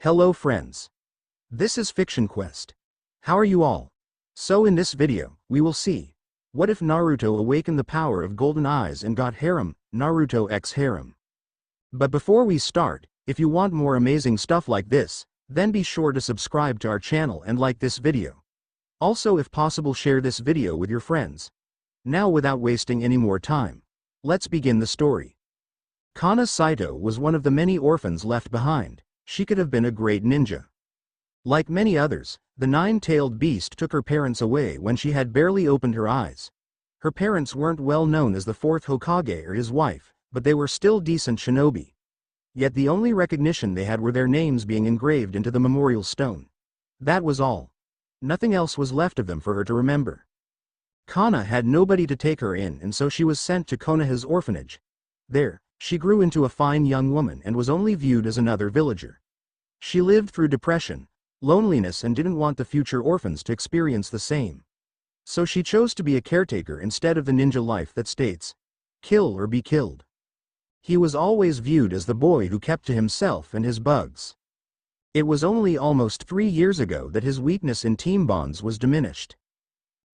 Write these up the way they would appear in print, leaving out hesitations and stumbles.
Hello friends. This is Fiction Quest. How are you all? So in this video, we will see, what if Naruto awakened the power of golden eyes and got harem, Naruto xHarem. But before we start, if you want more amazing stuff like this, then be sure to subscribe to our channel and like this video. Also if possible share this video with your friends. Now without wasting any more time, let's begin the story. Kana Saito was one of the many orphans left behind. She could have been a great ninja. Like many others, the nine-tailed beast took her parents away when she had barely opened her eyes. Her parents weren't well known as the fourth Hokage or his wife, but they were still decent shinobi. Yet the only recognition they had were their names being engraved into the memorial stone. That was all. Nothing else was left of them for her to remember. Kana had nobody to take her in, and so she was sent to Konoha's orphanage. There, she grew into a fine young woman and was only viewed as another villager. She lived through depression, loneliness, and didn't want the future orphans to experience the same. So she chose to be a caretaker instead of the ninja life that states, kill or be killed. He was always viewed as the boy who kept to himself and his bugs. It was only almost 3 years ago that his weakness in team bonds was diminished.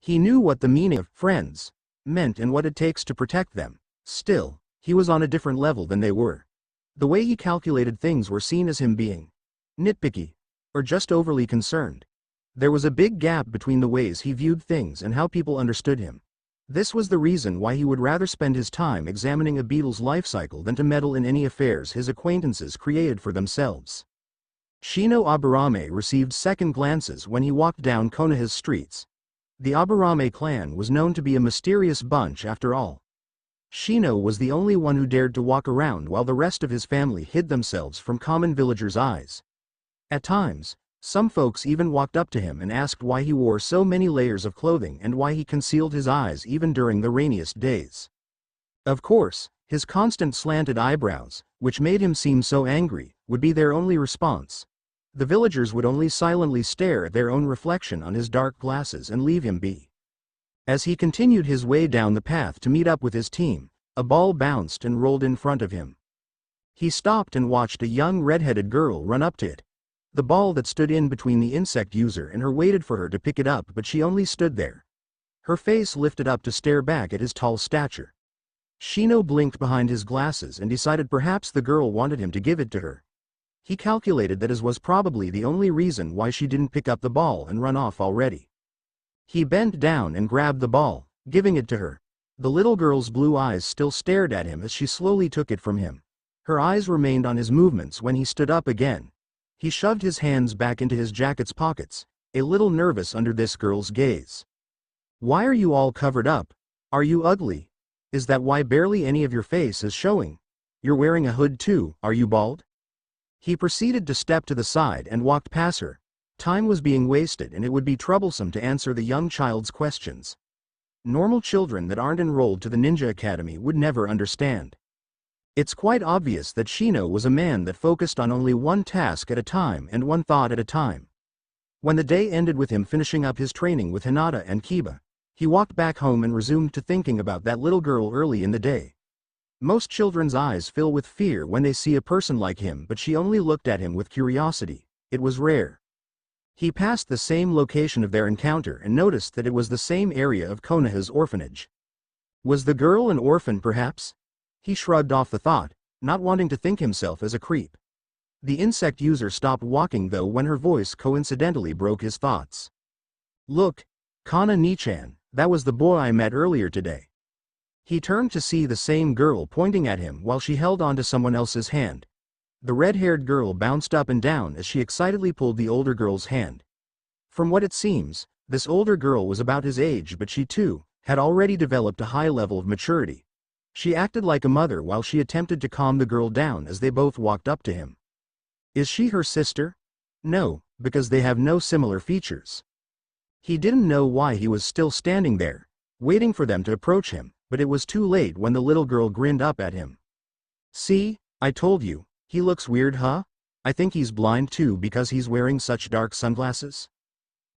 He knew what the meaning of friends meant and what it takes to protect them. Still, he was on a different level than they were. The way he calculated things were seen as him being nitpicky, or just overly concerned. There was a big gap between the ways he viewed things and how people understood him. This was the reason why he would rather spend his time examining a beetle's life cycle than to meddle in any affairs his acquaintances created for themselves. Shino Aburame received second glances when he walked down Konoha's streets. The Aburame clan was known to be a mysterious bunch after all. Shino was the only one who dared to walk around while the rest of his family hid themselves from common villagers' eyes. At times, some folks even walked up to him and asked why he wore so many layers of clothing and why he concealed his eyes even during the rainiest days. Of course, his constant slanted eyebrows, which made him seem so angry, would be their only response. The villagers would only silently stare at their own reflection on his dark glasses and leave him be. As he continued his way down the path to meet up with his team, a ball bounced and rolled in front of him. He stopped and watched a young red-headed girl run up to it. The ball that stood in between the insect user and her waited for her to pick it up, but she only stood there. Her face lifted up to stare back at his tall stature. Shino blinked behind his glasses and decided perhaps the girl wanted him to give it to her. He calculated that as was probably the only reason why she didn't pick up the ball and run off already. He bent down and grabbed the ball, giving it to her. The little girl's blue eyes still stared at him as she slowly took it from him. Her eyes remained on his movements when he stood up again. He shoved his hands back into his jacket's pockets, a little nervous under this girl's gaze. "Why are you all covered up? Are you ugly? Is that why barely any of your face is showing? You're wearing a hood too, are you bald?" He proceeded to step to the side and walked past her. Time was being wasted and it would be troublesome to answer the young child's questions. Normal children that aren't enrolled to the Ninja Academy would never understand. It's quite obvious that Shino was a man that focused on only one task at a time and one thought at a time. When the day ended with him finishing up his training with Hinata and Kiba, he walked back home and resumed to thinking about that little girl early in the day. Most children's eyes fill with fear when they see a person like him, but she only looked at him with curiosity. It was rare. He passed the same location of their encounter and noticed that it was the same area of Konoha's orphanage. Was the girl an orphan perhaps? He shrugged off the thought, not wanting to think himself as a creep. The insect user stopped walking though when her voice coincidentally broke his thoughts. "Look, Kana Nichan, that was the boy I met earlier today." He turned to see the same girl pointing at him while she held onto someone else's hand. The red-haired girl bounced up and down as she excitedly pulled the older girl's hand. From what it seems, this older girl was about his age, but she too had already developed a high level of maturity. She acted like a mother while she attempted to calm the girl down as they both walked up to him. Is she her sister? No, because they have no similar features. He didn't know why he was still standing there, waiting for them to approach him, but it was too late when the little girl grinned up at him. "See, I told you, he looks weird, huh? I think he's blind too because he's wearing such dark sunglasses."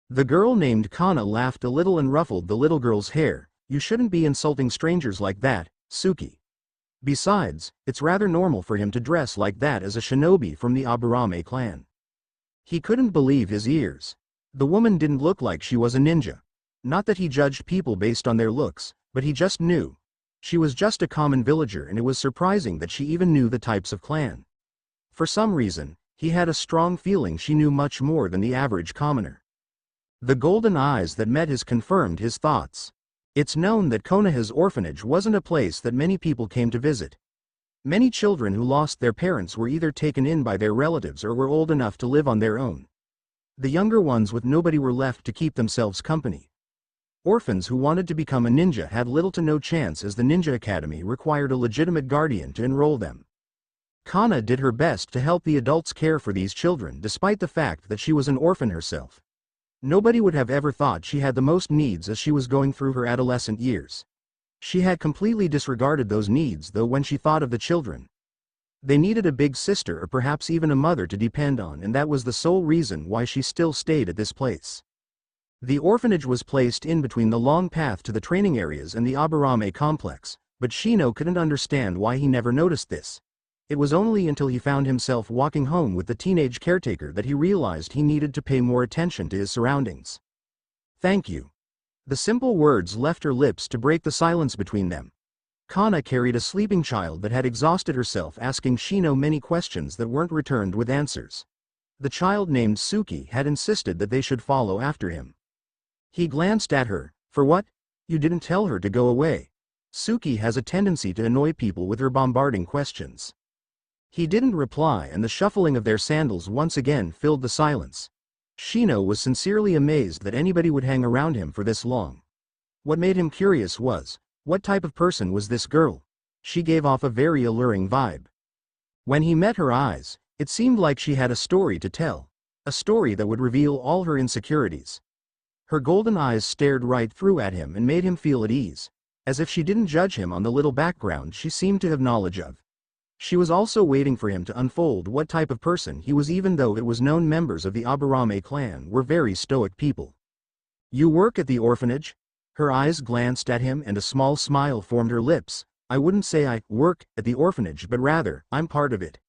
The girl named Kana laughed a little and ruffled the little girl's hair. "You shouldn't be insulting strangers like that, Suki. Besides, it's rather normal for him to dress like that as a shinobi from the Aburame clan." He couldn't believe his ears. The woman didn't look like she was a ninja. Not that he judged people based on their looks, but he just knew. She was just a common villager, and it was surprising that she even knew the types of clan. For some reason, he had a strong feeling she knew much more than the average commoner. The golden eyes that met his confirmed his thoughts. It's known that Konoha's orphanage wasn't a place that many people came to visit. Many children who lost their parents were either taken in by their relatives or were old enough to live on their own. The younger ones with nobody were left to keep themselves company. Orphans who wanted to become a ninja had little to no chance, as the ninja academy required a legitimate guardian to enroll them. Kana did her best to help the adults care for these children despite the fact that she was an orphan herself. Nobody would have ever thought she had the most needs as she was going through her adolescent years. She had completely disregarded those needs though when she thought of the children. They needed a big sister or perhaps even a mother to depend on, and that was the sole reason why she still stayed at this place. The orphanage was placed in between the long path to the training areas and the Aburame complex, but Shino couldn't understand why he never noticed this. It was only until he found himself walking home with the teenage caretaker that he realized he needed to pay more attention to his surroundings. "Thank you." The simple words left her lips to break the silence between them. Kana carried a sleeping child that had exhausted herself asking Shino many questions that weren't returned with answers. The child named Suki had insisted that they should follow after him. He glanced at her. "For what? You didn't tell her to go away." Suki has a tendency to annoy people with her bombarding questions. He didn't reply, and the shuffling of their sandals once again filled the silence. Shino was sincerely amazed that anybody would hang around him for this long. What made him curious was, what type of person was this girl? She gave off a very alluring vibe. When he met her eyes, it seemed like she had a story to tell. A story that would reveal all her insecurities. Her golden eyes stared right through at him and made him feel at ease, as if she didn't judge him on the little background she seemed to have knowledge of. She was also waiting for him to unfold what type of person he was, even though it was known members of the Aburame clan were very stoic people. "You work at the orphanage?" Her eyes glanced at him and a small smile formed her lips. "I wouldn't say I work at the orphanage, but rather, I'm part of it."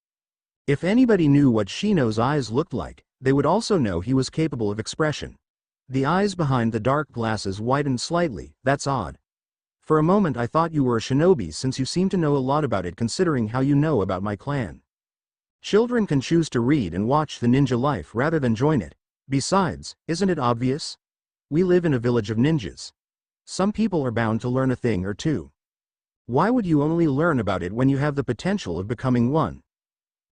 If anybody knew what Shino's eyes looked like, they would also know he was capable of expression. The eyes behind the dark glasses widened slightly. "That's odd. For a moment I thought you were a shinobi, since you seem to know a lot about it considering how you know about my clan." Children can choose to read and watch the ninja life rather than join it. Besides, isn't it obvious? We live in a village of ninjas. Some people are bound to learn a thing or two. Why would you only learn about it when you have the potential of becoming one?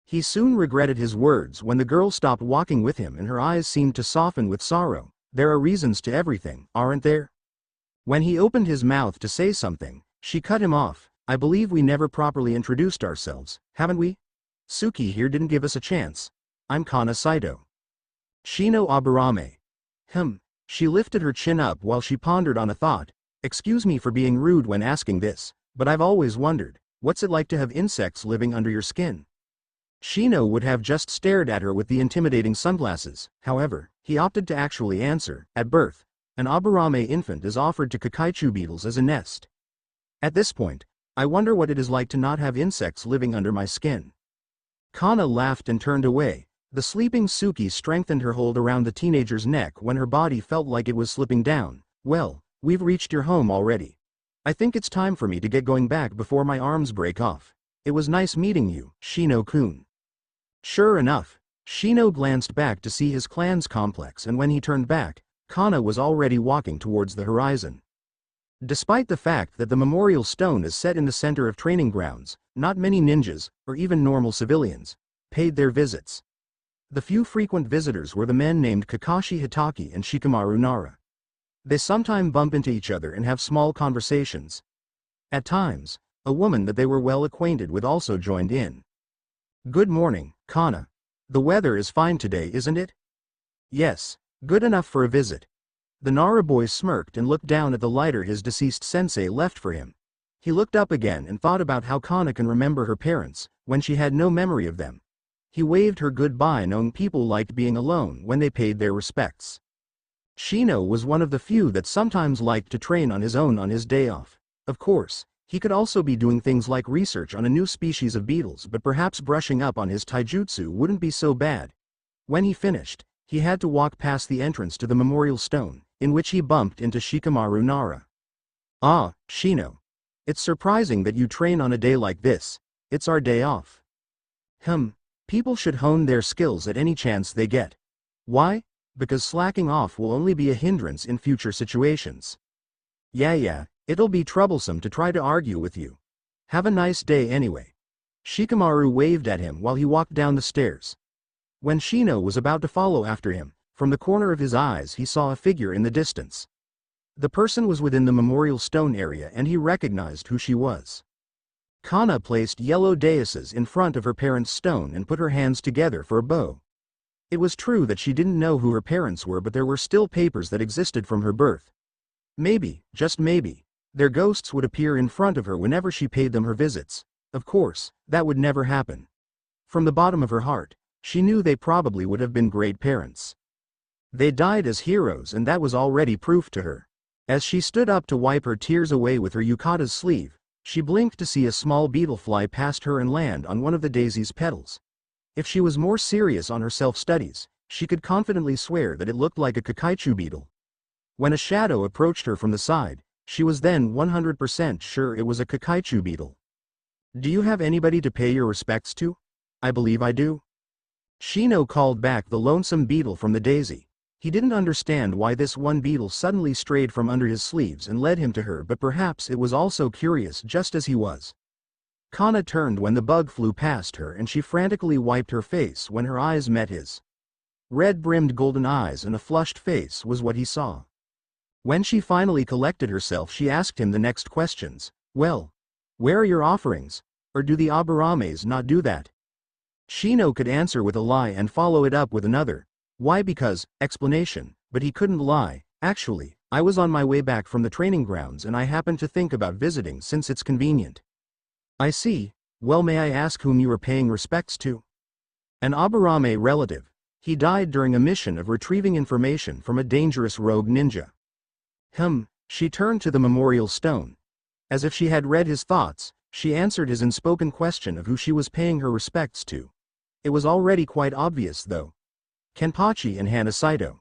He soon regretted his words when the girl stopped walking with him and her eyes seemed to soften with sorrow. "There are reasons to everything, aren't there?" When he opened his mouth to say something, she cut him off. "I believe we never properly introduced ourselves, haven't we? Suki here didn't give us a chance. I'm Kana Saito." "Shino Aburame." She lifted her chin up while she pondered on a thought. "Excuse me for being rude when asking this, but I've always wondered, what's it like to have insects living under your skin?" Shino would have just stared at her with the intimidating sunglasses. However, he opted to actually answer. "At birth, an Aburame infant is offered to Kakaichu beetles as a nest. At this point, I wonder what it is like to not have insects living under my skin." Kana laughed and turned away. The sleeping Suki strengthened her hold around the teenager's neck when her body felt like it was slipping down. "Well, we've reached your home already. I think it's time for me to get going back before my arms break off. It was nice meeting you, Shino-kun." Sure enough, Shino glanced back to see his clan's complex, and when he turned back, Kana was already walking towards the horizon. Despite the fact that the memorial stone is set in the center of training grounds, not many ninjas, or even normal civilians, paid their visits. The few frequent visitors were the men named Kakashi Hitaki and Shikamaru Nara. They sometimes bump into each other and have small conversations. At times, a woman that they were well acquainted with also joined in. "Good morning, Kana. The weather is fine today, isn't it?" "Yes, good enough for a visit." The Nara boy smirked and looked down at the lighter his deceased sensei left for him. He looked up again and thought about how Kana can remember her parents, when she had no memory of them. He waved her goodbye, knowing people liked being alone when they paid their respects. Shino was one of the few that sometimes liked to train on his own on his day off. Of course, he could also be doing things like research on a new species of beetles, but perhaps brushing up on his taijutsu wouldn't be so bad. When he finished, he had to walk past the entrance to the memorial stone, in which he bumped into Shikamaru Nara. "Ah, Shino. It's surprising that you train on a day like this. It's our day off." People should hone their skills at any chance they get. Why? Because slacking off will only be a hindrance in future situations. Yeah, it'll be troublesome to try to argue with you. Have a nice day anyway. Shikamaru waved at him while he walked down the stairs. When Shino was about to follow after him, from the corner of his eyes he saw a figure in the distance. The person was within the memorial stone area and he recognized who she was. Kana placed yellow daises in front of her parents' stone and put her hands together for a bow. It was true that she didn't know who her parents were, but there were still papers that existed from her birth. Maybe, just maybe, their ghosts would appear in front of her whenever she paid them her visits. Of course, that would never happen. From the bottom of her heart, she knew they probably would have been great parents. They died as heroes and that was already proof to her. As she stood up to wipe her tears away with her yukata's sleeve, she blinked to see a small beetle fly past her and land on one of the daisy's petals. If she was more serious on her self-studies, she could confidently swear that it looked like a kakaichu beetle. When a shadow approached her from the side, she was then 100% sure it was a kakaichu beetle. "Do you have anybody to pay your respects to?" "I believe I do." Shino called back the lonesome beetle from the daisy. He didn't understand why this one beetle suddenly strayed from under his sleeves and led him to her, but perhaps it was also curious just as he was. Kana turned when the bug flew past her and she frantically wiped her face when her eyes met his. Red-brimmed golden eyes and a flushed face was what he saw. When she finally collected herself she asked him the next questions. "Well, where are your offerings? Or do the Abarames not do that?" Shino could answer with a lie and follow it up with another. "Why because, explanation," but he couldn't lie. "Actually, I was on my way back from the training grounds and I happened to think about visiting since it's convenient." "I see. Well, may I ask whom you are paying respects to?" "An Abarame relative. He died during a mission of retrieving information from a dangerous rogue ninja." She turned to the memorial stone. As if she had read his thoughts, she answered his unspoken question of who she was paying her respects to. It was already quite obvious though. Kenpachi and Hanasaito.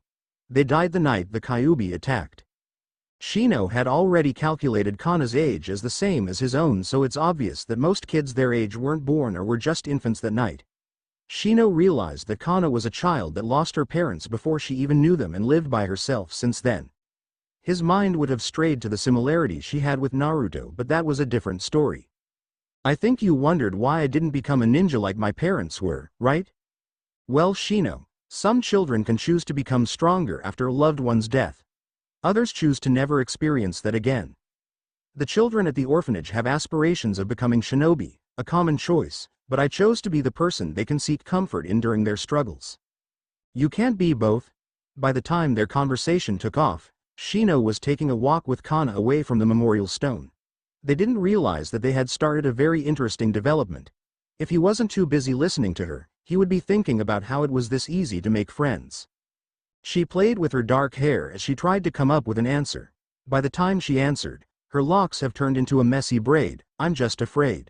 They died the night the Kyuubi attacked. Shino had already calculated Kana's age as the same as his own, so it's obvious that most kids their age weren't born or were just infants that night. Shino realized that Kana was a child that lost her parents before she even knew them and lived by herself since then. His mind would have strayed to the similarities she had with Naruto, but that was a different story. "I think you wondered why I didn't become a ninja like my parents were, right? Well, Shino, some children can choose to become stronger after a loved one's death. Others choose to never experience that again. The children at the orphanage have aspirations of becoming shinobi, a common choice, but I chose to be the person they can seek comfort in during their struggles. You can't be both." By the time their conversation took off, Shino was taking a walk with Kana away from the memorial stone. They didn't realize that they had started a very interesting development. If he wasn't too busy listening to her, he would be thinking about how it was this easy to make friends. She played with her dark hair as she tried to come up with an answer. By the time she answered, her locks have turned into a messy braid. "I'm just afraid."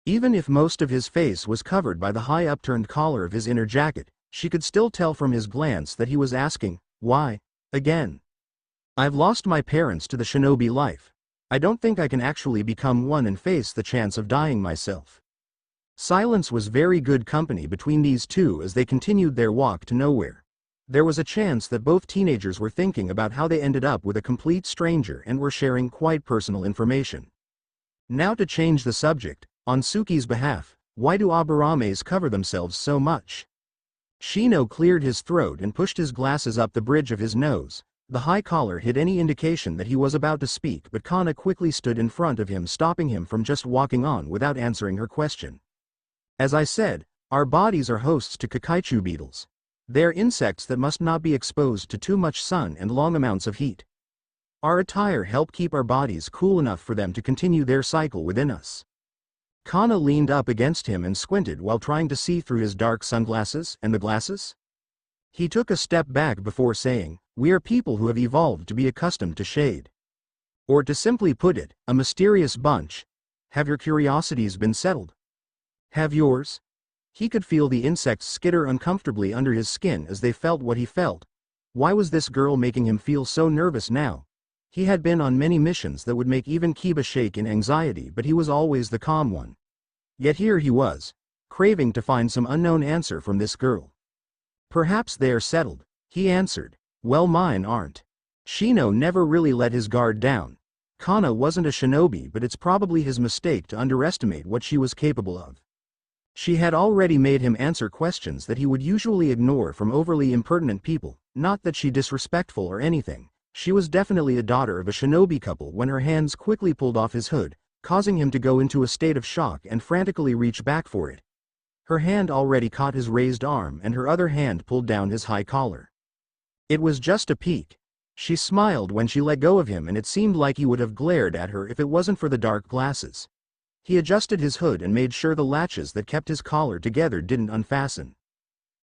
Even if most of his face was covered by the high upturned collar of his inner jacket, she could still tell from his glance that he was asking, "Why? Again?" "I've lost my parents to the shinobi life. I don't think I can actually become one and face the chance of dying myself." Silence was very good company between these two as they continued their walk to nowhere. There was a chance that both teenagers were thinking about how they ended up with a complete stranger and were sharing quite personal information. Now to change the subject, on Suki's behalf, why do Abarames cover themselves so much? Shino cleared his throat and pushed his glasses up the bridge of his nose. The high collar hid any indication that he was about to speak, but Kana quickly stood in front of him, stopping him from just walking on without answering her question. "As I said, our bodies are hosts to kakaichu beetles. They're insects that must not be exposed to too much sun and long amounts of heat. Our attire helps keep our bodies cool enough for them to continue their cycle within us." Kana leaned up against him and squinted while trying to see through his dark sunglasses and the glasses. He took a step back before saying, "We are people who have evolved to be accustomed to shade. Or to simply put it, a mysterious bunch. Have your curiosities been settled? Have yours?" He could feel the insects skitter uncomfortably under his skin as they felt what he felt. Why was this girl making him feel so nervous now? He had been on many missions that would make even Kiba shake in anxiety, but he was always the calm one. Yet here he was, craving to find some unknown answer from this girl. Perhaps they are settled, he answered. Well, mine aren't. Shino never really let his guard down. Kana wasn't a shinobi, but it's probably his mistake to underestimate what she was capable of. She had already made him answer questions that he would usually ignore from overly impertinent people. Not that she disrespectful or anything. She was definitely a daughter of a shinobi couple when her hands quickly pulled off his hood, causing him to go into a state of shock and frantically reach back for it. Her hand already caught his raised arm and her other hand pulled down his high collar. It was just a peek. She smiled when she let go of him, and it seemed like he would have glared at her if it wasn't for the dark glasses. He adjusted his hood and made sure the latches that kept his collar together didn't unfasten.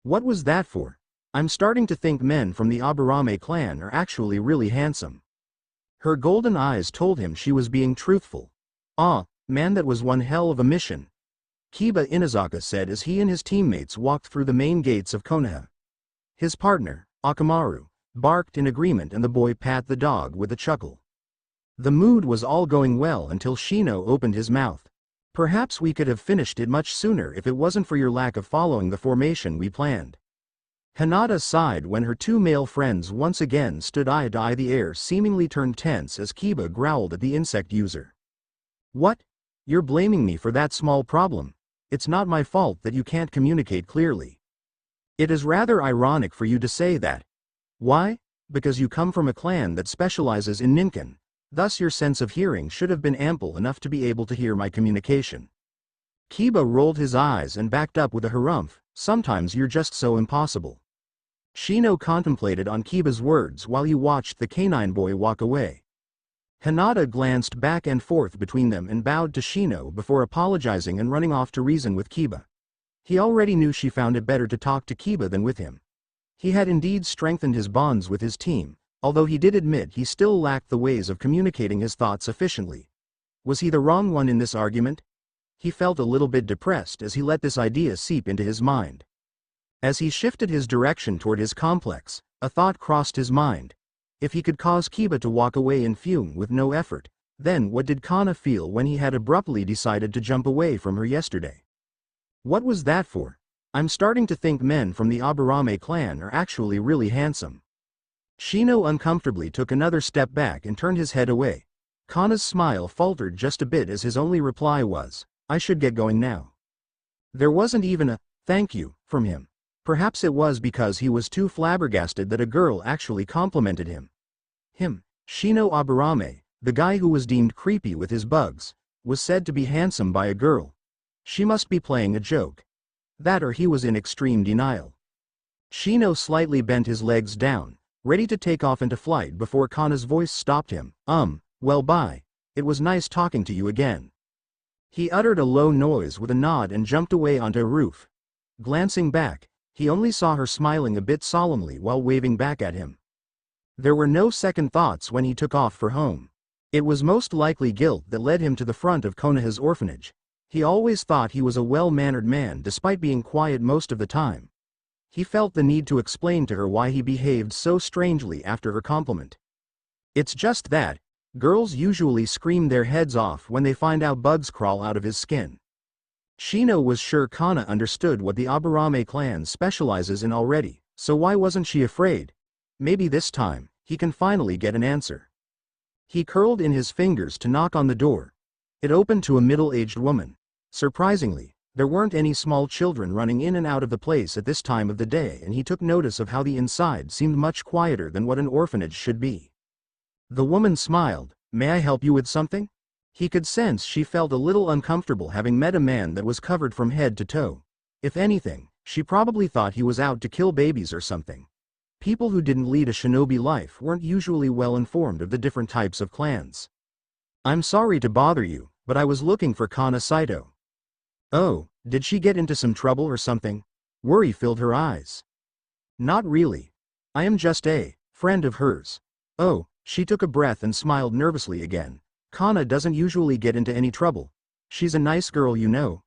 What was that for? I'm starting to think men from the Aburame clan are actually really handsome. Her golden eyes told him she was being truthful. Ah, man, that was one hell of a mission, Kiba Inazaka said as he and his teammates walked through the main gates of Konoha. His partner, Akamaru, barked in agreement and the boy pat the dog with a chuckle. The mood was all going well until Shino opened his mouth. Perhaps we could have finished it much sooner if it wasn't for your lack of following the formation we planned. Hinata sighed when her two male friends once again stood eye to eye. The air seemingly turned tense as Kiba growled at the insect user. What? You're blaming me for that small problem? It's not my fault that you can't communicate clearly. It is rather ironic for you to say that. Why? Because you come from a clan that specializes in ninken. Thus your sense of hearing should have been ample enough to be able to hear my communication. Kiba rolled his eyes and backed up with a harumph. Sometimes you're just so impossible. Shino contemplated on Kiba's words while he watched the canine boy walk away. Hinata glanced back and forth between them and bowed to Shino before apologizing and running off to reason with Kiba. He already knew she found it better to talk to Kiba than with him. He had indeed strengthened his bonds with his team, although he did admit he still lacked the ways of communicating his thoughts efficiently. Was he the wrong one in this argument? He felt a little bit depressed as he let this idea seep into his mind. As he shifted his direction toward his complex, a thought crossed his mind. If he could cause Kiba to walk away in fume with no effort, then what did Kana feel when he had abruptly decided to jump away from her yesterday? What was that for? I'm starting to think men from the Aburame clan are actually really handsome. Shino uncomfortably took another step back and turned his head away. Kana's smile faltered just a bit as his only reply was, I should get going now. There wasn't even a thank you from him. Perhaps it was because he was too flabbergasted that a girl actually complimented him. Shino Aburame, the guy who was deemed creepy with his bugs, was said to be handsome by a girl. She must be playing a joke. That or he was in extreme denial. Shino slightly bent his legs down, ready to take off into flight before Kana's voice stopped him. Well, bye. It was nice talking to you again. He uttered a low noise with a nod and jumped away onto a roof. Glancing back, he only saw her smiling a bit solemnly while waving back at him. There were no second thoughts when he took off for home. It was most likely guilt that led him to the front of Konoha's orphanage. He always thought he was a well-mannered man despite being quiet most of the time. He felt the need to explain to her why he behaved so strangely after her compliment. It's just that, girls usually scream their heads off when they find out bugs crawl out of his skin. Shino was sure Kana understood what the Aburame clan specializes in already, so why wasn't she afraid? Maybe this time, he can finally get an answer. He curled in his fingers to knock on the door. It opened to a middle-aged woman. Surprisingly, there weren't any small children running in and out of the place at this time of the day, and he took notice of how the inside seemed much quieter than what an orphanage should be. The woman smiled. May I help you with something? He could sense she felt a little uncomfortable having met a man that was covered from head to toe. If anything, she probably thought he was out to kill babies or something. People who didn't lead a shinobi life weren't usually well informed of the different types of clans. I'm sorry to bother you, but I was looking for Kana Saito. Oh, did she get into some trouble or something? Worry filled her eyes. Not really. I am just a friend of hers. Oh, she took a breath and smiled nervously again. Kana doesn't usually get into any trouble. She's a nice girl, you know.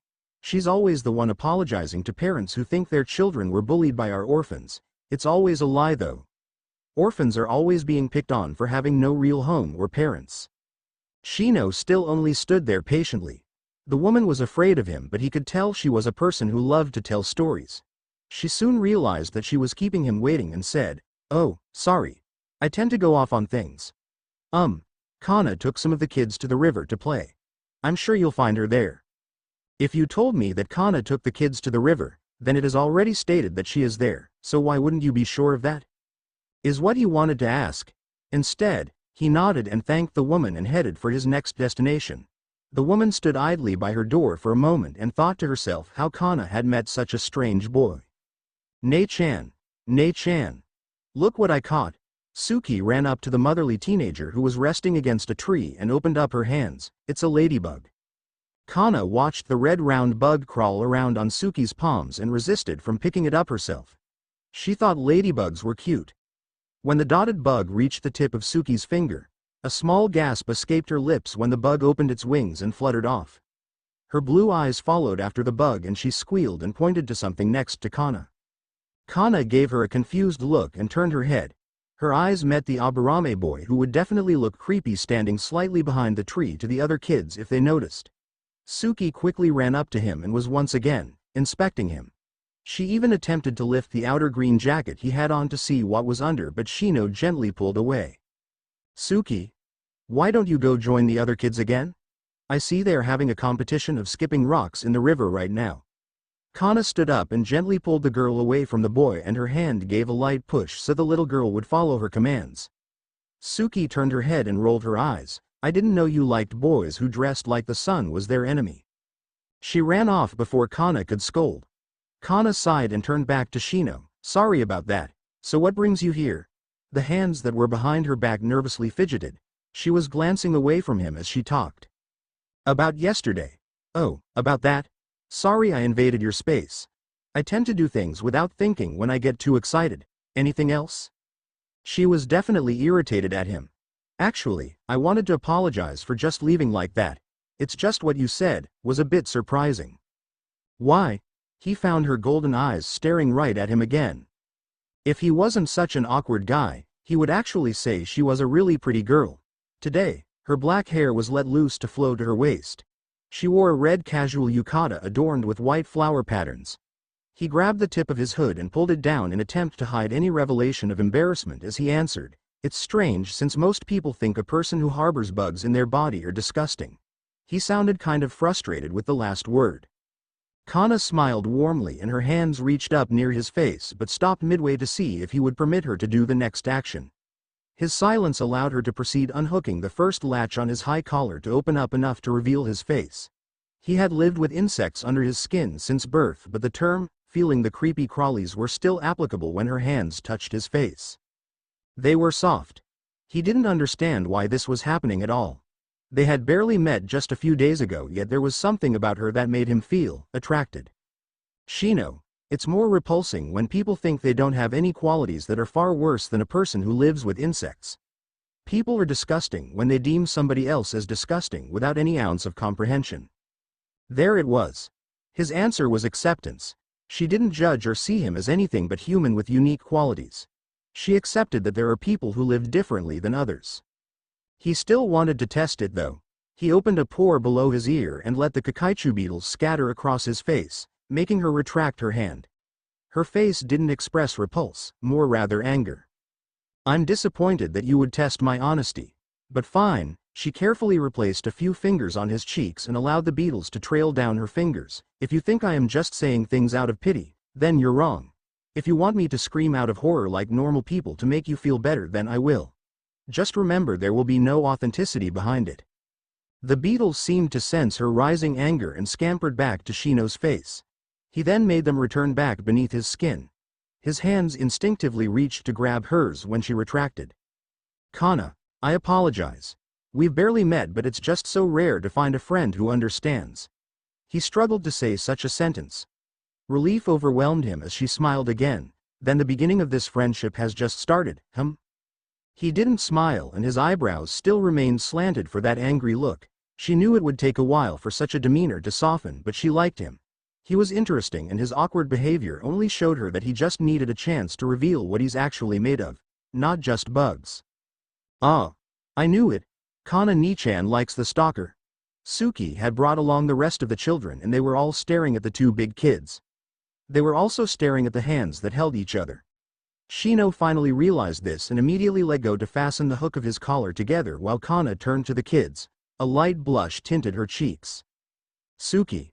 She's always the one apologizing to parents who think their children were bullied by our orphans. It's always a lie though. Orphans are always being picked on for having no real home or parents. Shino still only stood there patiently. The woman was afraid of him, but he could tell she was a person who loved to tell stories. She soon realized that she was keeping him waiting and said, "Oh, sorry. I tend to go off on things. Kana took some of the kids to the river to play. I'm sure you'll find her there." If you told me that Kana took the kids to the river, then it is already stated that she is there, so why wouldn't you be sure of that? Is what he wanted to ask. Instead, he nodded and thanked the woman and headed for his next destination. The woman stood idly by her door for a moment and thought to herself how Kana had met such a strange boy. "Nei-chan. Nei-chan. Look what I caught." Suki ran up to the motherly teenager who was resting against a tree and opened up her hands. "It's a ladybug." Kana watched the red round bug crawl around on Suki's palms and resisted from picking it up herself. She thought ladybugs were cute. When the dotted bug reached the tip of Suki's finger, a small gasp escaped her lips when the bug opened its wings and fluttered off. Her blue eyes followed after the bug and she squealed and pointed to something next to Kana. Kana gave her a confused look and turned her head. Her eyes met the Aburame boy, who would definitely look creepy standing slightly behind the tree to the other kids if they noticed. Suki quickly ran up to him and was once again inspecting him. She even attempted to lift the outer green jacket he had on to see what was under, but Shino gently pulled away. "Suki, why don't you go join the other kids again? I see they are having a competition of skipping rocks in the river right now." Kana stood up and gently pulled the girl away from the boy, and her hand gave a light push so the little girl would follow her commands. Suki turned her head and rolled her eyes. "I didn't know you liked boys who dressed like the sun was their enemy." She ran off before Kana could scold. Kana sighed and turned back to Shino. "Sorry about that. So what brings you here?" The hands that were behind her back nervously fidgeted. She was glancing away from him as she talked. "About yesterday." "Oh, about that? Sorry I invaded your space. I tend to do things without thinking when I get too excited. Anything else?" She was definitely irritated at him. "Actually, I wanted to apologize for just leaving like that. It's just what you said was a bit surprising." "Why?" He found her golden eyes staring right at him again. If he wasn't such an awkward guy, he would actually say she was a really pretty girl. Today, her black hair was let loose to flow to her waist. She wore a red casual yukata adorned with white flower patterns. He grabbed the tip of his hood and pulled it down in attempt to hide any revelation of embarrassment as he answered, "It's strange since most people think a person who harbors bugs in their body are disgusting." He sounded kind of frustrated with the last word. Kana smiled warmly and her hands reached up near his face but stopped midway to see if he would permit her to do the next action. His silence allowed her to proceed, unhooking the first latch on his high collar to open up enough to reveal his face. He had lived with insects under his skin since birth, but the term, "feeling the creepy crawlies," were still applicable when her hands touched his face. They were soft. He didn't understand why this was happening at all. They had barely met just a few days ago, yet there was something about her that made him feel attracted. "Shino, it's more repulsing when people think they don't have any qualities that are far worse than a person who lives with insects. People are disgusting when they deem somebody else as disgusting without any ounce of comprehension." There it was. His answer was acceptance. She didn't judge or see him as anything but human with unique qualities. She accepted that there are people who lived differently than others. He still wanted to test it though. He opened a pore below his ear and let the Kakaichu beetles scatter across his face, making her retract her hand. Her face didn't express repulse, more rather anger. "I'm disappointed that you would test my honesty. But fine." She carefully replaced a few fingers on his cheeks and allowed the beetles to trail down her fingers. "If you think I am just saying things out of pity, then you're wrong. If you want me to scream out of horror like normal people to make you feel better, then I will. Just remember there will be no authenticity behind it." The beetles seemed to sense her rising anger and scampered back to Shino's face. He then made them return back beneath his skin. His hands instinctively reached to grab hers when she retracted. "Kana, I apologize. We've barely met, but it's just so rare to find a friend who understands." He struggled to say such a sentence. Relief overwhelmed him as she smiled again. "Then the beginning of this friendship has just started, He didn't smile and his eyebrows still remained slanted for that angry look. She knew it would take a while for such a demeanor to soften, but she liked him. He was interesting and his awkward behavior only showed her that he just needed a chance to reveal what he's actually made of, not just bugs. Ah, I knew it. Kana Nichan likes the stalker. Suki had brought along the rest of the children and they were all staring at the two big kids. They were also staring at the hands that held each other. Shino finally realized this and immediately let go to fasten the hook of his collar together while Kana turned to the kids. A light blush tinted her cheeks. Suki,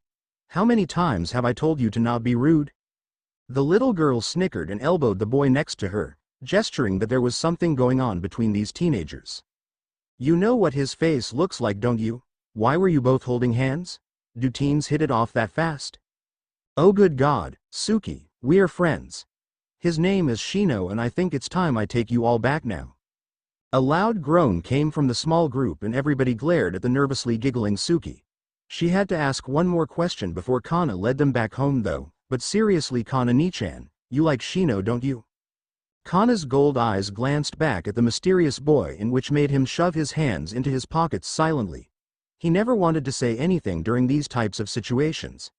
how many times have I told you to not be rude? The little girl snickered and elbowed the boy next to her, gesturing that there was something going on between these teenagers. You know what his face looks like, don't you? Why were you both holding hands? Do teens hit it off that fast? Oh good God, Suki, we are friends. His name is Shino and I think it's time I take you all back now. A loud groan came from the small group and everybody glared at the nervously giggling Suki. She had to ask one more question before Kana led them back home though, but seriously Kana Nichan, you like Shino don't you? Kana's gold eyes glanced back at the mysterious boy in which made him shove his hands into his pockets silently. He never wanted to say anything during these types of situations.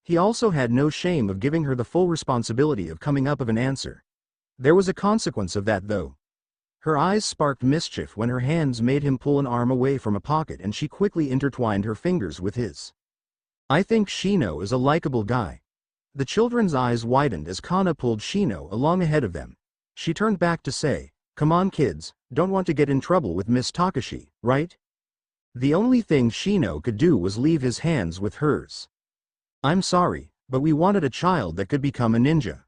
He also had no shame of giving her the full responsibility of coming up with an answer. There was a consequence of that though. Her eyes sparked mischief when her hands made him pull an arm away from a pocket and she quickly intertwined her fingers with his. I think Shino is a likable guy. The children's eyes widened as Kana pulled Shino along ahead of them. She turned back to say, come on kids, don't want to get in trouble with Miss Takashi, right? The only thing Shino could do was leave his hands with hers. I'm sorry, but we wanted a child that could become a ninja.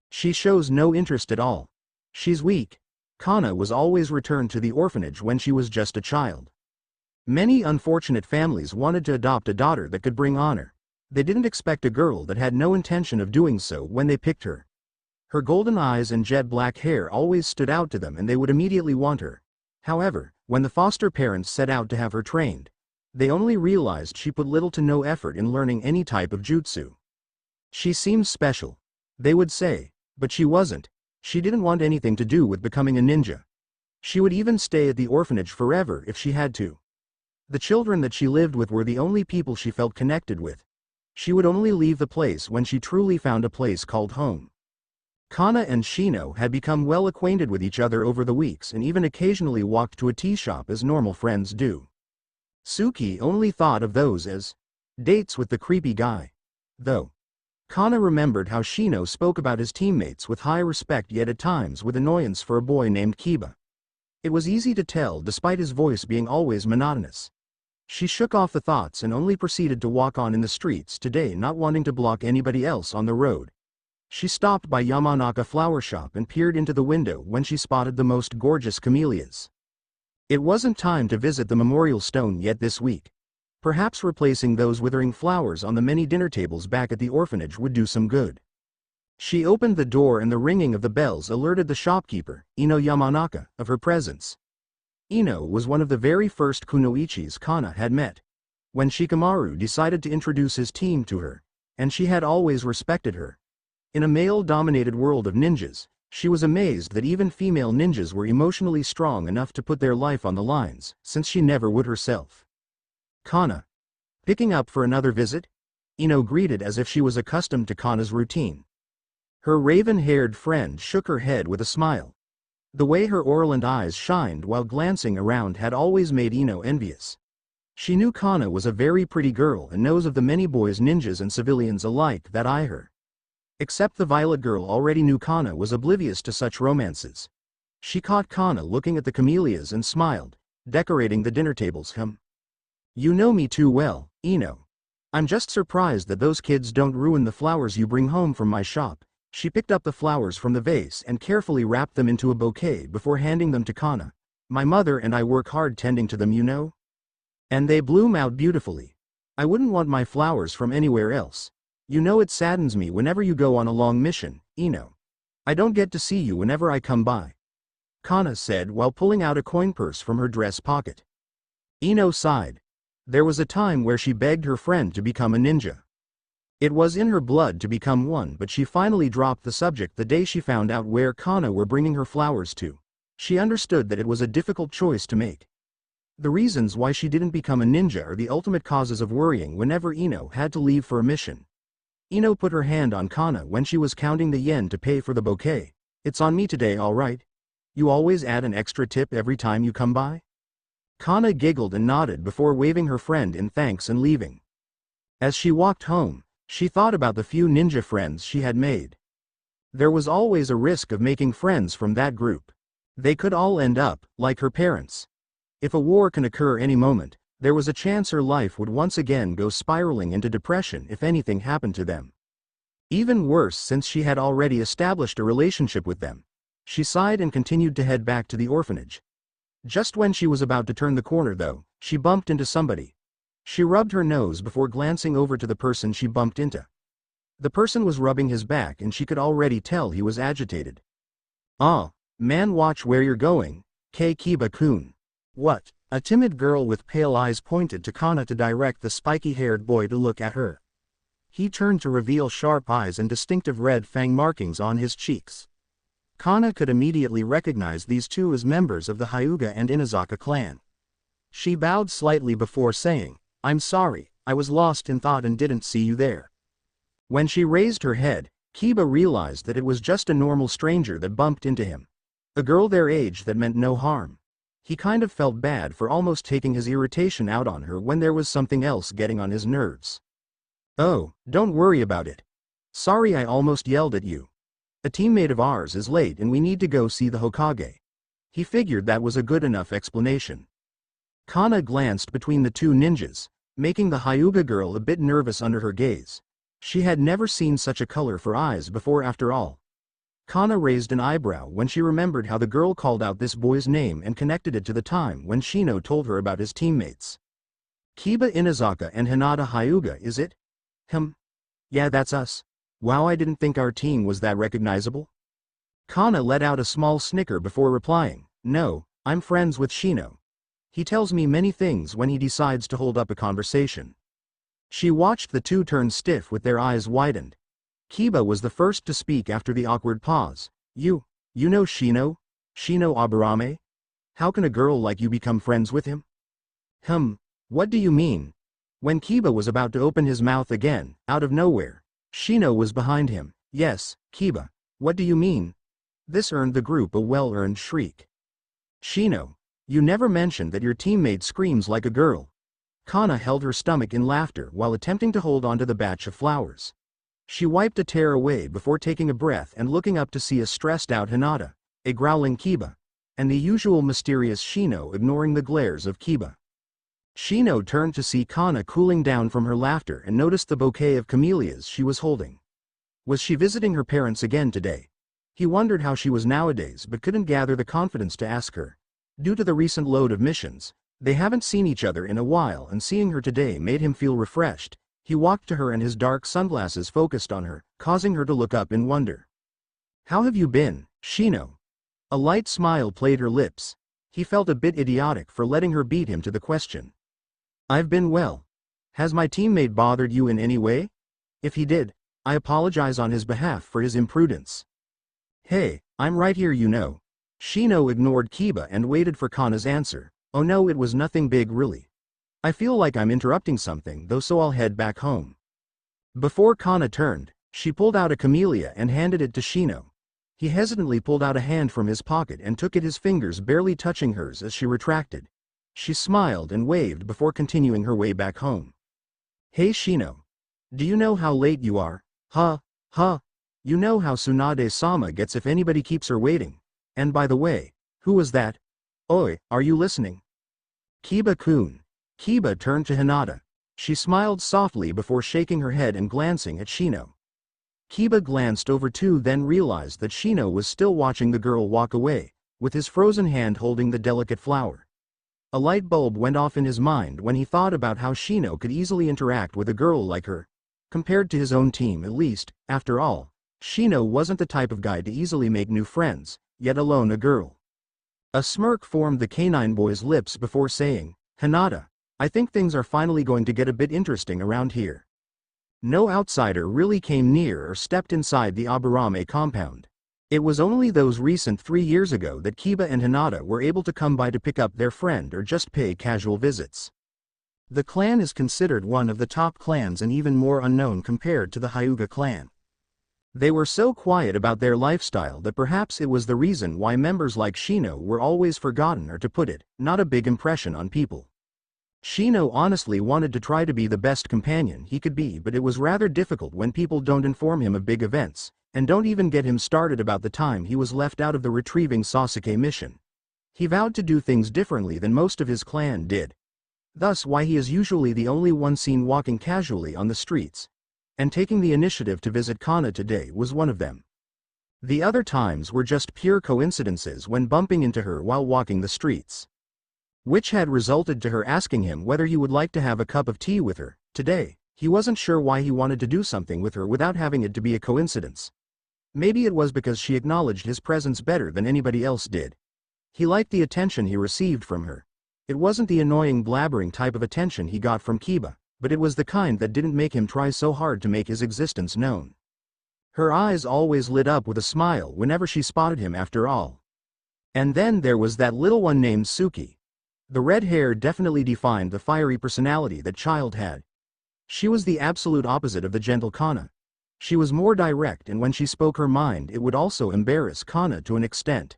She shows no interest at all. She's weak. Kana was always returned to the orphanage when she was just a child. Many unfortunate families wanted to adopt a daughter that could bring honor. They didn't expect a girl that had no intention of doing so when they picked her. Her golden eyes and jet black hair always stood out to them and they would immediately want her. However, when the foster parents set out to have her trained, they only realized she put little to no effort in learning any type of jutsu. She seems special, they would say, but she wasn't. She didn't want anything to do with becoming a ninja. She would even stay at the orphanage forever if she had to. The children that she lived with were the only people she felt connected with. She would only leave the place when she truly found a place called home. Kana and Shino had become well acquainted with each other over the weeks and even occasionally walked to a tea shop as normal friends do. Suki only thought of those as dates with the creepy guy. Though Kana remembered how Shino spoke about his teammates with high respect yet at times with annoyance for a boy named Kiba. It was easy to tell despite his voice being always monotonous. She shook off the thoughts and only proceeded to walk on in the streets today, not wanting to block anybody else on the road. She stopped by Yamanaka flower shop and peered into the window when she spotted the most gorgeous camellias. It wasn't time to visit the memorial stone yet this week. Perhaps replacing those withering flowers on the many dinner tables back at the orphanage would do some good. She opened the door and the ringing of the bells alerted the shopkeeper, Ino Yamanaka, of her presence. Ino was one of the very first kunoichis Kana had met. When Shikamaru decided to introduce his team to her, and she had always respected her. In a male-dominated world of ninjas, she was amazed that even female ninjas were emotionally strong enough to put their life on the lines, since she never would herself. Kana. Picking up for another visit? Ino greeted as if she was accustomed to Kana's routine. Her raven-haired friend shook her head with a smile. The way her Orland eyes shined while glancing around had always made Ino envious. She knew Kana was a very pretty girl and knows of the many boys, ninjas and civilians alike, that eye her. Except the violet girl already knew Kana was oblivious to such romances. She caught Kana looking at the camellias and smiled, decorating the dinner tables. You know me too well, Ino. I'm just surprised that those kids don't ruin the flowers you bring home from my shop. She picked up the flowers from the vase and carefully wrapped them into a bouquet before handing them to Kana. My mother and I work hard tending to them, you know. And they bloom out beautifully. I wouldn't want my flowers from anywhere else. You know it saddens me whenever you go on a long mission, Ino. I don't get to see you whenever I come by. Kana said while pulling out a coin purse from her dress pocket. Ino sighed. There was a time where she begged her friend to become a ninja. It was in her blood to become one, but she finally dropped the subject the day she found out where Kana were bringing her flowers to. She understood that it was a difficult choice to make. The reasons why she didn't become a ninja are the ultimate causes of worrying whenever Ino had to leave for a mission. Ino put her hand on Kana when she was counting the yen to pay for the bouquet. It's on me today, alright? You always add an extra tip every time you come by? Kana giggled and nodded before waving her friend in thanks and leaving. As she walked home, she thought about the few ninja friends she had made. There was always a risk of making friends from that group. They could all end up like her parents. If a war can occur any moment, there was a chance her life would once again go spiraling into depression if anything happened to them. Even worse, since she had already established a relationship with them. She sighed and continued to head back to the orphanage. Just when she was about to turn the corner though, she bumped into somebody. She rubbed her nose before glancing over to the person she bumped into. The person was rubbing his back and she could already tell he was agitated. "Ah, man, watch where you're going, Kiba-kun." "What?" A timid girl with pale eyes pointed to Kana to direct the spiky-haired boy to look at her. He turned to reveal sharp eyes and distinctive red fang markings on his cheeks. Kana could immediately recognize these two as members of the Hyuga and Inazaka clan. She bowed slightly before saying, "I'm sorry, I was lost in thought and didn't see you there." When she raised her head, Kiba realized that it was just a normal stranger that bumped into him. A girl their age that meant no harm. He kind of felt bad for almost taking his irritation out on her when there was something else getting on his nerves. "Oh, don't worry about it. Sorry I almost yelled at you. A teammate of ours is late and we need to go see the Hokage." He figured that was a good enough explanation. Kana glanced between the two ninjas, making the Hyuga girl a bit nervous under her gaze. She had never seen such a color for eyes before after all. Kana raised an eyebrow when she remembered how the girl called out this boy's name and connected it to the time when Shino told her about his teammates. "Kiba Inazaka and Hinata Hyuga, is it?" Yeah, that's us. Wow, I didn't think our team was that recognizable." Kana let out a small snicker before replying, "No, I'm friends with Shino. He tells me many things when he decides to hold up a conversation." She watched the two turn stiff with their eyes widened. Kiba was the first to speak after the awkward pause. You know Shino? Shino Aburame? How can a girl like you become friends with him?" What do you mean?" When Kiba was about to open his mouth again, out of nowhere, Shino was behind him. "Yes, Kiba. What do you mean?" This earned the group a well-earned shriek. "Shino, you never mentioned that your teammate screams like a girl." Kana held her stomach in laughter while attempting to hold onto the batch of flowers. She wiped a tear away before taking a breath and looking up to see a stressed-out Hinata, a growling Kiba, and the usual mysterious Shino ignoring the glares of Kiba. Shino turned to see Kana cooling down from her laughter and noticed the bouquet of camellias she was holding. Was she visiting her parents again today? He wondered how she was nowadays but couldn't gather the confidence to ask her. Due to the recent load of missions, they haven't seen each other in a while, and seeing her today made him feel refreshed. He walked to her and his dark sunglasses focused on her, causing her to look up in wonder. "How have you been, Shino?" A light smile played her lips. He felt a bit idiotic for letting her beat him to the question. "I've been well. Has my teammate bothered you in any way? If he did, I apologize on his behalf for his imprudence." "Hey, I'm right here, you know." Shino ignored Kiba and waited for Kana's answer. "Oh no, it was nothing big really. I feel like I'm interrupting something though, so I'll head back home." Before Kana turned, she pulled out a camellia and handed it to Shino. He hesitantly pulled out a hand from his pocket and took it, his fingers barely touching hers as she retracted. She smiled and waved before continuing her way back home. "Hey Shino. Do you know how late you are?" You know how Tsunade-sama gets if anybody keeps her waiting. And by the way, who was that? Oi, are you listening?" "Kiba-kun." Kiba turned to Hinata. She smiled softly before shaking her head and glancing at Shino. Kiba glanced over too, then realized that Shino was still watching the girl walk away, with his frozen hand holding the delicate flower. A light bulb went off in his mind when he thought about how Shino could easily interact with a girl like her. Compared to his own team at least, after all, Shino wasn't the type of guy to easily make new friends, yet alone a girl. A smirk formed the canine boy's lips before saying, "Hinata, I think things are finally going to get a bit interesting around here." No outsider really came near or stepped inside the Aburame compound. It was only those recent 3 years ago that Kiba and Hinata were able to come by to pick up their friend or just pay casual visits. The clan is considered one of the top clans and even more unknown compared to the Hyuga clan. They were so quiet about their lifestyle that perhaps it was the reason why members like Shino were always forgotten, or to put it, not a big impression on people. Shino honestly wanted to try to be the best companion he could be, but it was rather difficult when people don't inform him of big events, and don't even get him started about the time he was left out of the retrieving Sasuke mission. He vowed to do things differently than most of his clan did. Thus why he is usually the only one seen walking casually on the streets. And taking the initiative to visit Kana today was one of them. The other times were just pure coincidences when bumping into her while walking the streets. Which had resulted to her asking him whether he would like to have a cup of tea with her. Today, he wasn't sure why he wanted to do something with her without having it to be a coincidence. Maybe it was because she acknowledged his presence better than anybody else did. He liked the attention he received from her. It wasn't the annoying blabbering type of attention he got from Kiba, but it was the kind that didn't make him try so hard to make his existence known. Her eyes always lit up with a smile whenever she spotted him after all. And then there was that little one named Suki. The red hair definitely defined the fiery personality that child had. She was the absolute opposite of the gentle Kana. She was more direct, and when she spoke her mind it would also embarrass Kana to an extent.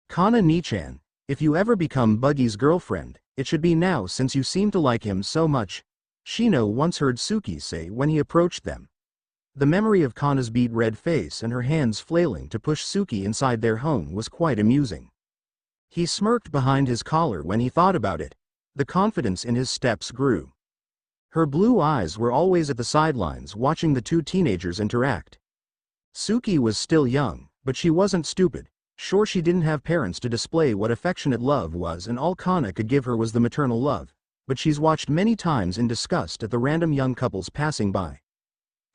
Kana Nichan, if you ever become Buggy's girlfriend, it should be now since you seem to like him so much, Shino once heard Suki say when he approached them. The memory of Kana's beet red face and her hands flailing to push Suki inside their home was quite amusing. He smirked behind his collar when he thought about it. The confidence in his steps grew. Her blue eyes were always at the sidelines watching the two teenagers interact. Suki was still young, but she wasn't stupid. Sure, she didn't have parents to display what affectionate love was, and all Kana could give her was the maternal love. But she's watched many times in disgust at the random young couples passing by.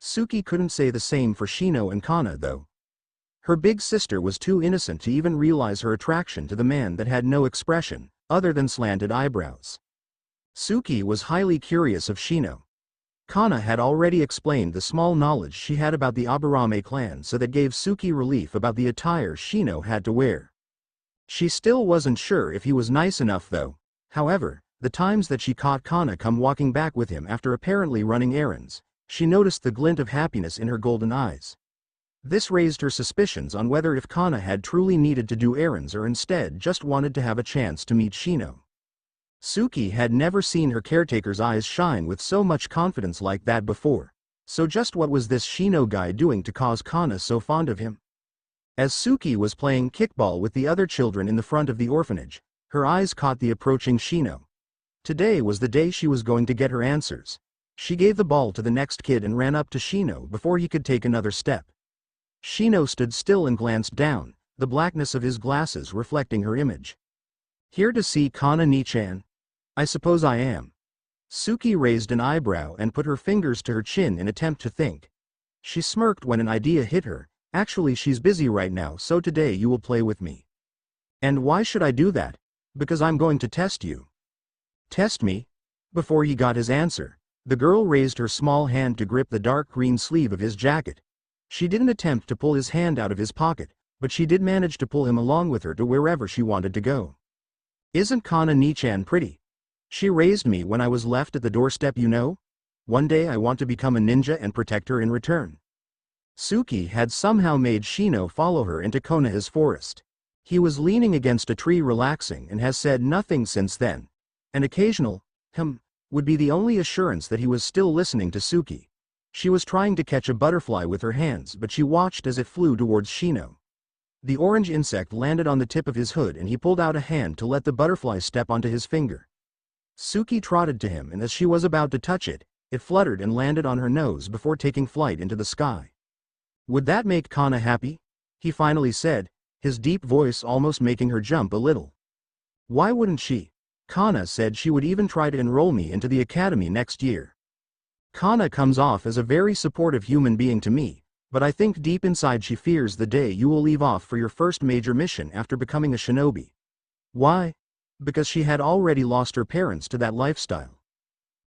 Suki couldn't say the same for Shino and Kana though. Her big sister was too innocent to even realize her attraction to the man that had no expression, other than slanted eyebrows. Suki was highly curious of Shino. Kana had already explained the small knowledge she had about the Aburame clan, so that gave Suki relief about the attire Shino had to wear. She still wasn't sure if he was nice enough though. However, the times that she caught Kana come walking back with him after apparently running errands, she noticed the glint of happiness in her golden eyes. This raised her suspicions on whether if Kana had truly needed to do errands or instead just wanted to have a chance to meet Shino. Suki had never seen her caretaker's eyes shine with so much confidence like that before, so just what was this Shino guy doing to cause Kana so fond of him? As Suki was playing kickball with the other children in the front of the orphanage, her eyes caught the approaching Shino. Today was the day she was going to get her answers. She gave the ball to the next kid and ran up to Shino before he could take another step. Shino stood still and glanced down, the blackness of his glasses reflecting her image. Here to see Kana Nichan? I suppose I am. Suki raised an eyebrow and put her fingers to her chin in attempt to think. She smirked when an idea hit her. Actually, she's busy right now, so today you will play with me. And why should I do that? Because I'm going to test you. Test me? Before he got his answer, the girl raised her small hand to grip the dark green sleeve of his jacket. She didn't attempt to pull his hand out of his pocket, but she did manage to pull him along with her to wherever she wanted to go. Isn't Kana Nichan pretty? She raised me when I was left at the doorstep, you know? One day I want to become a ninja and protect her in return. Suki had somehow made Shino follow her into Konoha's forest. He was leaning against a tree relaxing and has said nothing since then. An occasional, would be the only assurance that he was still listening to Suki. She was trying to catch a butterfly with her hands, but she watched as it flew towards Shino. The orange insect landed on the tip of his hood and he pulled out a hand to let the butterfly step onto his finger. Suki trotted to him, and as she was about to touch it, it fluttered and landed on her nose before taking flight into the sky. Would that make Kana happy? He finally said, his deep voice almost making her jump a little. Why wouldn't she? Kana said she would even try to enroll me into the academy next year. Kana comes off as a very supportive human being to me, but I think deep inside she fears the day you will leave off for your first major mission after becoming a shinobi. Why? Because she had already lost her parents to that lifestyle.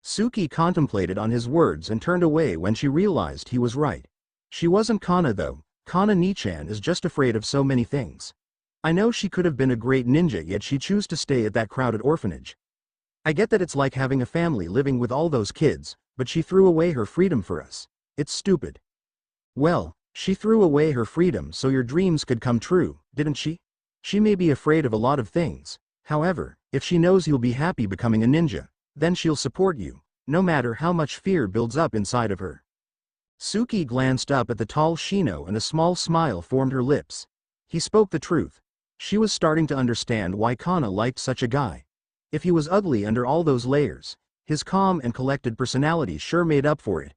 Suki contemplated on his words and turned away when she realized he was right. She wasn't Kana though. Kana Nichan is just afraid of so many things. I know she could have been a great ninja, yet she chose to stay at that crowded orphanage. I get that it's like having a family living with all those kids, but she threw away her freedom for us. It's stupid. Well, she threw away her freedom so your dreams could come true, didn't she? She may be afraid of a lot of things. However, if she knows you'll be happy becoming a ninja, then she'll support you, no matter how much fear builds up inside of her. Suki glanced up at the tall Shino and a small smile formed her lips. He spoke the truth. She was starting to understand why Kana liked such a guy. If he was ugly under all those layers, his calm and collected personality sure made up for it.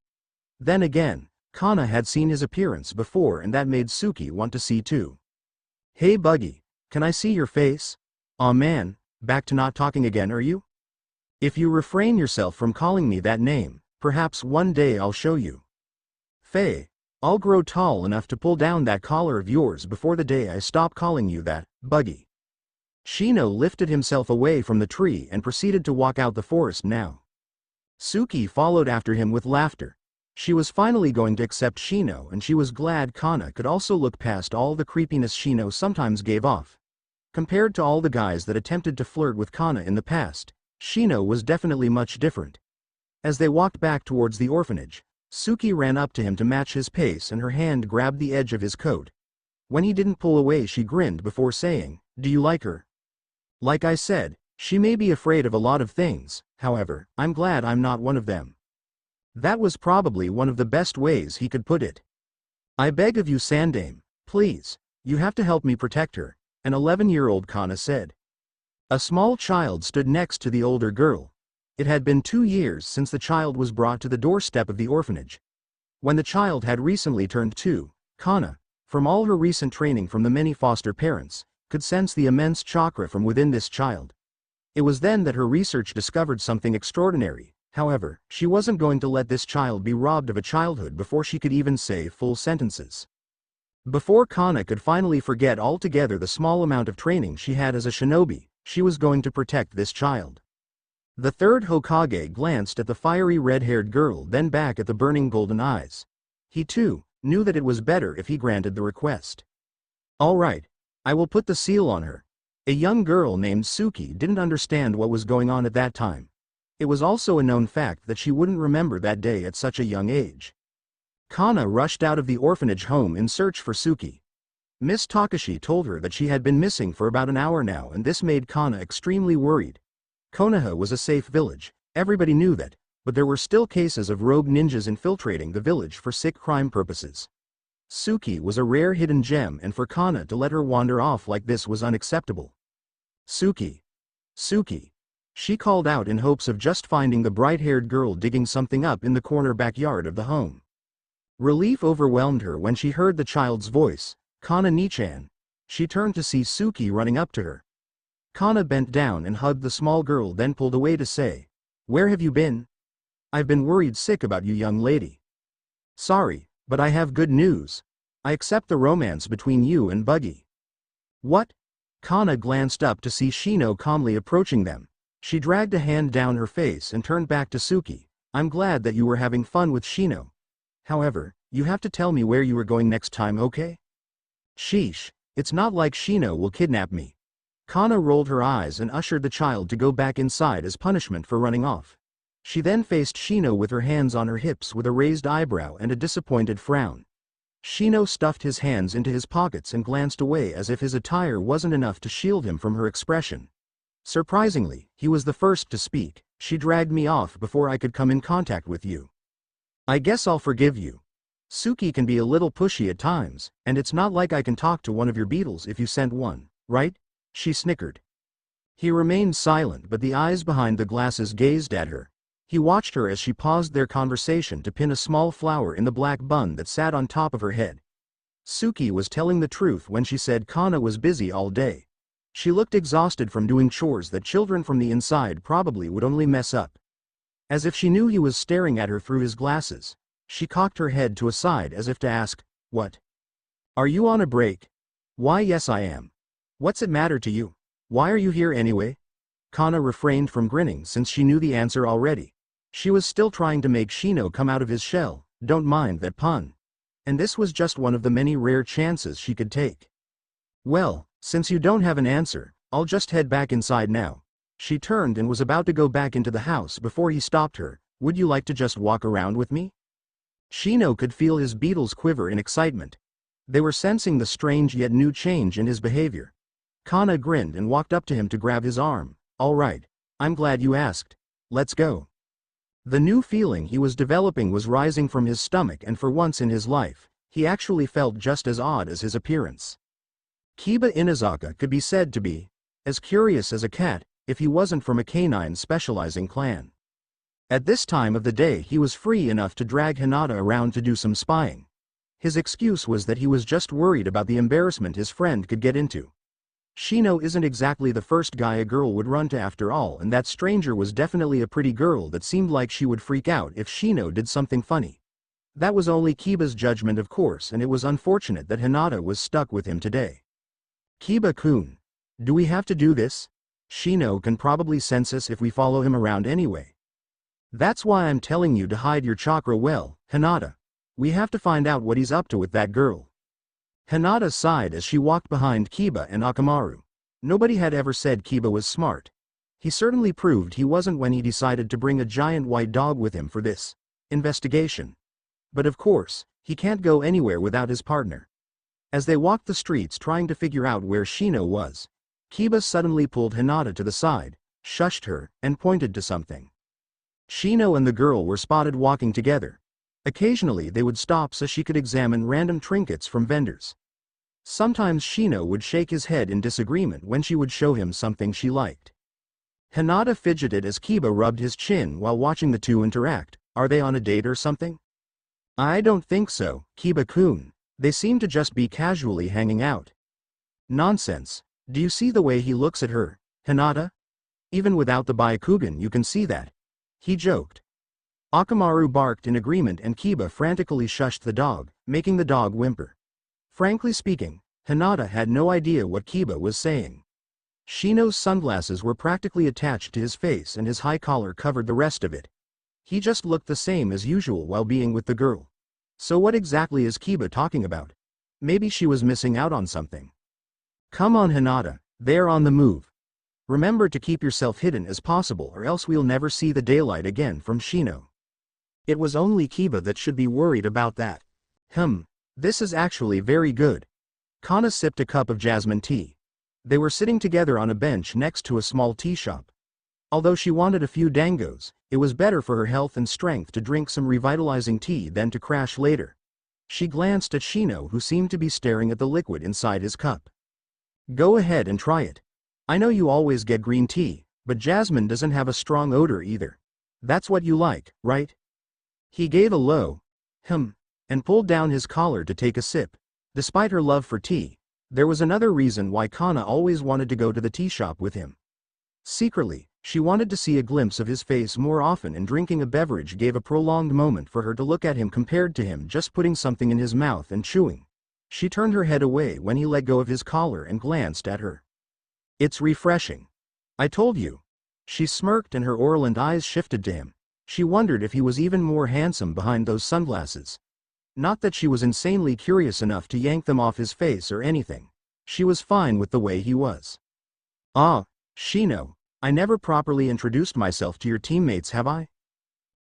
Then again, Kana had seen his appearance before and that made Suki want to see too. Hey Buggy, can I see your face? Aw man, back to not talking again are you? If you refrain yourself from calling me that name, perhaps one day I'll show you. Faye, I'll grow tall enough to pull down that collar of yours before the day I stop calling you that, Buggy. Shino lifted himself away from the tree and proceeded to walk out the forest now. Suki followed after him with laughter. She was finally going to accept Shino and she was glad Kana could also look past all the creepiness Shino sometimes gave off. Compared to all the guys that attempted to flirt with Kana in the past, Shino was definitely much different. As they walked back towards the orphanage, Suki ran up to him to match his pace and her hand grabbed the edge of his coat. When he didn't pull away she grinned before saying, "Do you like her?" Like I said, she may be afraid of a lot of things, however, I'm glad I'm not one of them. That was probably one of the best ways he could put it. I beg of you Sandame, please, you have to help me protect her, an 11-year-old Kana said. A small child stood next to the older girl. It had been 2 years since the child was brought to the doorstep of the orphanage. When the child had recently turned 2, Kana, from all her recent training from the many foster parents, could sense the immense chakra from within this child. It was then that her research discovered something extraordinary. However, she wasn't going to let this child be robbed of a childhood before she could even say full sentences. Before Kana could finally forget altogether the small amount of training she had as a shinobi, she was going to protect this child. The third Hokage glanced at the fiery red-haired girl then back at the burning golden eyes. He too knew that it was better if he granted the request. All right, I will put the seal on her. A young girl named Suki didn't understand what was going on at that time. It was also a known fact that she wouldn't remember that day at such a young age. Kana rushed out of the orphanage home in search for Suki. Miss Takashi told her that she had been missing for about an hour now and this made Kana extremely worried. Konoha was a safe village, everybody knew that, but there were still cases of rogue ninjas infiltrating the village for sick crime purposes. Suki was a rare hidden gem and for Kana to let her wander off like this was unacceptable. Suki. Suki. She called out in hopes of just finding the bright-haired girl digging something up in the corner backyard of the home. Relief overwhelmed her when she heard the child's voice, Kana Nichan. She turned to see Suki running up to her. Kana bent down and hugged the small girl then pulled away to say, "Where have you been? I've been worried sick about you young lady. Sorry, but I have good news. I accept the romance between you and Buggy." What? Kana glanced up to see Shino calmly approaching them. She dragged a hand down her face and turned back to Suki. "I'm glad that you were having fun with Shino. However, you have to tell me where you are going next time, okay?" Sheesh, it's not like Shino will kidnap me. Kana rolled her eyes and ushered the child to go back inside as punishment for running off. She then faced Shino with her hands on her hips with a raised eyebrow and a disappointed frown. Shino stuffed his hands into his pockets and glanced away as if his attire wasn't enough to shield him from her expression. Surprisingly, he was the first to speak. "She dragged me off before I could come in contact with you. I guess I'll forgive you. Suki can be a little pushy at times, and it's not like I can talk to one of your beetles if you sent one, right?" She snickered. He remained silent but the eyes behind the glasses gazed at her. He watched her as she paused their conversation to pin a small flower in the black bun that sat on top of her head. Suki was telling the truth when she said Kana was busy all day. She looked exhausted from doing chores that children from the inside probably would only mess up. As if she knew he was staring at her through his glasses, she cocked her head to a side as if to ask, "What? Are you on a break?" "Why yes I am. What's it matter to you? Why are you here anyway?" Kana refrained from grinning since she knew the answer already. She was still trying to make Shino come out of his shell, don't mind that pun. And this was just one of the many rare chances she could take. "Well, since you don't have an answer, I'll just head back inside now." She turned and was about to go back into the house before he stopped her. Would you like to just walk around with me? Shino could feel his beetles quiver in excitement. They were sensing the strange yet new change in his behavior. Kana grinned and walked up to him to grab his arm. All right. I'm glad you asked. Let's go. The new feeling he was developing was rising from his stomach, and for once in his life, he actually felt just as odd as his appearance. Kiba Inazaka could be said to be as curious as a cat, if he wasn't from a canine specializing clan. At this time of the day he was free enough to drag Hinata around to do some spying. His excuse was that he was just worried about the embarrassment his friend could get into. Shino isn't exactly the first guy a girl would run to after all, and that stranger was definitely a pretty girl that seemed like she would freak out if Shino did something funny. That was only Kiba's judgment, of course, and it was unfortunate that Hinata was stuck with him today. Kiba-kun. Do we have to do this? Shino can probably sense us if we follow him around anyway. That's why I'm telling you to hide your chakra well, Hinata. We have to find out what he's up to with that girl. Hinata sighed as she walked behind Kiba and Akamaru. Nobody had ever said Kiba was smart. He certainly proved he wasn't when he decided to bring a giant white dog with him for this investigation. But of course, he can't go anywhere without his partner. As they walked the streets trying to figure out where Shino was, Kiba suddenly pulled Hinata to the side, shushed her, and pointed to something. Shino and the girl were spotted walking together. Occasionally they would stop so she could examine random trinkets from vendors. Sometimes Shino would shake his head in disagreement when she would show him something she liked. Hinata fidgeted as Kiba rubbed his chin while watching the two interact. Are they on a date or something? I don't think so, Kiba-kun. They seem to just be casually hanging out. Nonsense. Do you see the way he looks at her, Hinata? Even without the Byakugan you can see that. He joked. Akamaru barked in agreement and Kiba frantically shushed the dog, making the dog whimper. Frankly speaking, Hinata had no idea what Kiba was saying. Shino's sunglasses were practically attached to his face and his high collar covered the rest of it. He just looked the same as usual while being with the girl. So what exactly is Kiba talking about? Maybe she was missing out on something. Come on Hinata, they're on the move. Remember to keep yourself hidden as possible or else we'll never see the daylight again from Shino. It was only Kiba that should be worried about that. This is actually very good. Kana sipped a cup of jasmine tea. They were sitting together on a bench next to a small tea shop. Although she wanted a few dangos, it was better for her health and strength to drink some revitalizing tea than to crash later. She glanced at Shino, who seemed to be staring at the liquid inside his cup. Go ahead and try it. I know you always get green tea, but jasmine doesn't have a strong odor either. That's what you like, right? He gave a low, and pulled down his collar to take a sip. Despite her love for tea, there was another reason why Kana always wanted to go to the tea shop with him. Secretly, she wanted to see a glimpse of his face more often, and drinking a beverage gave a prolonged moment for her to look at him compared to him just putting something in his mouth and chewing. She turned her head away when he let go of his collar and glanced at her. It's refreshing. I told you. She smirked and her orient eyes shifted to him. She wondered if he was even more handsome behind those sunglasses. Not that she was insanely curious enough to yank them off his face or anything. She was fine with the way he was. Ah, Shino, I never properly introduced myself to your teammates, have I?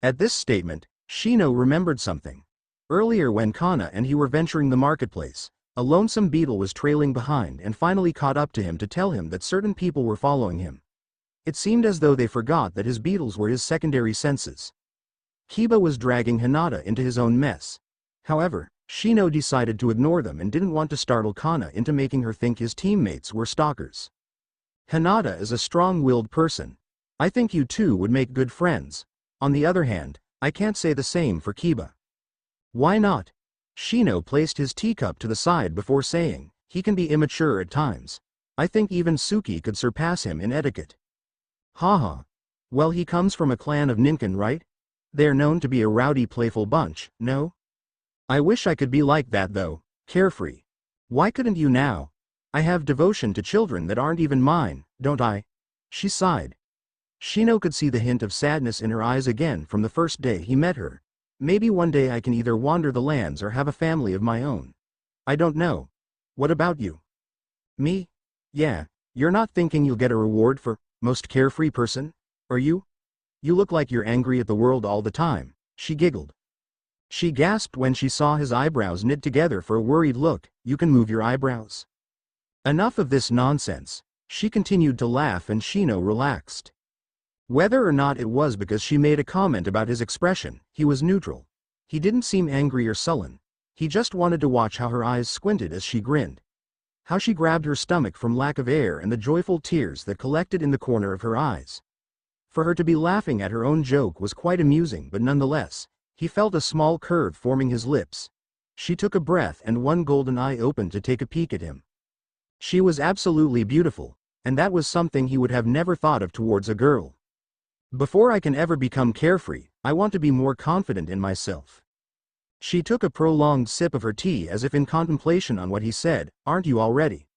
At this statement, Shino remembered something. Earlier when Kana and he were venturing the marketplace, a lonesome beetle was trailing behind and finally caught up to him to tell him that certain people were following him. It seemed as though they forgot that his beetles were his secondary senses. Kiba was dragging Hinata into his own mess. However, Shino decided to ignore them and didn't want to startle Kana into making her think his teammates were stalkers. Hinata is a strong-willed person. I think you two would make good friends. On the other hand, I can't say the same for Kiba. Why not? Shino placed his teacup to the side before saying, he can be immature at times. I think even Suki could surpass him in etiquette. Haha. Well, he comes from a clan of Ninken, right? They're known to be a rowdy, playful bunch, no? I wish I could be like that though, carefree. Why couldn't you now? I have devotion to children that aren't even mine, don't I? She sighed. Shino could see the hint of sadness in her eyes again from the first day he met her. Maybe one day I can either wander the lands or have a family of my own. I don't know. What about you? Me? Yeah, you're not thinking you'll get a reward for Most carefree person? Are you? You look like you're angry at the world all the time, she giggled. She gasped when she saw his eyebrows knit together for a worried look. You can move your eyebrows? Enough of this nonsense. She continued to laugh and Shino relaxed. Whether or not it was because she made a comment about his expression, he was neutral. He didn't seem angry or sullen. He just wanted to watch how her eyes squinted as she grinned. How she grabbed her stomach from lack of air and the joyful tears that collected in the corner of her eyes. For her to be laughing at her own joke was quite amusing, but nonetheless, he felt a small curve forming his lips. She took a breath and one golden eye opened to take a peek at him. She was absolutely beautiful, and that was something he would have never thought of towards a girl. Before I can ever become carefree, I want to be more confident in myself. She took a prolonged sip of her tea as if in contemplation on what he said. Aren't you already?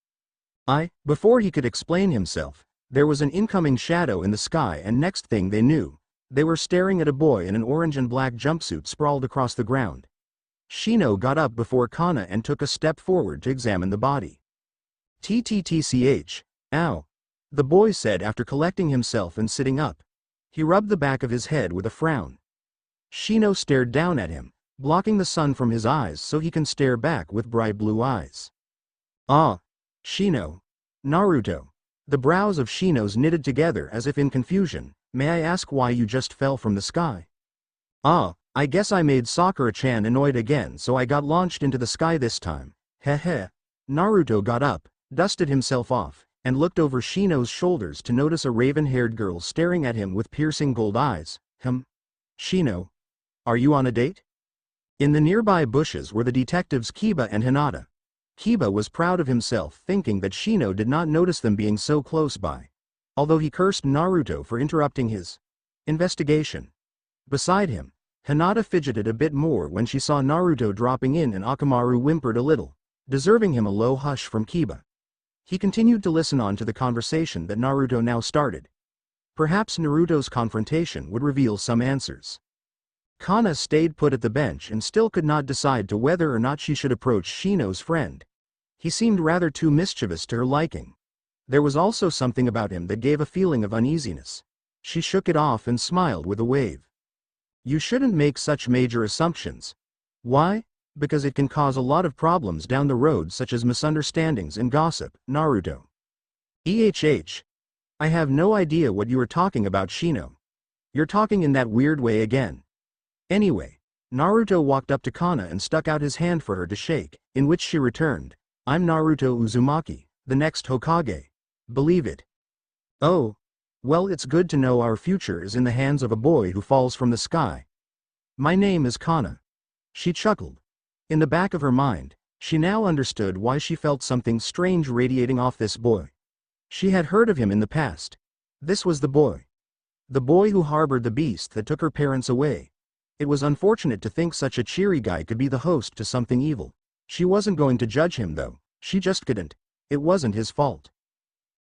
Before he could explain himself, there was an incoming shadow in the sky and next thing they knew, they were staring at a boy in an orange and black jumpsuit sprawled across the ground. Shino got up before Kana and took a step forward to examine the body. TTTCH, ow, the boy said after collecting himself and sitting up. He rubbed the back of his head with a frown. Shino stared down at him, blocking the sun from his eyes so he can stare back with bright blue eyes. Ah, Shino. Naruto. The brows of Shino's knitted together as if in confusion. May I ask why you just fell from the sky? Ah, I guess I made Sakura-chan annoyed again so I got launched into the sky this time. Heh. Naruto got up, dusted himself off, and looked over Shino's shoulders to notice a raven-haired girl staring at him with piercing gold eyes. Shino. Are you on a date? In the nearby bushes were the detectives Kiba and Hinata. Kiba was proud of himself thinking that Shino did not notice them being so close by. Although he cursed Naruto for interrupting his investigation. Beside him, Hinata fidgeted a bit more when she saw Naruto dropping in and Akamaru whimpered a little, deserving him a low hush from Kiba. He continued to listen on to the conversation that Naruto now started. Perhaps Naruto's confrontation would reveal some answers. Kana stayed put at the bench and still could not decide to whether or not she should approach Shino's friend. He seemed rather too mischievous to her liking. There was also something about him that gave a feeling of uneasiness. She shook it off and smiled with a wave. You shouldn't make such major assumptions. Why? Because it can cause a lot of problems down the road such as misunderstandings and gossip, Naruto. I have no idea what you are talking about, Shino. You're talking in that weird way again. Anyway, Naruto walked up to Kana and stuck out his hand for her to shake, in which she returned. I'm Naruto Uzumaki, the next Hokage. Believe it. Oh. Well, it's good to know our future is in the hands of a boy who falls from the sky. My name is Kana. She chuckled. In the back of her mind, she now understood why she felt something strange radiating off this boy. She had heard of him in the past. This was the boy. The boy who harbored the beast that took her parents away. It was unfortunate to think such a cheery guy could be the host to something evil. She wasn't going to judge him though, she just couldn't. It wasn't his fault.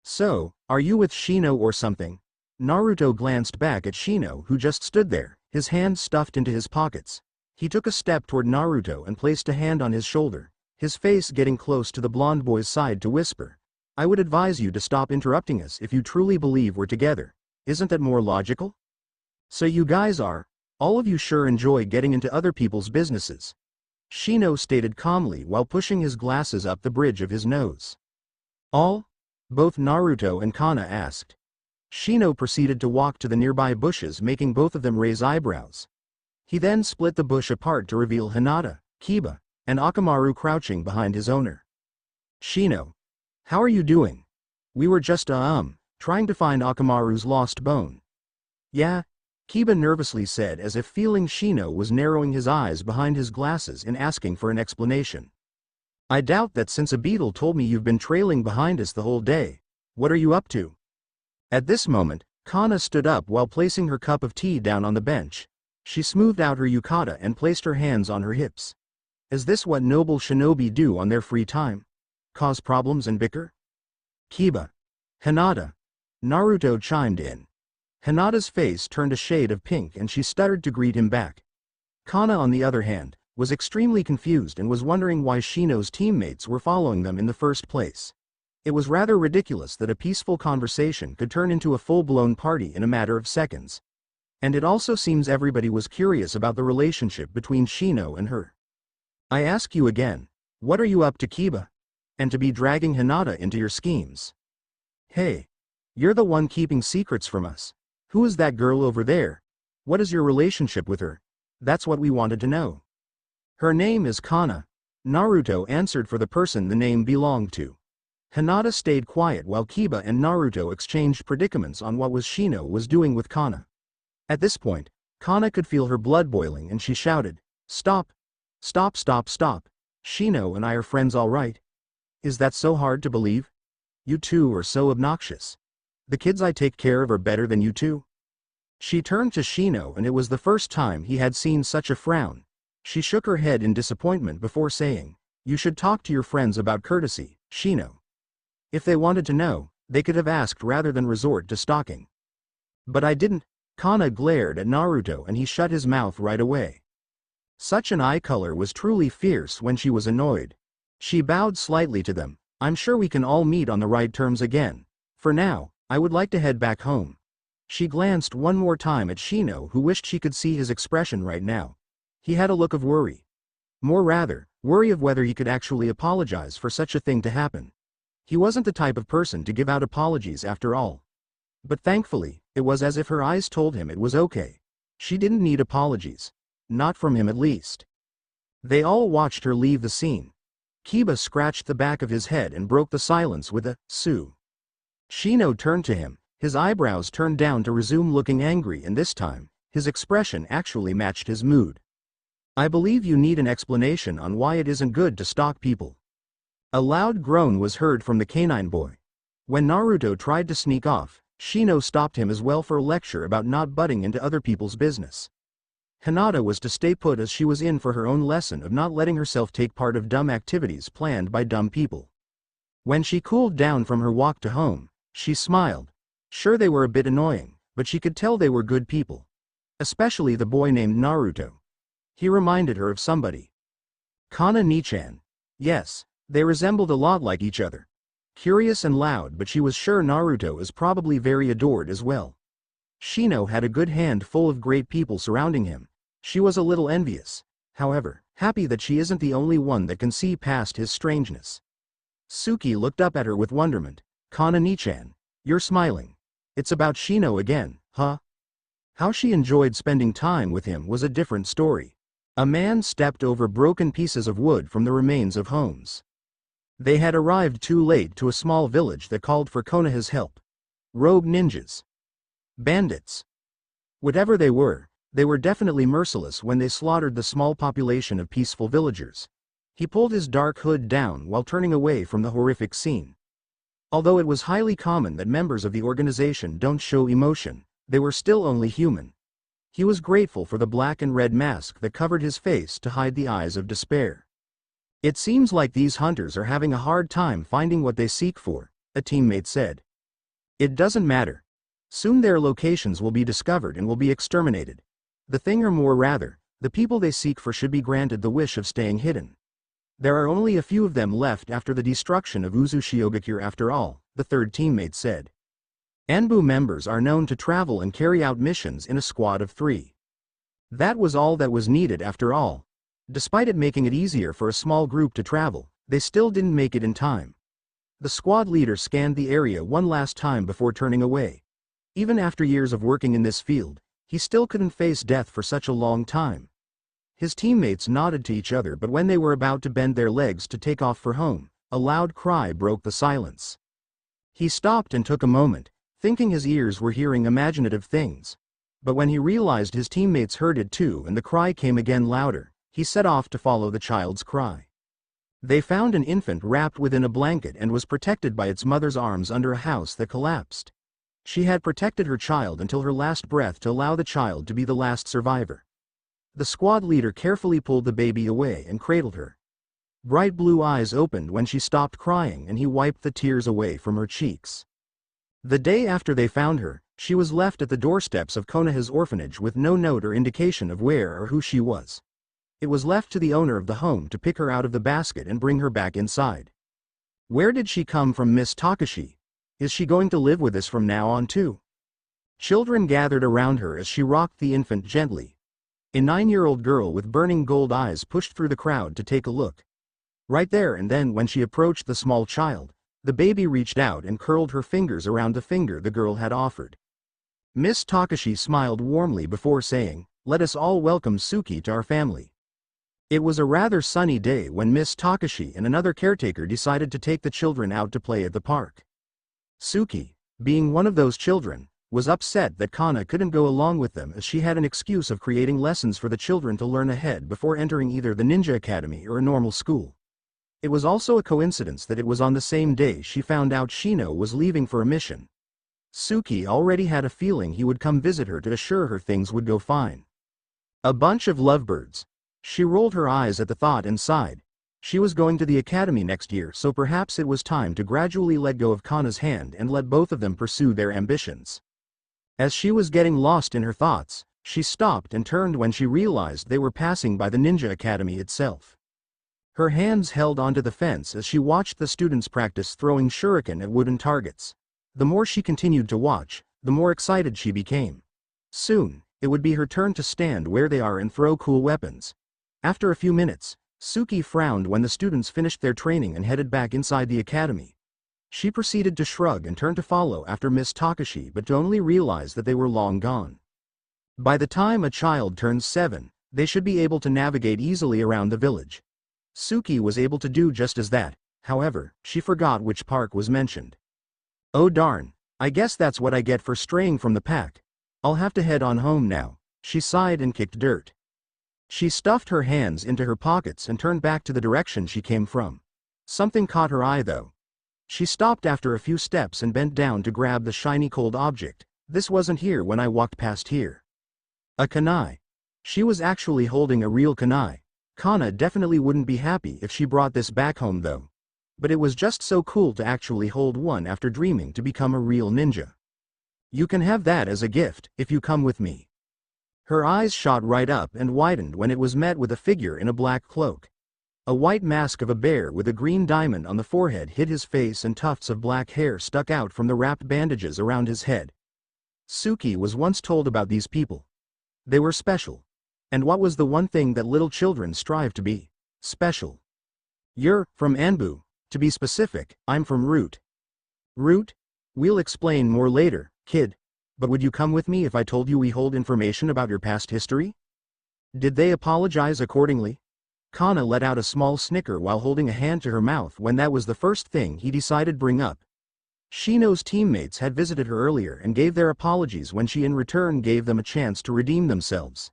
So, are you with Shino or something? Naruto glanced back at Shino who just stood there, his hands stuffed into his pockets. He took a step toward Naruto and placed a hand on his shoulder, his face getting close to the blonde boy's side to whisper. I would advise you to stop interrupting us if you truly believe we're together. Isn't that more logical? So you guys are, all of you sure enjoy getting into other people's businesses. Shino stated calmly while pushing his glasses up the bridge of his nose. All? Both Naruto and Kana asked. Shino proceeded to walk to the nearby bushes, making both of them raise eyebrows. He then split the bush apart to reveal Hinata, Kiba, and Akamaru crouching behind his owner. Shino. How are you doing? We were just trying to find Akamaru's lost bone. Yeah? Kiba nervously said as if feeling Shino was narrowing his eyes behind his glasses and asking for an explanation. I doubt that since a beetle told me you've been trailing behind us the whole day. What are you up to? At this moment, Kana stood up while placing her cup of tea down on the bench. She smoothed out her yukata and placed her hands on her hips. Is this what noble shinobi do on their free time? Cause problems and bicker? Kiba. Hinata. Naruto chimed in. Hinata's face turned a shade of pink and she stuttered to greet him back. Kana, on the other hand, was extremely confused and was wondering why Shino's teammates were following them in the first place. It was rather ridiculous that a peaceful conversation could turn into a full-blown party in a matter of seconds. And it also seems everybody was curious about the relationship between Shino and her. I ask you again, what are you up to, Kiba? And to be dragging Hinata into your schemes? Hey, you're the one keeping secrets from us. Who is that girl over there? What is your relationship with her? That's what we wanted to know. Her name is Kana. Naruto answered for the person the name belonged to. Hinata stayed quiet while Kiba and Naruto exchanged predicaments on what Shino was doing with Kana. At this point, Kana could feel her blood boiling and she shouted, "Stop! Stop, stop, stop! Shino and I are friends, all right? Is that so hard to believe? You two are so obnoxious. The kids I take care of are better than you two?" She turned to Shino and it was the first time he had seen such a frown. She shook her head in disappointment before saying, "You should talk to your friends about courtesy, Shino. If they wanted to know, they could have asked rather than resort to stalking." "But I didn't." Kana glared at Naruto and he shut his mouth right away. Such an eye color was truly fierce when she was annoyed. She bowed slightly to them. "I'm sure we can all meet on the right terms again. For now, I would like to head back home." She glanced one more time at Shino, who wished she could see his expression right now. He had a look of worry. More rather, worry of whether he could actually apologize for such a thing to happen. He wasn't the type of person to give out apologies after all. But thankfully, it was as if her eyes told him it was okay. She didn't need apologies. Not from him at least. They all watched her leave the scene. Kiba scratched the back of his head and broke the silence with a "Sue." Shino turned to him, his eyebrows turned down to resume looking angry, and this time, his expression actually matched his mood. "I believe you need an explanation on why it isn't good to stalk people." A loud groan was heard from the canine boy. When Naruto tried to sneak off, Shino stopped him as well for a lecture about not butting into other people's business. Hinata was to stay put as she was in for her own lesson of not letting herself take part of dumb activities planned by dumb people. When she cooled down from her walk to home, she smiled. Sure, they were a bit annoying, but she could tell they were good people. Especially the boy named Naruto. He reminded her of somebody. Kana Nichan. Yes, they resembled a lot like each other. Curious and loud, but she was sure Naruto is probably very adored as well. Shino had a good handful of great people surrounding him. She was a little envious, however, happy that she isn't the only one that can see past his strangeness. Suki looked up at her with wonderment. "Kana Nichan, you're smiling. It's about Shino again, huh?" How she enjoyed spending time with him was a different story. A man stepped over broken pieces of wood from the remains of homes. They had arrived too late to a small village that called for Konoha's help. Rogue ninjas. Bandits. Whatever they were definitely merciless when they slaughtered the small population of peaceful villagers. He pulled his dark hood down while turning away from the horrific scene. Although it was highly common that members of the organization don't show emotion, they were still only human. He was grateful for the black and red mask that covered his face to hide the eyes of despair. "It seems like these hunters are having a hard time finding what they seek for," a teammate said. "It doesn't matter. Soon their locations will be discovered and will be exterminated. The thing, or more rather, the people they seek for, should be granted the wish of staying hidden. There are only a few of them left after the destruction of Uzushiogakure after all," the third teammate said. Anbu members are known to travel and carry out missions in a squad of 3. That was all that was needed after all. Despite it making it easier for a small group to travel, they still didn't make it in time. The squad leader scanned the area one last time before turning away. Even after years of working in this field, he still couldn't face death for such a long time. His teammates nodded to each other, but when they were about to bend their legs to take off for home, a loud cry broke the silence. He stopped and took a moment, thinking his ears were hearing imaginative things. But when he realized his teammates heard it too and the cry came again louder, he set off to follow the child's cry. They found an infant wrapped within a blanket and was protected by its mother's arms under a house that collapsed. She had protected her child until her last breath to allow the child to be the last survivor. The squad leader carefully pulled the baby away and cradled her. Bright blue eyes opened when she stopped crying and he wiped the tears away from her cheeks. The day after they found her, she was left at the doorsteps of Konoha's orphanage with no note or indication of where or who she was. It was left to the owner of the home to pick her out of the basket and bring her back inside. Where did she come from, Miss Takashi? Is she going to live with us from now on too? Children gathered around her as she rocked the infant gently. A 9-year-old girl with burning gold eyes pushed through the crowd to take a look. Right there and then when she approached the small child, the baby reached out and curled her fingers around the finger the girl had offered. Miss Takashi smiled warmly before saying, "Let us all welcome Suki to our family." It was a rather sunny day when Miss Takashi and another caretaker decided to take the children out to play at the park. Suki, being one of those children, was upset that Kana couldn't go along with them as she had an excuse of creating lessons for the children to learn ahead before entering either the ninja academy or a normal school. It was also a coincidence that it was on the same day she found out Shino was leaving for a mission. Suki already had a feeling he would come visit her to assure her things would go fine. A bunch of lovebirds. She rolled her eyes at the thought and sighed. She was going to the academy next year, so perhaps it was time to gradually let go of Kana's hand and let both of them pursue their ambitions. As she was getting lost in her thoughts, she stopped and turned when she realized they were passing by the ninja academy itself. Her hands held onto the fence as she watched the students practice throwing shuriken at wooden targets. The more she continued to watch, the more excited she became. Soon, it would be her turn to stand where they are and throw cool weapons. After a few minutes, Suki frowned when the students finished their training and headed back inside the academy. She proceeded to shrug and turn to follow after Miss Takashi but to only realize that they were long gone. By the time a child turns 7, they should be able to navigate easily around the village. Suki was able to do just as that, however, she forgot which park was mentioned. Oh darn, I guess that's what I get for straying from the pack. I'll have to head on home now, she sighed and kicked dirt. She stuffed her hands into her pockets and turned back to the direction she came from. Something caught her eye though. She stopped after a few steps and bent down to grab the shiny cold object. This wasn't here when I walked past here. A kunai. She was actually holding a real kunai. Kana definitely wouldn't be happy if she brought this back home though. But it was just so cool to actually hold one after dreaming to become a real ninja. You can have that as a gift, if you come with me. Her eyes shot right up and widened when it was met with a figure in a black cloak. A white mask of a bear with a green diamond on the forehead hid his face and tufts of black hair stuck out from the wrapped bandages around his head. Suki was once told about these people. They were special. And what was the one thing that little children strive to be? Special. You're from Anbu. To be specific, I'm from Root. Root? We'll explain more later, kid. But would you come with me if I told you we hold information about your past history? Did they apologize accordingly? Kana let out a small snicker while holding a hand to her mouth when that was the first thing he decided bring up. Shino's teammates had visited her earlier and gave their apologies when she in return gave them a chance to redeem themselves.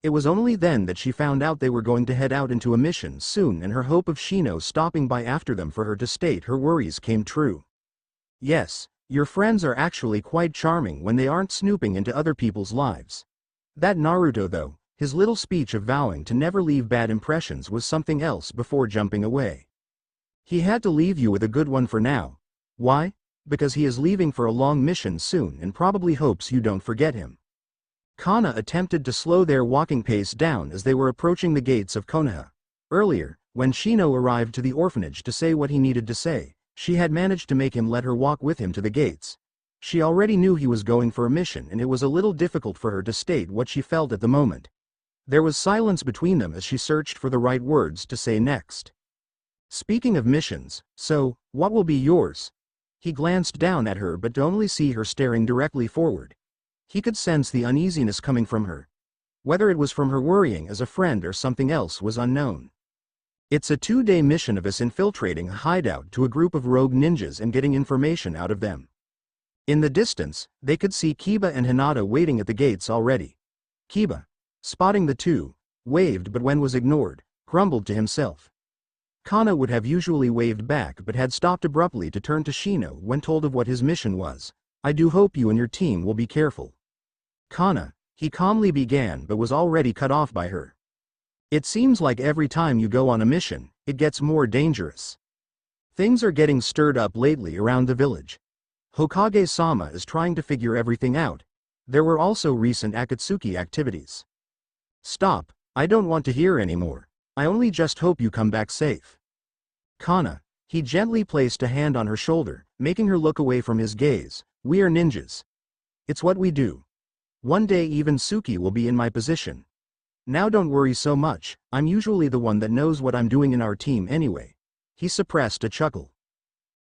It was only then that she found out they were going to head out into a mission soon and her hope of Shino stopping by after them for her to state her worries came true. Yes, your friends are actually quite charming when they aren't snooping into other people's lives. That Naruto though, his little speech of vowing to never leave bad impressions was something else before jumping away. He had to leave you with a good one for now. Why? Because he is leaving for a long mission soon and probably hopes you don't forget him. Kana attempted to slow their walking pace down as they were approaching the gates of Konoha. Earlier, when Shino arrived to the orphanage to say what he needed to say, she had managed to make him let her walk with him to the gates. She already knew he was going for a mission and it was a little difficult for her to state what she felt at the moment. There was silence between them as she searched for the right words to say next. Speaking of missions, so, what will be yours? He glanced down at her but to only see her staring directly forward. He could sense the uneasiness coming from her. Whether it was from her worrying as a friend or something else was unknown. It's a 2-day mission of us infiltrating a hideout to a group of rogue ninjas and getting information out of them. In the distance, they could see Kiba and Hinata waiting at the gates already. Kiba, spotting the two, waved but when was ignored, grumbled to himself. Kana would have usually waved back but had stopped abruptly to turn to Shino when told of what his mission was. I do hope you and your team will be careful. Kana, he calmly began but was already cut off by her. It seems like every time you go on a mission, it gets more dangerous. Things are getting stirred up lately around the village. Hokage-sama is trying to figure everything out. There were also recent Akatsuki activities. Stop, I don't want to hear anymore. I only just hope you come back safe. Kana, He gently placed a hand on her shoulder, making her look away from his gaze. We are ninjas. It's what we do. One day even Suki will be in my position. Now don't worry so much, I'm usually the one that knows what I'm doing in our team anyway. He suppressed a chuckle.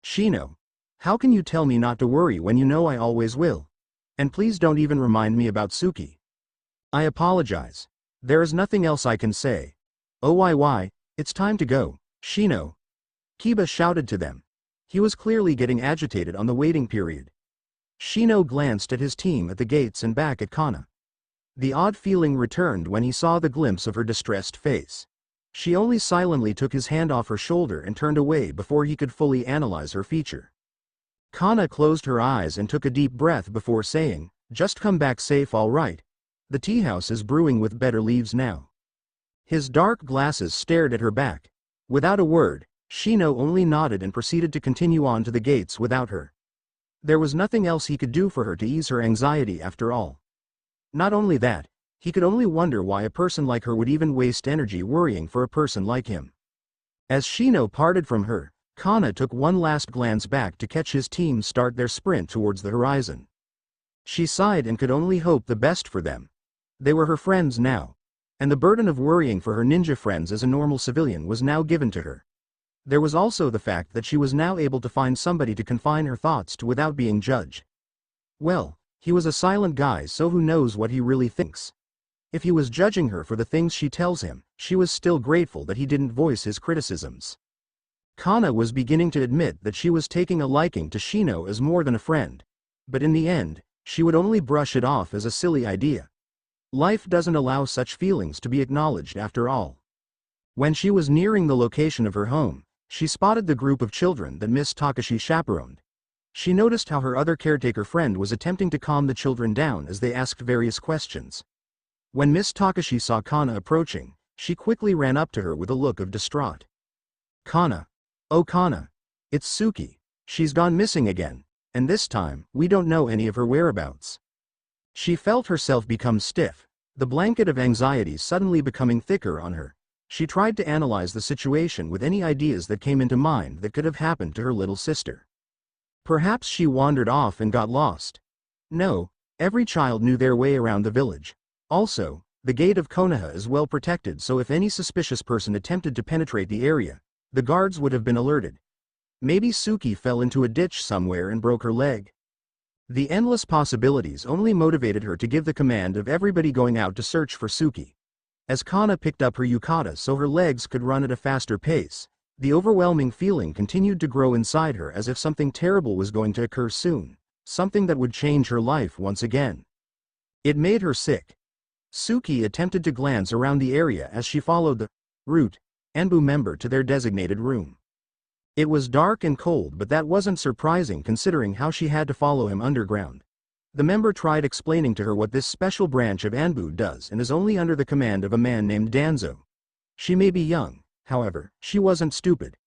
Shino. How can you tell me not to worry when you know I always will? And please don't even remind me about Suki. I apologize. There is nothing else I can say. OYY, it's time to go, Shino. Kiba shouted to them. He was clearly getting agitated on the waiting period. Shino glanced at his team at the gates and back at Kana. The odd feeling returned when he saw the glimpse of her distressed face. She only silently took his hand off her shoulder and turned away before he could fully analyze her feature. Kana closed her eyes and took a deep breath before saying, just come back safe, all right. The tea house is brewing with better leaves now. His dark glasses stared at her back. Without a word, Shino only nodded and proceeded to continue on to the gates without her. There was nothing else he could do for her to ease her anxiety after all. Not only that, he could only wonder why a person like her would even waste energy worrying for a person like him. As Shino parted from her, Kana took one last glance back to catch his team start their sprint towards the horizon. She sighed and could only hope the best for them. They were her friends now, and the burden of worrying for her ninja friends as a normal civilian was now given to her. There was also the fact that she was now able to find somebody to confine her thoughts to without being judged. Well, he was a silent guy, so who knows what he really thinks. If he was judging her for the things she tells him, she was still grateful that he didn't voice his criticisms. Kana was beginning to admit that she was taking a liking to Shino as more than a friend. But in the end, she would only brush it off as a silly idea. Life doesn't allow such feelings to be acknowledged after all. When she was nearing the location of her home, she spotted the group of children that Miss Takashi chaperoned. She noticed how her other caretaker friend was attempting to calm the children down as they asked various questions. When Miss Takashi saw Kana approaching, she quickly ran up to her with a look of distraught. Kana. Oh Kana. It's Suki. She's gone missing again, and this time, we don't know any of her whereabouts. She felt herself become stiff, the blanket of anxiety suddenly becoming thicker on her. She tried to analyze the situation with any ideas that came into mind that could have happened to her little sister. Perhaps she wandered off and got lost. No, every child knew their way around the village. Also, the gate of Konoha is well protected, so if any suspicious person attempted to penetrate the area, the guards would have been alerted. Maybe Suki fell into a ditch somewhere and broke her leg. The endless possibilities only motivated her to give the command of everybody going out to search for Suki. As Kana picked up her yukata so her legs could run at a faster pace, the overwhelming feeling continued to grow inside her as if something terrible was going to occur soon, something that would change her life once again. It made her sick. Suki attempted to glance around the area as she followed the root Anbu member to their designated room. It was dark and cold, but that wasn't surprising considering how she had to follow him underground. The member tried explaining to her what this special branch of Anbu does and is only under the command of a man named Danzo. She may be young, however, she wasn't stupid.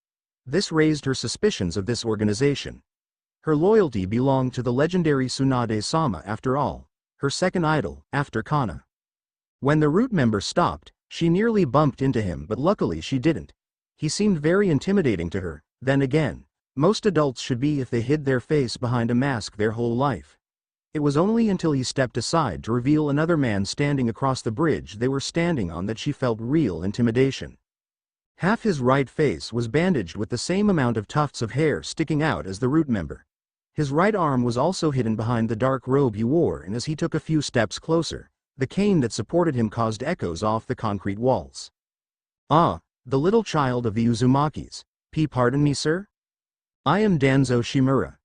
This raised her suspicions of this organization. Her loyalty belonged to the legendary Tsunade-sama after all, her second idol, after Kana. When the root member stopped, she nearly bumped into him, but luckily she didn't. He seemed very intimidating to her. Then again, most adults should be if they hid their face behind a mask their whole life. It was only until he stepped aside to reveal another man standing across the bridge they were standing on that she felt real intimidation. Half his right face was bandaged with the same amount of tufts of hair sticking out as the root member. His right arm was also hidden behind the dark robe he wore, and as he took a few steps closer, the cane that supported him caused echoes off the concrete walls. Ah, the little child of the Uzumakis. Pardon me, sir? I am Danzo Shimura,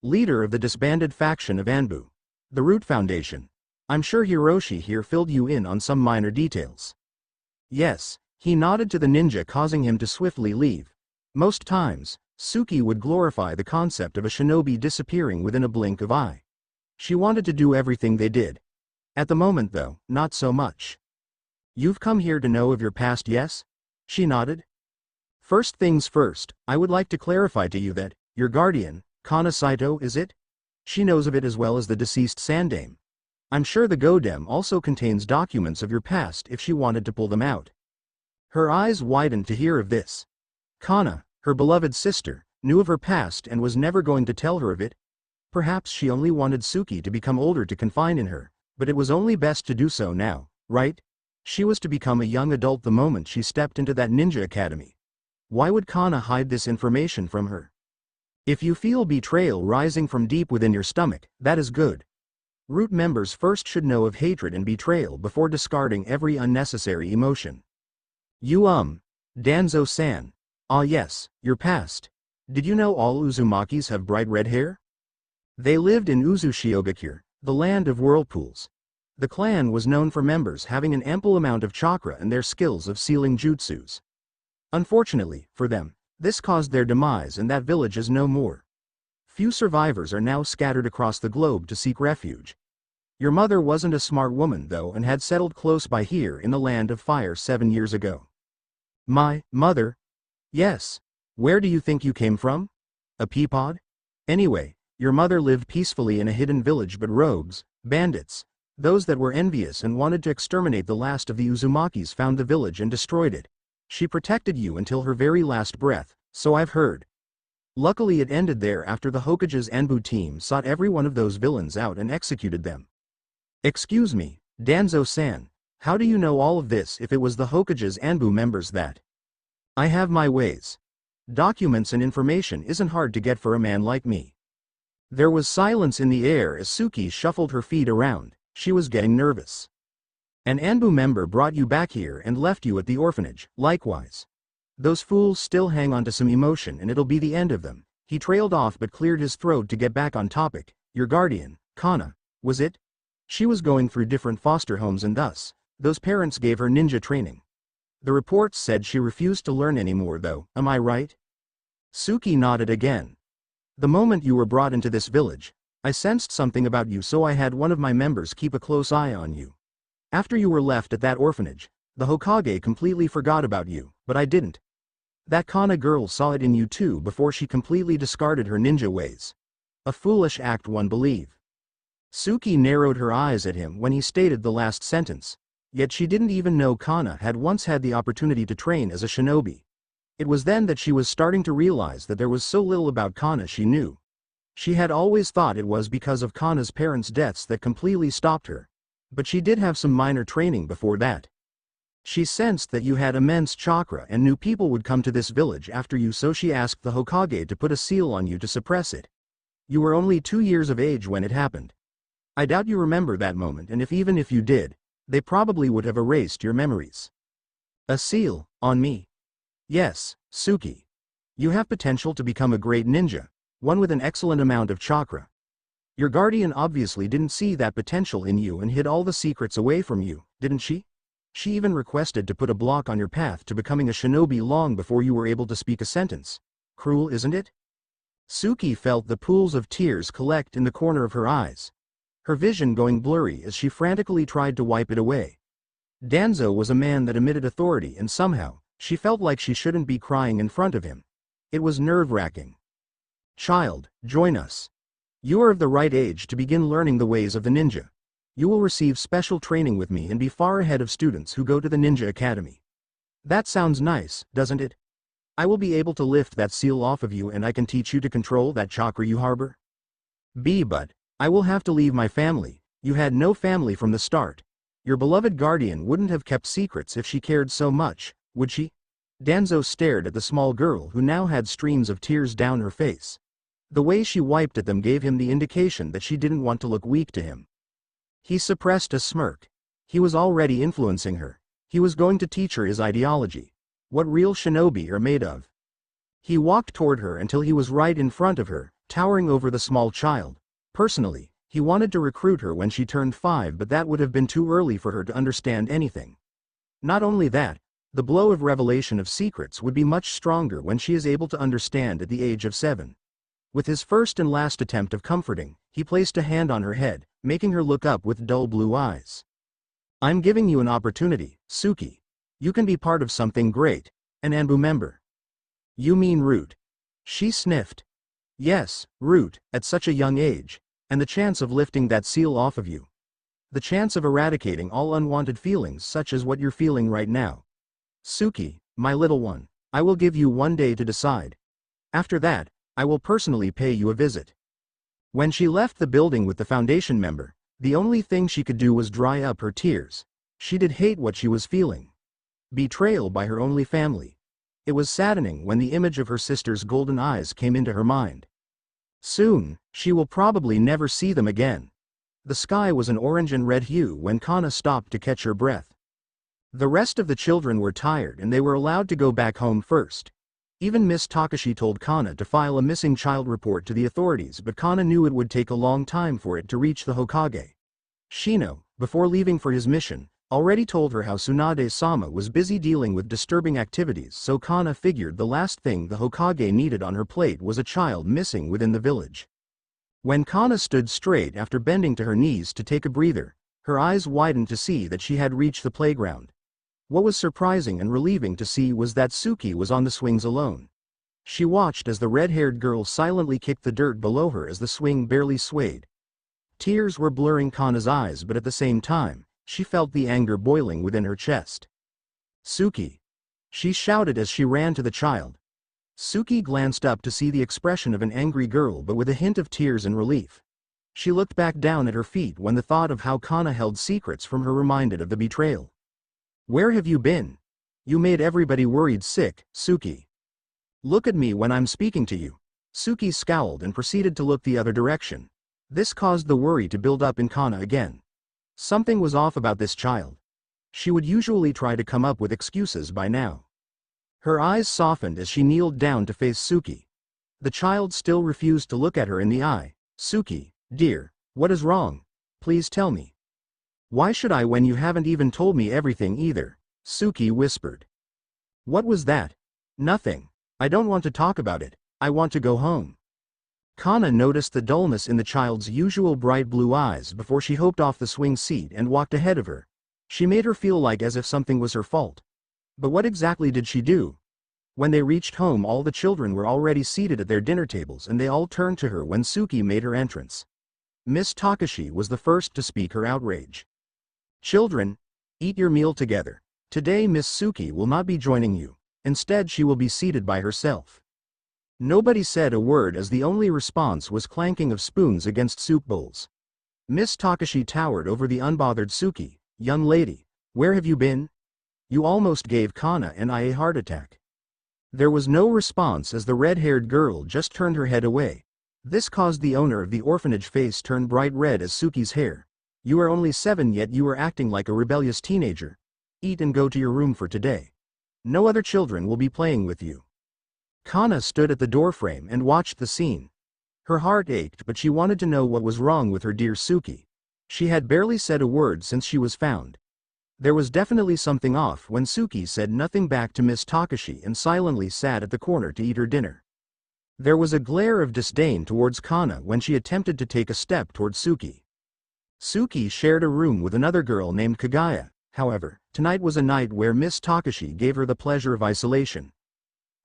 leader of the disbanded faction of Anbu, the Root Foundation. I'm sure Hiroshi here filled you in on some minor details. Yes, he nodded to the ninja, causing him to swiftly leave. Most times, Suki would glorify the concept of a shinobi disappearing within a blink of eye. She wanted to do everything they did. At the moment though, not so much. You've come here to know of your past, yes? She nodded. First things first, I would like to clarify to you that, your guardian, Kana Saito, is it? She knows of it as well as the deceased Sandame. I'm sure the Godem also contains documents of your past if she wanted to pull them out. Her eyes widened to hear of this. Kana, Her beloved sister, knew of her past and was never going to tell her of it. Perhaps she only wanted Suki to become older to confide in her, but it was only best to do so now, right? She was to become a young adult the moment she stepped into that ninja academy. Why would Kana hide this information from her? If you feel betrayal rising from deep within your stomach, that is good. Root members first should know of hatred and betrayal before discarding every unnecessary emotion. Danzo-san. Ah yes, your past. Did you know all Uzumakis have bright red hair? They lived in Uzushiogakure, the land of whirlpools. The clan was known for members having an ample amount of chakra and their skills of sealing jutsus. Unfortunately, for them, this caused their demise and that village is no more. Few survivors are now scattered across the globe to seek refuge. Your mother wasn't a smart woman though and had settled close by here in the land of fire 7 years ago. My mother? Yes. Where do you think you came from? A peapod? Anyway, your mother lived peacefully in a hidden village, but rogues, bandits, those that were envious and wanted to exterminate the last of the Uzumakis found the village and destroyed it. She protected you until her very last breath, so I've heard. Luckily it ended there after the Hokage's Anbu team sought every one of those villains out and executed them. Excuse me, Danzo-san, how do you know all of this if it was the Hokage's Anbu members that? I have my ways. Documents and information isn't hard to get for a man like me. There was silence in the air as Suki shuffled her feet around. She was getting nervous. An Anbu member brought you back here and left you at the orphanage, likewise. Those fools still hang on to some emotion and it'll be the end of them. He trailed off but cleared his throat to get back on topic. Your guardian, Kana, was it? She was going through different foster homes and thus, those parents gave her ninja training. The reports said she refused to learn anymore though, am I right? Suki nodded again. The moment you were brought into this village, I sensed something about you, so I had one of my members keep a close eye on you. After you were left at that orphanage, the Hokage completely forgot about you, but I didn't. That Kana girl saw it in you too before she completely discarded her ninja ways. A foolish act, one believe. Suki narrowed her eyes at him when he stated the last sentence, yet she didn't even know Kana had once had the opportunity to train as a shinobi. It was then that she was starting to realize that there was so little about Kana she knew. She had always thought it was because of Kana's parents' deaths that completely stopped her. But she did have some minor training before that. She sensed that you had immense chakra and knew people would come to this village after you, so she asked the Hokage to put a seal on you to suppress it. You were only 2 years of age when it happened. I doubt you remember that moment, and even if you did, they probably would have erased your memories. A seal, on me? Yes, Suki. You have potential to become a great ninja, one with an excellent amount of chakra. Your guardian obviously didn't see that potential in you and hid all the secrets away from you, didn't she? She even requested to put a block on your path to becoming a shinobi long before you were able to speak a sentence. Cruel, isn't it? Suki felt the pools of tears collect in the corner of her eyes, her vision going blurry as she frantically tried to wipe it away. Danzo was a man that emitted authority, and somehow, she felt like she shouldn't be crying in front of him. It was nerve-wracking. Child, join us. You are of the right age to begin learning the ways of the ninja. You will receive special training with me and be far ahead of students who go to the ninja academy. That sounds nice, doesn't it? I will be able to lift that seal off of you and I can teach you to control that chakra you harbor. But I will have to leave my family. You had no family from the start. Your beloved guardian wouldn't have kept secrets if she cared so much, would she? Danzo stared at the small girl who now had streams of tears down her face. The way she wiped at them gave him the indication that she didn't want to look weak to him. He suppressed a smirk. He was already influencing her. He was going to teach her his ideology. What real shinobi are made of. He walked toward her until he was right in front of her, towering over the small child. Personally, he wanted to recruit her when she turned 5, but that would have been too early for her to understand anything. Not only that, the blow of revelation of secrets would be much stronger when she is able to understand at the age of 7. With his first and last attempt of comforting, he placed a hand on her head, making her look up with dull blue eyes. I'm giving you an opportunity, Suki. You can be part of something great, an Anbu member. You mean Root? She sniffed. Yes, Root, at such a young age, and the chance of lifting that seal off of you. The chance of eradicating all unwanted feelings such as what you're feeling right now. Suki, my little one, I will give you 1 day to decide. After that, I will personally pay you a visit. When she left the building with the foundation member, the only thing she could do was dry up her tears. She did hate what she was feeling. Betrayal by her only family. It was saddening when the image of her sister's golden eyes came into her mind. Soon, she will probably never see them again. The sky was an orange and red hue when Kana stopped to catch her breath. The rest of the children were tired and they were allowed to go back home first. Even Miss Takashi told Kana to file a missing child report to the authorities, but Kana knew it would take a long time for it to reach the Hokage. Shino, before leaving for his mission, already told her how Tsunade-sama was busy dealing with disturbing activities, so Kana figured the last thing the Hokage needed on her plate was a child missing within the village. When Kana stood straight after bending to her knees to take a breather, her eyes widened to see that she had reached the playground. What was surprising and relieving to see was that Suki was on the swings alone. She watched as the red-haired girl silently kicked the dirt below her as the swing barely swayed. Tears were blurring Kana's eyes, but at the same time, she felt the anger boiling within her chest. "Suki!" she shouted as she ran to the child. Suki glanced up to see the expression of an angry girl but with a hint of tears and relief. She looked back down at her feet when the thought of how Kana held secrets from her reminded of the betrayal. "Where have you been? You made everybody worried sick, Suki. Look at me when I'm speaking to you." Suki scowled and proceeded to look the other direction. This caused the worry to build up in Kana again. Something was off about this child. She would usually try to come up with excuses by now. Her eyes softened as she kneeled down to face Suki. The child still refused to look at her in the eye. "Suki, dear, what is wrong? Please tell me." "Why should I when you haven't even told me everything either?" Suki whispered. "What was that?" "Nothing. I don't want to talk about it. I want to go home." Kana noticed the dullness in the child's usual bright blue eyes before she hopped off the swing seat and walked ahead of her. She made her feel like as if something was her fault. But what exactly did she do? When they reached home, all the children were already seated at their dinner tables and they all turned to her when Suki made her entrance. Miss Takashi was the first to speak her outrage. "Children, eat your meal together. Today Miss Suki will not be joining you. Instead she will be seated by herself." Nobody said a word as the only response was clanking of spoons against soup bowls. Miss Takashi towered over the unbothered Suki. "Young lady, where have you been? You almost gave Kana and I a heart attack." There was no response as the red-haired girl just turned her head away. This caused the owner of the orphanage face turn bright red as Suki's hair. "You are only 7 yet you are acting like a rebellious teenager. Eat and go to your room for today. No other children will be playing with you." Kana stood at the doorframe and watched the scene. Her heart ached, but she wanted to know what was wrong with her dear Suki. She had barely said a word since she was found. There was definitely something off when Suki said nothing back to Miss Takashi and silently sat at the corner to eat her dinner. There was a glare of disdain towards Kana when she attempted to take a step towards Suki. Suki shared a room with another girl named Kagaya. However, tonight was a night where Miss Takashi gave her the pleasure of isolation.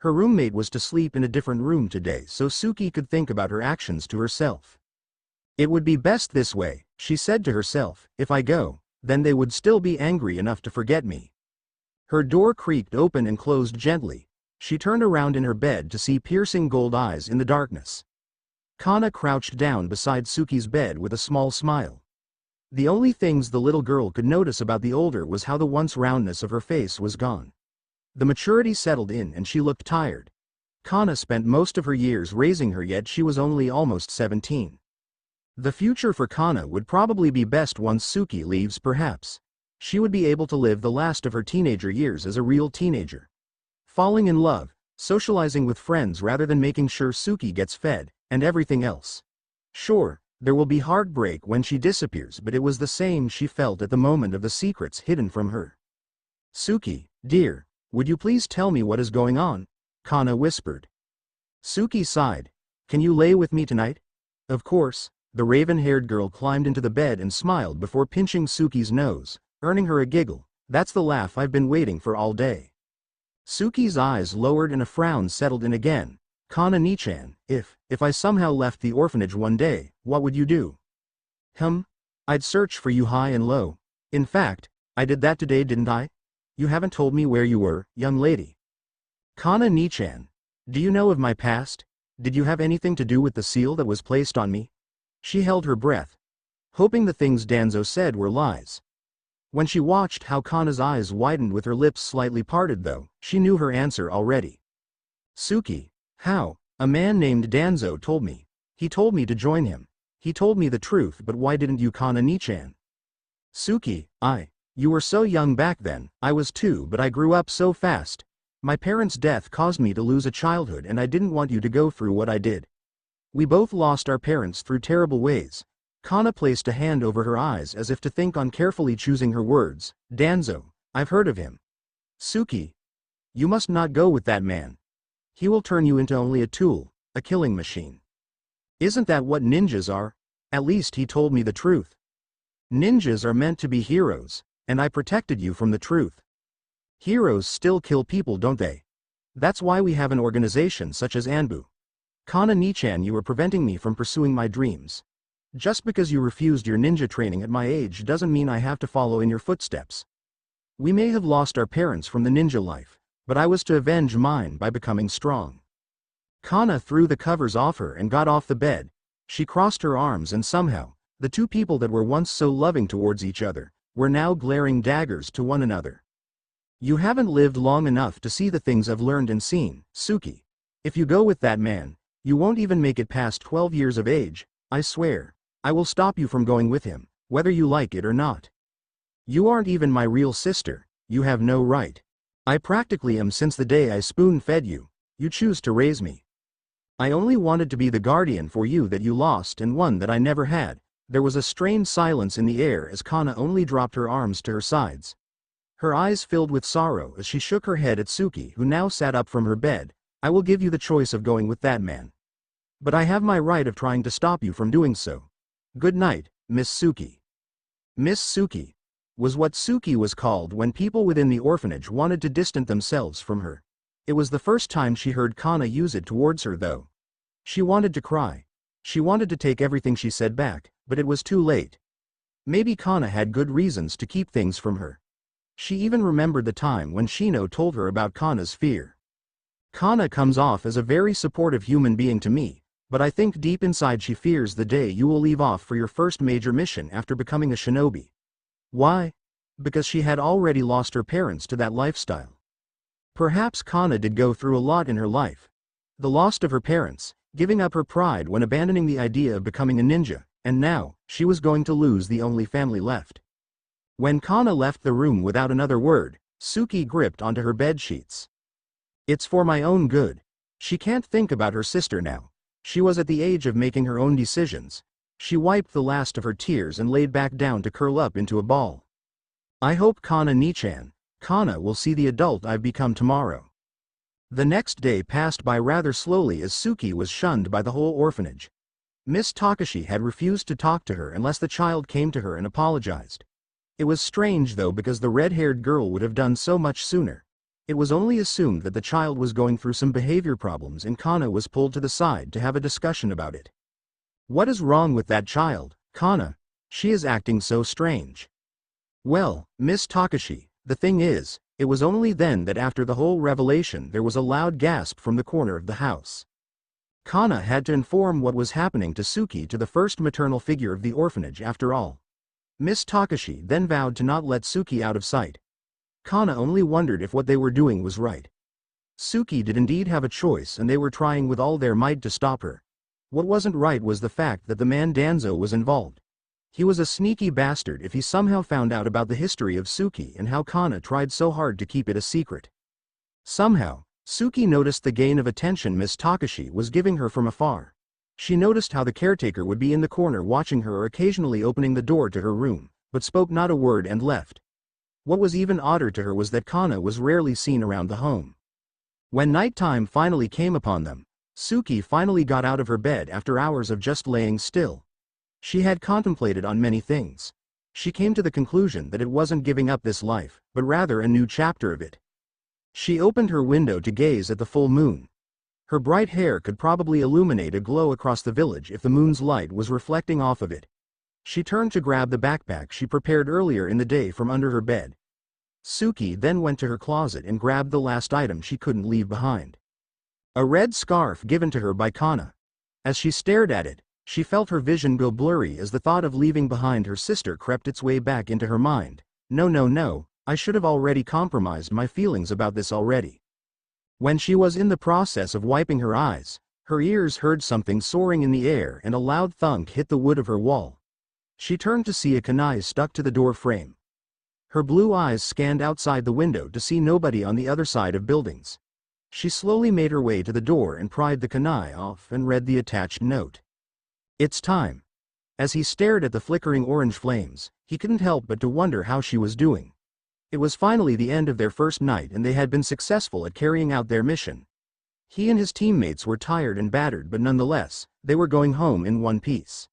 Her roommate was to sleep in a different room today so Suki could think about her actions to herself. "It would be best this way," she said to herself. "If I go, then they would still be angry enough to forget me." Her door creaked open and closed gently. She turned around in her bed to see piercing gold eyes in the darkness. Kana crouched down beside Suki's bed with a small smile. The only things the little girl could notice about the older was how the once roundness of her face was gone. The maturity settled in and she looked tired. Kana spent most of her years raising her, yet she was only almost 17. The future for Kana would probably be best once Suki leaves. Perhaps she would be able to live the last of her teenager years as a real teenager. Falling in love, socializing with friends rather than making sure Suki gets fed, and everything else. Sure, there will be heartbreak when she disappears, but it was the same she felt at the moment of the secrets hidden from her. "Suki, dear, would you please tell me what is going on?" Kana whispered. Suki sighed. "Can you lay with me tonight?" "Of course." The raven-haired girl climbed into the bed and smiled before pinching Suki's nose, earning her a giggle. "That's the laugh I've been waiting for all day." Suki's eyes lowered and a frown settled in again. "Kana Nichan, if I somehow left the orphanage one day, what would you do?" I'd search for you high and low. In fact, I did that today, didn't I? You haven't told me where you were, young lady." Kana Nichan. Do you know of my past? Did you have anything to do with the seal that was placed on me? She held her breath, hoping the things Danzo said were lies. When she watched how Kana's eyes widened with her lips slightly parted though, she knew her answer already. Suki. How? A man named Danzo told me. He told me to join him. He told me the truth, but why didn't you, Kana Nichan? Suki. You were so young back then. I was too, but I grew up so fast. My parents' death caused me to lose a childhood and I didn't want you to go through what I did. We both lost our parents through terrible ways. Kana placed a hand over her eyes as if to think on carefully choosing her words. Danzo. I've heard of him. Suki. You must not go with that man. He will turn you into only a tool, a killing machine. Isn't that what ninjas are? At least he told me the truth. Ninjas are meant to be heroes, and I protected you from the truth. Heroes still kill people, don't they? That's why we have an organization such as Anbu. Kana Nichan, you are preventing me from pursuing my dreams. Just because you refused your ninja training at my age doesn't mean I have to follow in your footsteps. We may have lost our parents from the ninja life, but I was to avenge mine by becoming strong. Kana threw the covers off her and got off the bed. She crossed her arms and somehow, the two people that were once so loving towards each other, were now glaring daggers to one another. You haven't lived long enough to see the things I've learned and seen, Suki. If you go with that man, you won't even make it past 12 years of age. I swear, I will stop you from going with him, whether you like it or not. You aren't even my real sister, you have no right. I practically am since the day I spoon-fed you. You choose to raise me. I only wanted to be the guardian for you that you lost and one that I never had. There was a strained silence in the air as Kana only dropped her arms to her sides. Her eyes filled with sorrow as she shook her head at Suki, who now sat up from her bed. I will give you the choice of going with that man. But I have my right of trying to stop you from doing so. Good night, Miss Suki. Miss Suki was what Suki was called when people within the orphanage wanted to distance themselves from her. It was the first time she heard Kana use it towards her though. She wanted to cry. She wanted to take everything she said back, but it was too late. Maybe Kana had good reasons to keep things from her. She even remembered the time when Shino told her about Kana's fear. Kana comes off as a very supportive human being to me, but I think deep inside she fears the day you will leave off for your first major mission after becoming a shinobi. Why? Because she had already lost her parents to that lifestyle. Perhaps Kana did go through a lot in her life. The loss of her parents, giving up her pride when abandoning the idea of becoming a ninja, and now, she was going to lose the only family left. When Kana left the room without another word, Suki gripped onto her bed sheets. It's for my own good. She can't think about her sister now. She was at the age of making her own decisions. She wiped the last of her tears and laid back down to curl up into a ball. I hope Kana Nichan, Kana will see the adult I've become tomorrow. The next day passed by rather slowly as Suki was shunned by the whole orphanage. Miss Takashi had refused to talk to her unless the child came to her and apologized. It was strange though because the red-haired girl would have done so much sooner. It was only assumed that the child was going through some behavior problems and Kana was pulled to the side to have a discussion about it. What is wrong with that child, Kana? She is acting so strange. Well, Miss Takashi, the thing is, it was only then that after the whole revelation there was a loud gasp from the corner of the house. Kana had to inform what was happening to Suki to the first maternal figure of the orphanage after all. Miss Takashi then vowed to not let Suki out of sight. Kana only wondered if what they were doing was right. Suki did indeed have a choice and they were trying with all their might to stop her. What wasn't right was the fact that the man Danzo was involved. He was a sneaky bastard if he somehow found out about the history of Suki and how Kana tried so hard to keep it a secret. Somehow, Suki noticed the gain of attention Miss Takashi was giving her from afar. She noticed how the caretaker would be in the corner watching her or occasionally opening the door to her room, but spoke not a word and left. What was even odder to her was that Kana was rarely seen around the home. When nighttime finally came upon them, Suki finally got out of her bed after hours of just laying still. She had contemplated on many things. She came to the conclusion that it wasn't giving up this life, but rather a new chapter of it. She opened her window to gaze at the full moon. Her bright hair could probably illuminate a glow across the village if the moon's light was reflecting off of it. She turned to grab the backpack she prepared earlier in the day from under her bed. Suki then went to her closet and grabbed the last item she couldn't leave behind. A red scarf given to her by Kana. As she stared at it, she felt her vision go blurry as the thought of leaving behind her sister crept its way back into her mind. No, I should have already compromised my feelings about this already. When she was in the process of wiping her eyes, her ears heard something soaring in the air and a loud thunk hit the wood of her wall. She turned to see a kunai stuck to the door frame. Her blue eyes scanned outside the window to see nobody on the other side of buildings. She slowly made her way to the door and pried the kunai off and read the attached note. It's time. As he stared at the flickering orange flames, he couldn't help but to wonder how she was doing. It was finally the end of their first night and they had been successful at carrying out their mission. He and his teammates were tired and battered, but nonetheless, they were going home in one piece.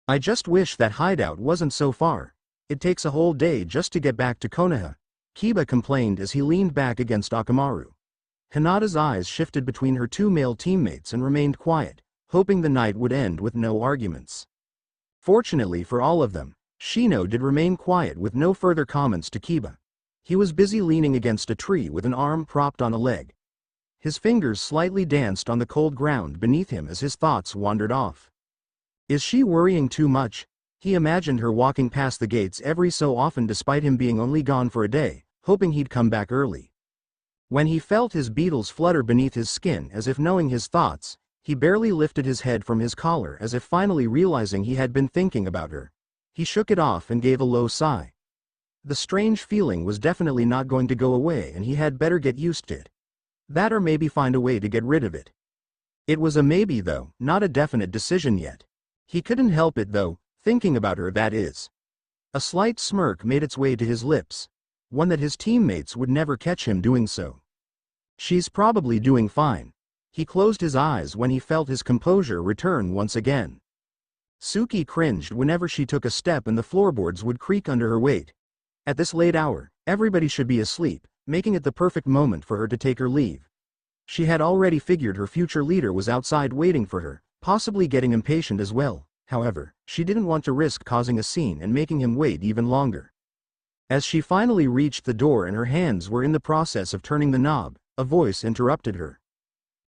I just wish that hideout wasn't so far. It takes a whole day just to get back to Konoha, Kiba complained as he leaned back against Akamaru. Hinata's eyes shifted between her two male teammates and remained quiet, hoping the night would end with no arguments. Fortunately for all of them, Shino did remain quiet with no further comments to Kiba. He was busy leaning against a tree with an arm propped on a leg. His fingers slightly danced on the cold ground beneath him as his thoughts wandered off. Is she worrying too much? He imagined her walking past the gates every so often despite him being only gone for a day, hoping he'd come back early. When he felt his beetles flutter beneath his skin as if knowing his thoughts, he barely lifted his head from his collar as if finally realizing he had been thinking about her. He shook it off and gave a low sigh. The strange feeling was definitely not going to go away and he had better get used to it. That or maybe find a way to get rid of it. It was a maybe though, not a definite decision yet. He couldn't help it though, thinking about her, that is. A slight smirk made its way to his lips, one that his teammates would never catch him doing so. She's probably doing fine. He closed his eyes when he felt his composure return once again. Suki cringed whenever she took a step and the floorboards would creak under her weight. At this late hour, everybody should be asleep, making it the perfect moment for her to take her leave. She had already figured her future leader was outside waiting for her, possibly getting impatient as well. However, she didn't want to risk causing a scene and making him wait even longer. As she finally reached the door and her hands were in the process of turning the knob, a voice interrupted her.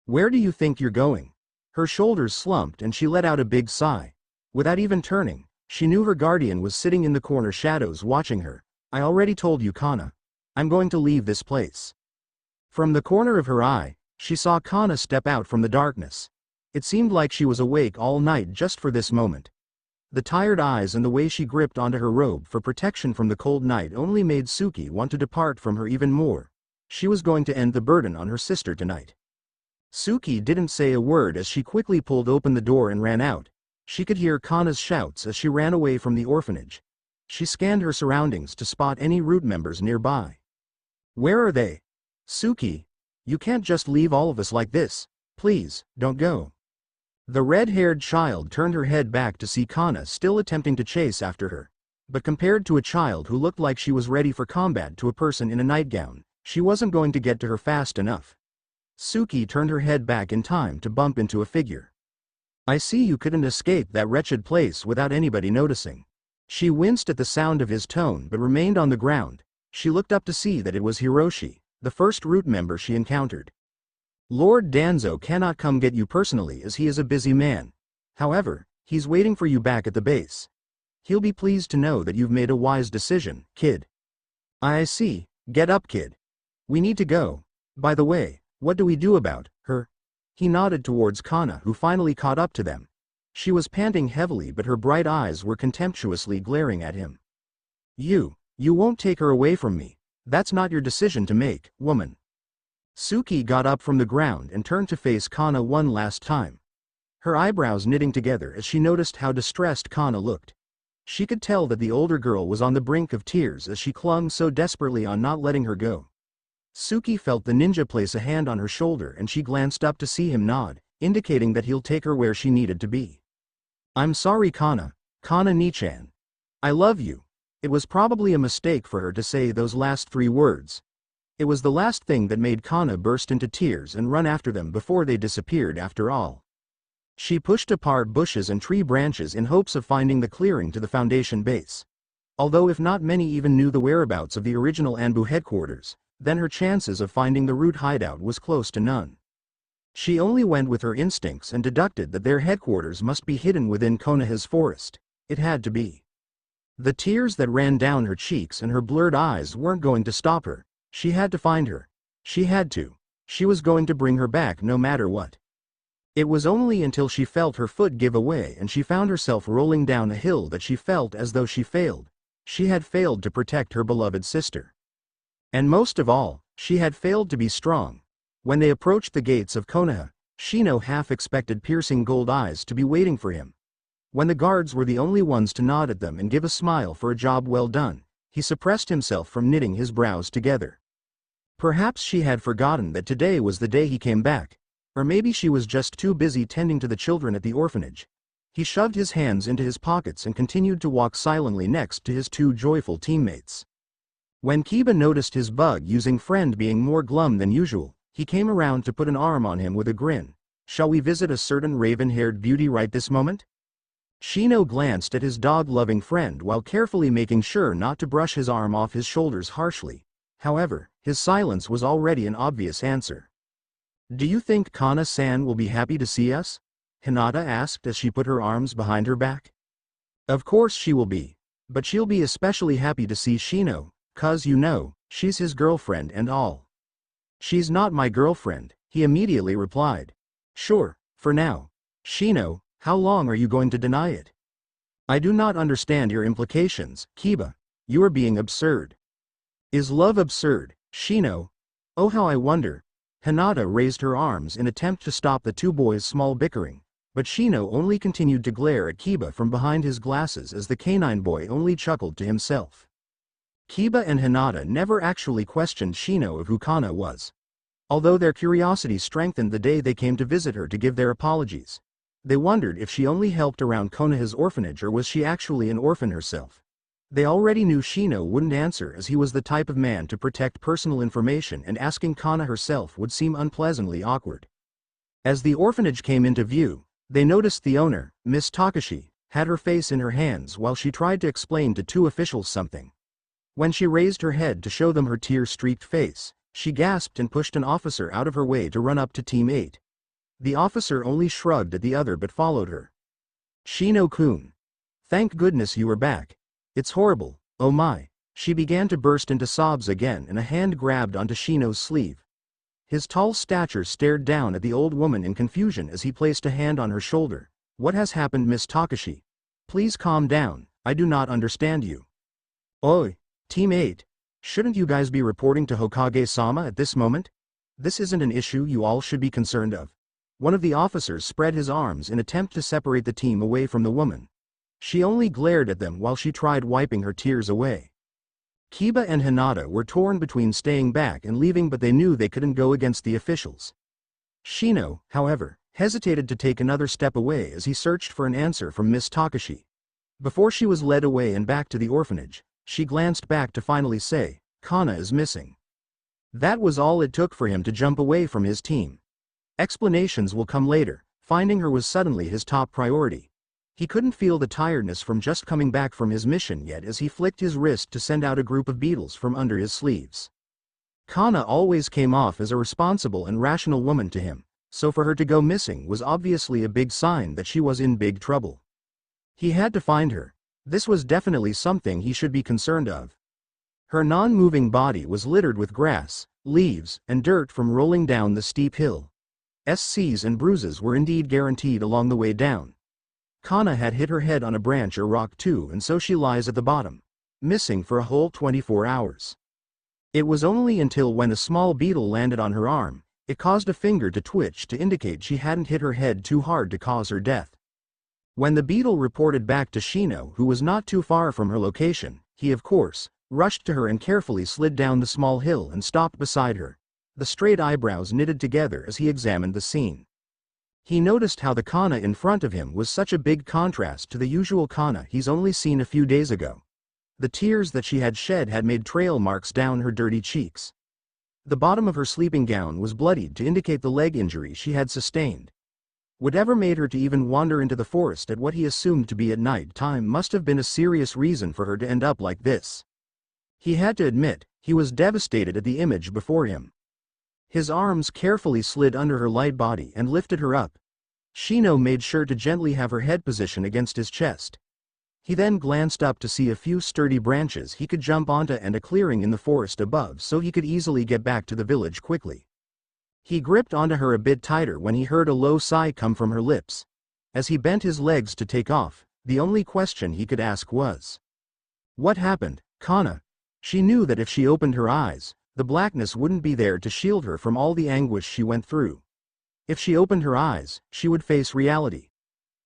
Where do you think you're going? Her shoulders slumped and she let out a big sigh. Without even turning, she knew her guardian was sitting in the corner shadows watching her. I already told you, Kana. I'm going to leave this place. From the corner of her eye, she saw Kana step out from the darkness. It seemed like she was awake all night just for this moment. The tired eyes and the way she gripped onto her robe for protection from the cold night only made Suki want to depart from her even more. She was going to end the burden on her sister tonight. Suki didn't say a word as she quickly pulled open the door and ran out. She could hear Kana's shouts as she ran away from the orphanage. She scanned her surroundings to spot any root members nearby. Where are they? Suki, you can't just leave all of us like this. Please, don't go. The red-haired child turned her head back to see Kana still attempting to chase after her. But compared to a child who looked like she was ready for combat to a person in a nightgown, she wasn't going to get to her fast enough. Suki turned her head back in time to bump into a figure. I see you couldn't escape that wretched place without anybody noticing. She winced at the sound of his tone but remained on the ground. She looked up to see that it was Hiroshi, the first root member she encountered. Lord Danzo cannot come get you personally as he is a busy man. However, he's waiting for you back at the base. He'll be pleased to know that you've made a wise decision, kid. I see. Get up, kid. We need to go. By the way, what do we do about her? He nodded towards Kana, who finally caught up to them. She was panting heavily but her bright eyes were contemptuously glaring at him. You won't take her away from me. That's not your decision to make, woman. Suki got up from the ground and turned to face Kana one last time. Her eyebrows knitting together as she noticed how distressed Kana looked. She could tell that the older girl was on the brink of tears as she clung so desperately on not letting her go. Suki felt the ninja place a hand on her shoulder and she glanced up to see him nod, indicating that he'll take her where she needed to be. I'm sorry, Kana. Kana Nichan. I love you. It was probably a mistake for her to say those last 3 words. It was the last thing that made Kana burst into tears and run after them before they disappeared after all. She pushed apart bushes and tree branches in hopes of finding the clearing to the foundation base. Although if not many even knew the whereabouts of the original Anbu headquarters, then her chances of finding the root hideout was close to none. She only went with her instincts and deducted that their headquarters must be hidden within Konoha's forest. It had to be. The tears that ran down her cheeks and her blurred eyes weren't going to stop her. She had to find her. She had to. She was going to bring her back no matter what. It was only until she felt her foot give away and she found herself rolling down a hill that she felt as though she failed. She had failed to protect her beloved sister. And most of all, she had failed to be strong. When they approached the gates of Konoha, Shino half expected piercing gold eyes to be waiting for him. When the guards were the only ones to nod at them and give a smile for a job well done, he suppressed himself from knitting his brows together. Perhaps she had forgotten that today was the day he came back, or maybe she was just too busy tending to the children at the orphanage. He shoved his hands into his pockets and continued to walk silently next to his two joyful teammates. When Kiba noticed his bug-using friend being more glum than usual, he came around to put an arm on him with a grin. "Shall we visit a certain raven-haired beauty right this moment?" Shino glanced at his dog-loving friend while carefully making sure not to brush his arm off his shoulders harshly. However, his silence was already an obvious answer. "Do you think Kana-san will be happy to see us?" Hinata asked as she put her arms behind her back. "Of course she will be. But she'll be especially happy to see Shino, 'cause you know, she's his girlfriend and all." "She's not my girlfriend," he immediately replied. "Sure, for now. Shino, how long are you going to deny it?" "I do not understand your implications, Kiba. You are being absurd." "Is love absurd, Shino? Oh, how I wonder." Hinata raised her arms in attempt to stop the two boys' small bickering, but Shino only continued to glare at Kiba from behind his glasses as the canine boy only chuckled to himself. Kiba and Hinata never actually questioned Shino of who Kana was. Although their curiosity strengthened the day they came to visit her to give their apologies. They wondered if she only helped around Konoha's orphanage or was she actually an orphan herself. They already knew Shino wouldn't answer as he was the type of man to protect personal information, and asking Kana herself would seem unpleasantly awkward. As the orphanage came into view, they noticed the owner, Miss Takashi, had her face in her hands while she tried to explain to two officials something. When she raised her head to show them her tear-streaked face, she gasped and pushed an officer out of her way to run up to Team 8. The officer only shrugged at the other but followed her. "Shino-kun. Thank goodness you are back. It's horrible, oh my." She began to burst into sobs again and a hand grabbed onto Shino's sleeve. His tall stature stared down at the old woman in confusion as he placed a hand on her shoulder. "What has happened, Miss Takashi? Please calm down, I do not understand you." "Oi, Team 8. Shouldn't you guys be reporting to Hokage-sama at this moment? This isn't an issue you all should be concerned of." One of the officers spread his arms in attempt to separate the team away from the woman. She only glared at them while she tried wiping her tears away. Kiba and Hinata were torn between staying back and leaving, but they knew they couldn't go against the officials. Shino, however, hesitated to take another step away as he searched for an answer from Miss Takashi. Before she was led away and back to the orphanage, she glanced back to finally say, "Kana is missing." That was all it took for him to jump away from his team. Explanations will come later. Finding her was suddenly his top priority. He couldn't feel the tiredness from just coming back from his mission yet as he flicked his wrist to send out a group of beetles from under his sleeves. Kana always came off as a responsible and rational woman to him, so for her to go missing was obviously a big sign that she was in big trouble. He had to find her. This was definitely something he should be concerned of. Her non-moving body was littered with grass, leaves, and dirt from rolling down the steep hill. SCs and bruises were indeed guaranteed along the way down. Kana had hit her head on a branch or rock too, and so she lies at the bottom, missing for a whole 24 hours. It was only until when a small beetle landed on her arm, it caused a finger to twitch to indicate she hadn't hit her head too hard to cause her death. When the beetle reported back to Shino, who was not too far from her location, he of course, rushed to her and carefully slid down the small hill and stopped beside her, the straight eyebrows knitted together as he examined the scene. He noticed how the Kana in front of him was such a big contrast to the usual Kana he's only seen a few days ago. The tears that she had shed had made trail marks down her dirty cheeks. The bottom of her sleeping gown was bloodied to indicate the leg injury she had sustained. Whatever made her to even wander into the forest at what he assumed to be at night time must have been a serious reason for her to end up like this. He had to admit, he was devastated at the image before him. His arms carefully slid under her light body and lifted her up. Shino made sure to gently have her head position against his chest. He then glanced up to see a few sturdy branches he could jump onto and a clearing in the forest above so he could easily get back to the village quickly. He gripped onto her a bit tighter when he heard a low sigh come from her lips. As he bent his legs to take off, the only question he could ask was, "What happened, Kana?" She knew that if she opened her eyes, the blackness wouldn't be there to shield her from all the anguish she went through. If she opened her eyes, she would face reality.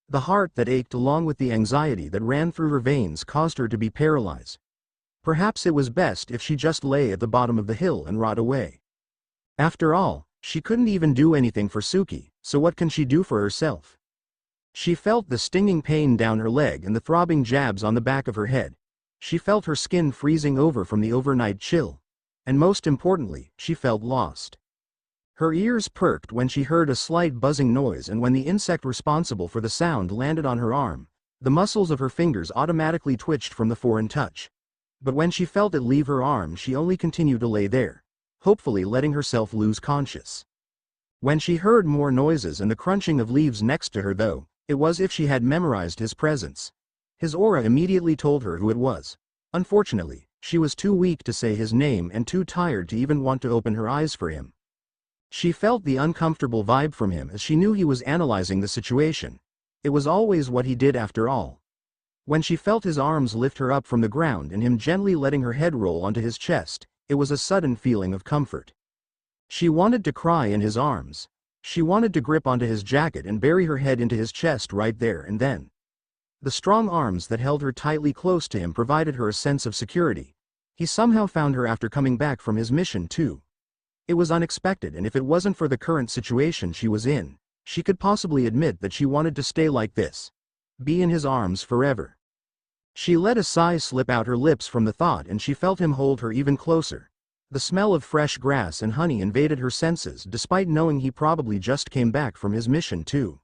The heart that ached along with the anxiety that ran through her veins caused her to be paralyzed. Perhaps it was best if she just lay at the bottom of the hill and rot away. After all, she couldn't even do anything for Suki, so what can she do for herself? She felt the stinging pain down her leg and the throbbing jabs on the back of her head. She felt her skin freezing over from the overnight chill. And most importantly, she felt lost. Her ears perked when she heard a slight buzzing noise, and when the insect responsible for the sound landed on her arm, the muscles of her fingers automatically twitched from the foreign touch. But when she felt it leave her arm, she only continued to lay there, hopefully letting herself lose conscious. When she heard more noises and the crunching of leaves next to her though, it was as if she had memorized his presence. His aura immediately told her who it was. Unfortunately, she was too weak to say his name and too tired to even want to open her eyes for him. She felt the uncomfortable vibe from him as she knew he was analyzing the situation. It was always what he did after all. When she felt his arms lift her up from the ground and him gently letting her head roll onto his chest, it was a sudden feeling of comfort. She wanted to cry in his arms. She wanted to grip onto his jacket and bury her head into his chest right there and then. The strong arms that held her tightly close to him provided her a sense of security. He somehow found her after coming back from his mission too. It was unexpected, and if it wasn't for the current situation she was in, she could possibly admit that she wanted to stay like this. Be in his arms forever. She let a sigh slip out her lips from the thought, and she felt him hold her even closer. The smell of fresh grass and honey invaded her senses despite knowing he probably just came back from his mission too.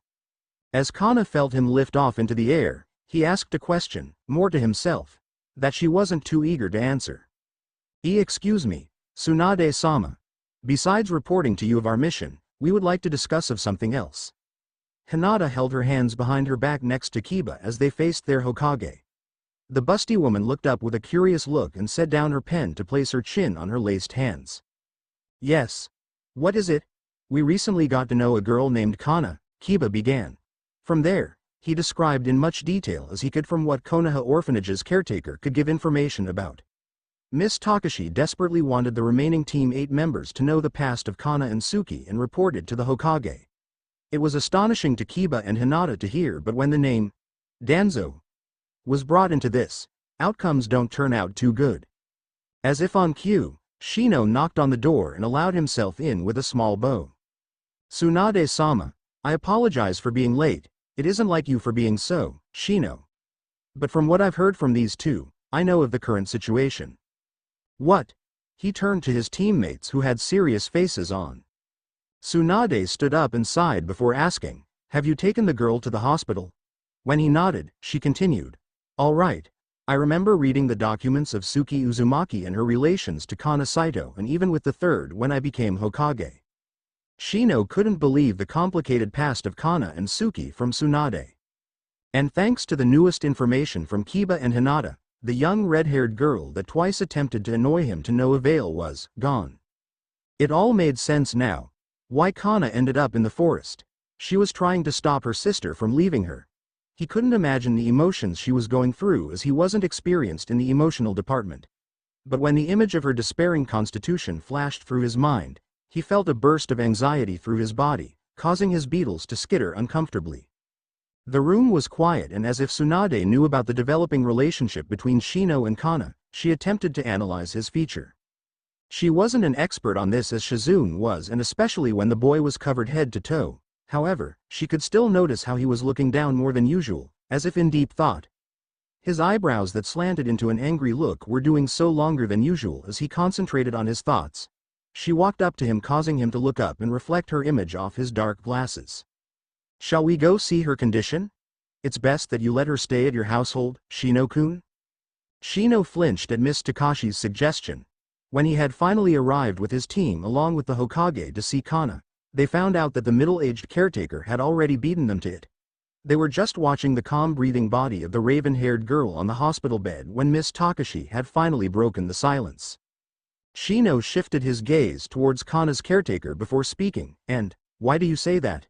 As Kana felt him lift off into the air, he asked a question, more to himself, that she wasn't too eager to answer. Excuse me, Tsunade-sama. Besides reporting to you of our mission, we would like to discuss of something else. Hinata held her hands behind her back next to Kiba as they faced their Hokage. The busty woman looked up with a curious look and set down her pen to place her chin on her laced hands. Yes. What is it? We recently got to know a girl named Kana, Kiba began. From there, he described in much detail as he could from what Konoha Orphanage's caretaker could give information about. Miss Takashi desperately wanted the remaining Team 8 members to know the past of Kana and Suki and reported to the Hokage. It was astonishing to Kiba and Hinata to hear, but when the name, Danzo, was brought into this, outcomes don't turn out too good. As if on cue, Shino knocked on the door and allowed himself in with a small bow. Tsunade-sama, I apologize for being late. It isn't like you for being so, Shino. But from what I've heard from these two, I know of the current situation. What? He turned to his teammates who had serious faces on. Tsunade stood up and sighed before asking, have you taken the girl to the hospital? When he nodded, she continued, all right. I remember reading the documents of Suki Uzumaki and her relations to Kana Saito, and even with the third when I became Hokage. Shino couldn't believe the complicated past of Kana and Suki from Tsunade. And thanks to the newest information from Kiba and Hinata, the young red-haired girl that twice attempted to annoy him to no avail was gone. It all made sense now. Why Kana ended up in the forest. She was trying to stop her sister from leaving her. He couldn't imagine the emotions she was going through as he wasn't experienced in the emotional department. But when the image of her despairing constitution flashed through his mind, he felt a burst of anxiety through his body, causing his beetles to skitter uncomfortably. The room was quiet, and as if Tsunade knew about the developing relationship between Shino and Kana, she attempted to analyze his feature. She wasn't an expert on this as Shizune was, and especially when the boy was covered head to toe. However, she could still notice how he was looking down more than usual, as if in deep thought. His eyebrows that slanted into an angry look were doing so longer than usual as he concentrated on his thoughts. She walked up to him, causing him to look up and reflect her image off his dark glasses. Shall we go see her condition? It's best that you let her stay at your household, Shino-kun? Shino flinched at Miss Takashi's suggestion. When he had finally arrived with his team along with the Hokage to see Kana, they found out that the middle-aged caretaker had already beaten them to it. They were just watching the calm-breathing body of the raven-haired girl on the hospital bed when Miss Takashi had finally broken the silence. Shino shifted his gaze towards Kana's caretaker before speaking, and, "Why do you say that?"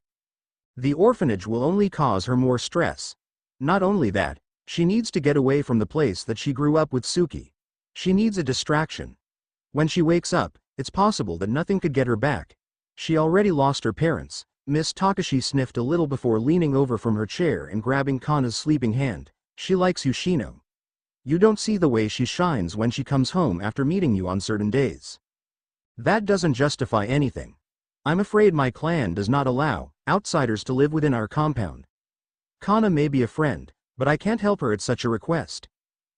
"The orphanage will only cause her more stress. Not only that, she needs to get away from the place that she grew up with Suki. She needs a distraction. When she wakes up, it's possible that nothing could get her back. She already lost her parents." Miss Takashi sniffed a little before leaning over from her chair and grabbing Kana's sleeping hand. "She likes you, Shino. You don't see the way she shines when she comes home after meeting you on certain days. That doesn't justify anything. I'm afraid my clan does not allow outsiders to live within our compound. Kana may be a friend, but I can't help her at such a request."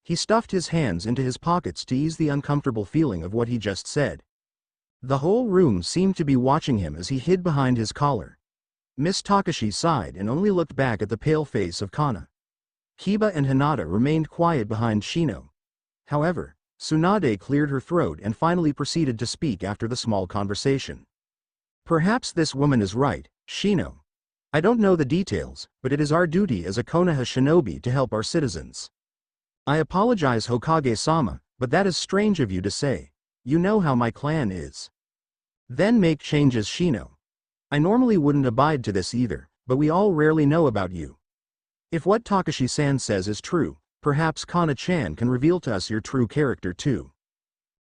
He stuffed his hands into his pockets to ease the uncomfortable feeling of what he just said. The whole room seemed to be watching him as he hid behind his collar. Miss Takashi sighed and only looked back at the pale face of Kana. Kiba and Hinata remained quiet behind Shino. However, Tsunade cleared her throat and finally proceeded to speak after the small conversation. "Perhaps this woman is right, Shino. I don't know the details, but it is our duty as a Konoha shinobi to help our citizens. I apologize, Hokage-sama, but that is strange of you to say. You know how my clan is. Then make changes, Shino. I normally wouldn't abide to this either, but we all rarely know about you. If what Takashi-san says is true, perhaps Kana-chan can reveal to us your true character too.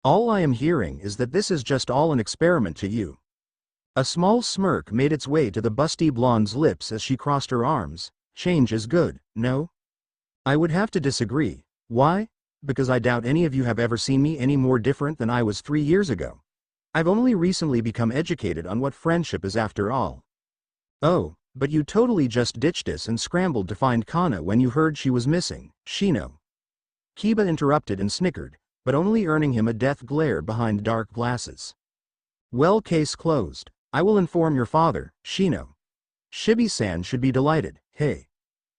All I am hearing is that this is just all an experiment to you." A small smirk made its way to the busty blonde's lips as she crossed her arms. "Change is good, no? I would have to disagree. Why? Because I doubt any of you have ever seen me any more different than I was 3 years ago. I've only recently become educated on what friendship is after all." "Oh, but you totally just ditched us and scrambled to find Kana when you heard she was missing, Shino." Kiba interrupted and snickered, but only earning him a death glare behind dark glasses. "Well, case closed. I will inform your father, Shino. Shibi-san should be delighted, hey.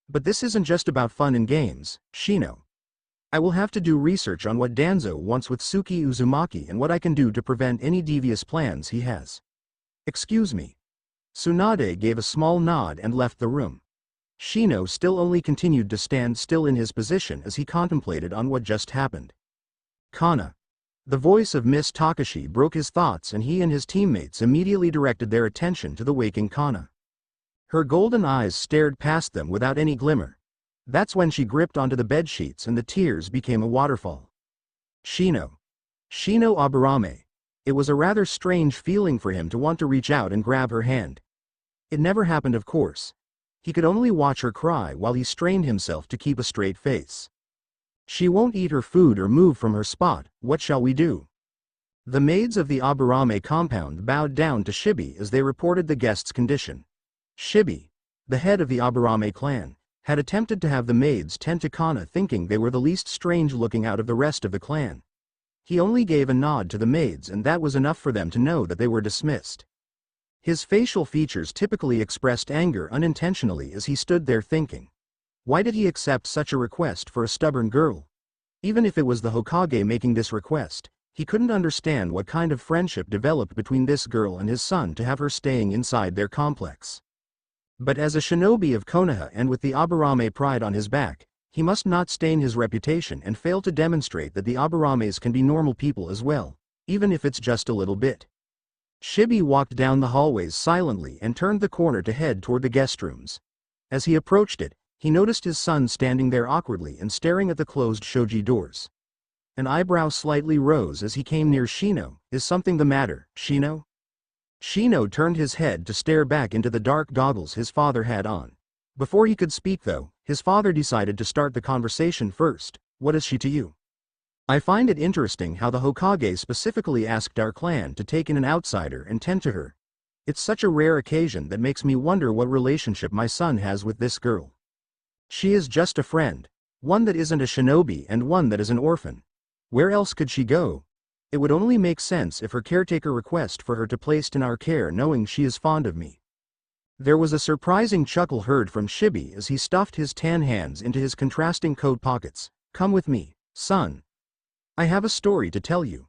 But this isn't just about fun and games, Shino. I will have to do research on what Danzo wants with Suki Uzumaki and what I can do to prevent any devious plans he has. Excuse me." Tsunade gave a small nod and left the room. Shino still only continued to stand still in his position as he contemplated on what just happened. "Kana." The voice of Miss Takashi broke his thoughts and he and his teammates immediately directed their attention to the waking Kana. Her golden eyes stared past them without any glimmer. That's when she gripped onto the bedsheets and the tears became a waterfall. Shino. Shino Aburame. It was a rather strange feeling for him to want to reach out and grab her hand. It never happened, of course. He could only watch her cry while he strained himself to keep a straight face. "She won't eat her food or move from her spot, what shall we do?" The maids of the Aburame compound bowed down to Shibi as they reported the guest's condition. Shibi, the head of the Aburame clan, had attempted to have the maids tend to Kana, thinking they were the least strange looking out of the rest of the clan. He only gave a nod to the maids and that was enough for them to know that they were dismissed. His facial features typically expressed anger unintentionally as he stood there thinking. Why did he accept such a request for a stubborn girl? Even if it was the Hokage making this request, he couldn't understand what kind of friendship developed between this girl and his son to have her staying inside their complex. But as a shinobi of Konoha and with the Aburame pride on his back, he must not stain his reputation and fail to demonstrate that the Aburames can be normal people as well, even if it's just a little bit. Shibi walked down the hallways silently and turned the corner to head toward the guest rooms. As he approached it, he noticed his son standing there awkwardly and staring at the closed shoji doors. An eyebrow slightly rose as he came near Shino. "Is something the matter, Shino?" Shino turned his head to stare back into the dark goggles his father had on. Before he could speak though, his father decided to start the conversation first. "What is she to you?" "I find it interesting how the Hokage specifically asked our clan to take in an outsider and tend to her. It's such a rare occasion that makes me wonder what relationship my son has with this girl. She is just a friend, one that isn't a shinobi and one that is an orphan. Where else could she go? It would only make sense if her caretaker request for her to placed in our care knowing she is fond of me." There was a surprising chuckle heard from Shibi as he stuffed his tan hands into his contrasting coat pockets. Come with me, son. I have a story to tell you.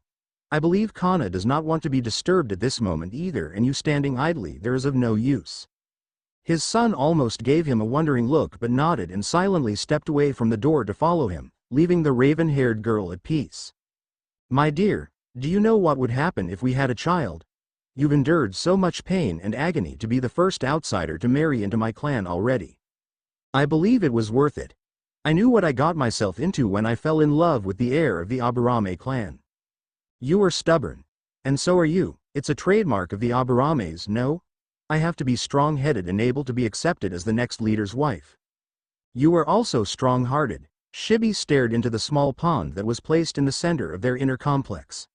I believe Kana does not want to be disturbed at this moment either, and you standing idly there is of no use. His son almost gave him a wondering look but nodded and silently stepped away from the door to follow him, leaving the raven-haired girl at peace. My dear, do you know what would happen if we had a child? You've endured so much pain and agony to be the first outsider to marry into my clan already. I believe it was worth it. I knew what I got myself into when I fell in love with the heir of the Aburame clan. You are stubborn. And so are you. It's a trademark of the Aburames, no? I have to be strong-headed and able to be accepted as the next leader's wife. You are also strong-hearted. Shibi stared into the small pond that was placed in the center of their inner complex.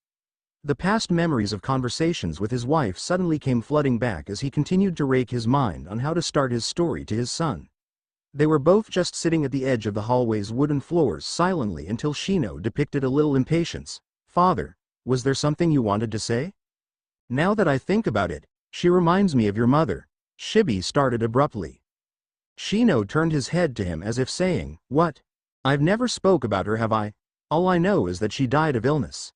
The past memories of conversations with his wife suddenly came flooding back as he continued to rake his mind on how to start his story to his son. They were both just sitting at the edge of the hallway's wooden floors silently until Shino depicted a little impatience. Father, was there something you wanted to say? Now that I think about it, she reminds me of your mother. Shibi started abruptly. Shino turned his head to him as if saying, what? I've never spoke about her, have I? All I know is that she died of illness.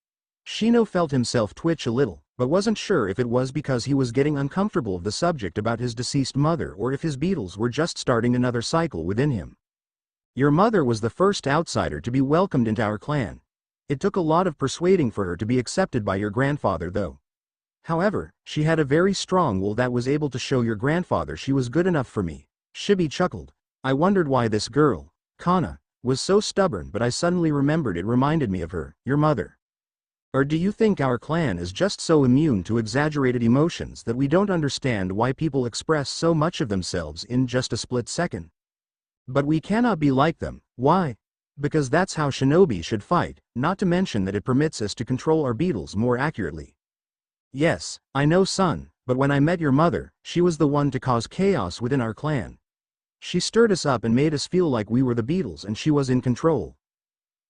Shino felt himself twitch a little, but wasn't sure if it was because he was getting uncomfortable of the subject about his deceased mother or if his beetles were just starting another cycle within him. Your mother was the first outsider to be welcomed into our clan. It took a lot of persuading for her to be accepted by your grandfather though. However, she had a very strong will that was able to show your grandfather she was good enough for me. Shibi chuckled. I wondered why this girl, Kana, was so stubborn, but I suddenly remembered it reminded me of her, your mother. Or do you think our clan is just so immune to exaggerated emotions that we don't understand why people express so much of themselves in just a split second? But we cannot be like them. Why? Because that's how shinobi should fight, not to mention that it permits us to control our beetles more accurately. Yes, I know, son, but when I met your mother, she was the one to cause chaos within our clan. She stirred us up and made us feel like we were the beetles and she was in control.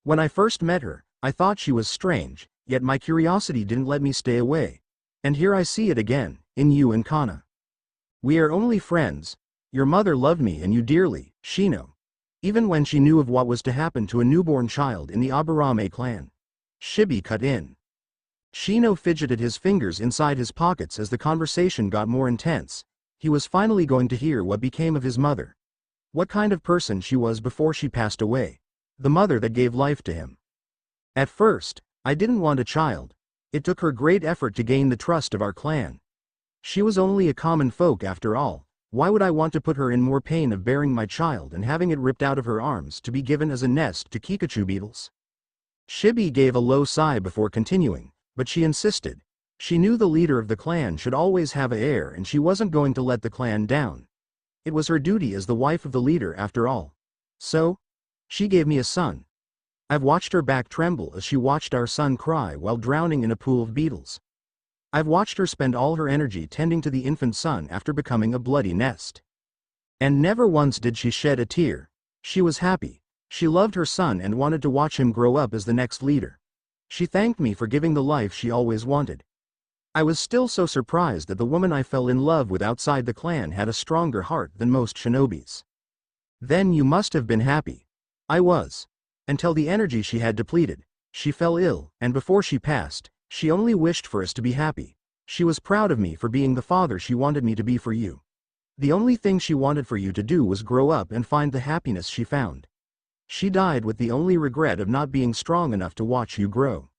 When I first met her, I thought she was strange, yet my curiosity didn't let me stay away. And here I see it again, in you and Kana. We are only friends. Your mother loved me and you dearly, Shino. Even when she knew of what was to happen to a newborn child in the Aburame clan. Shibi cut in. Shino fidgeted his fingers inside his pockets as the conversation got more intense. He was finally going to hear what became of his mother. What kind of person she was before she passed away. The mother that gave life to him. At first, I didn't want a child. It took her great effort to gain the trust of our clan. She was only a common folk after all. Why would I want to put her in more pain of bearing my child and having it ripped out of her arms to be given as a nest to Kikachu beetles? Shibi gave a low sigh before continuing, but she insisted. She knew the leader of the clan should always have an heir and she wasn't going to let the clan down. It was her duty as the wife of the leader after all. So, she gave me a son. I've watched her back tremble as she watched our son cry while drowning in a pool of beetles. I've watched her spend all her energy tending to the infant son after becoming a bloody nest. And never once did she shed a tear. She was happy. She loved her son and wanted to watch him grow up as the next leader. She thanked me for giving the life she always wanted. I was still so surprised that the woman I fell in love with outside the clan had a stronger heart than most shinobis. Then you must have been happy. I was. Until the energy she had depleted. She fell ill, and before she passed, she only wished for us to be happy. She was proud of me for being the father she wanted me to be for you. The only thing she wanted for you to do was grow up and find the happiness she found. She died with the only regret of not being strong enough to watch you grow.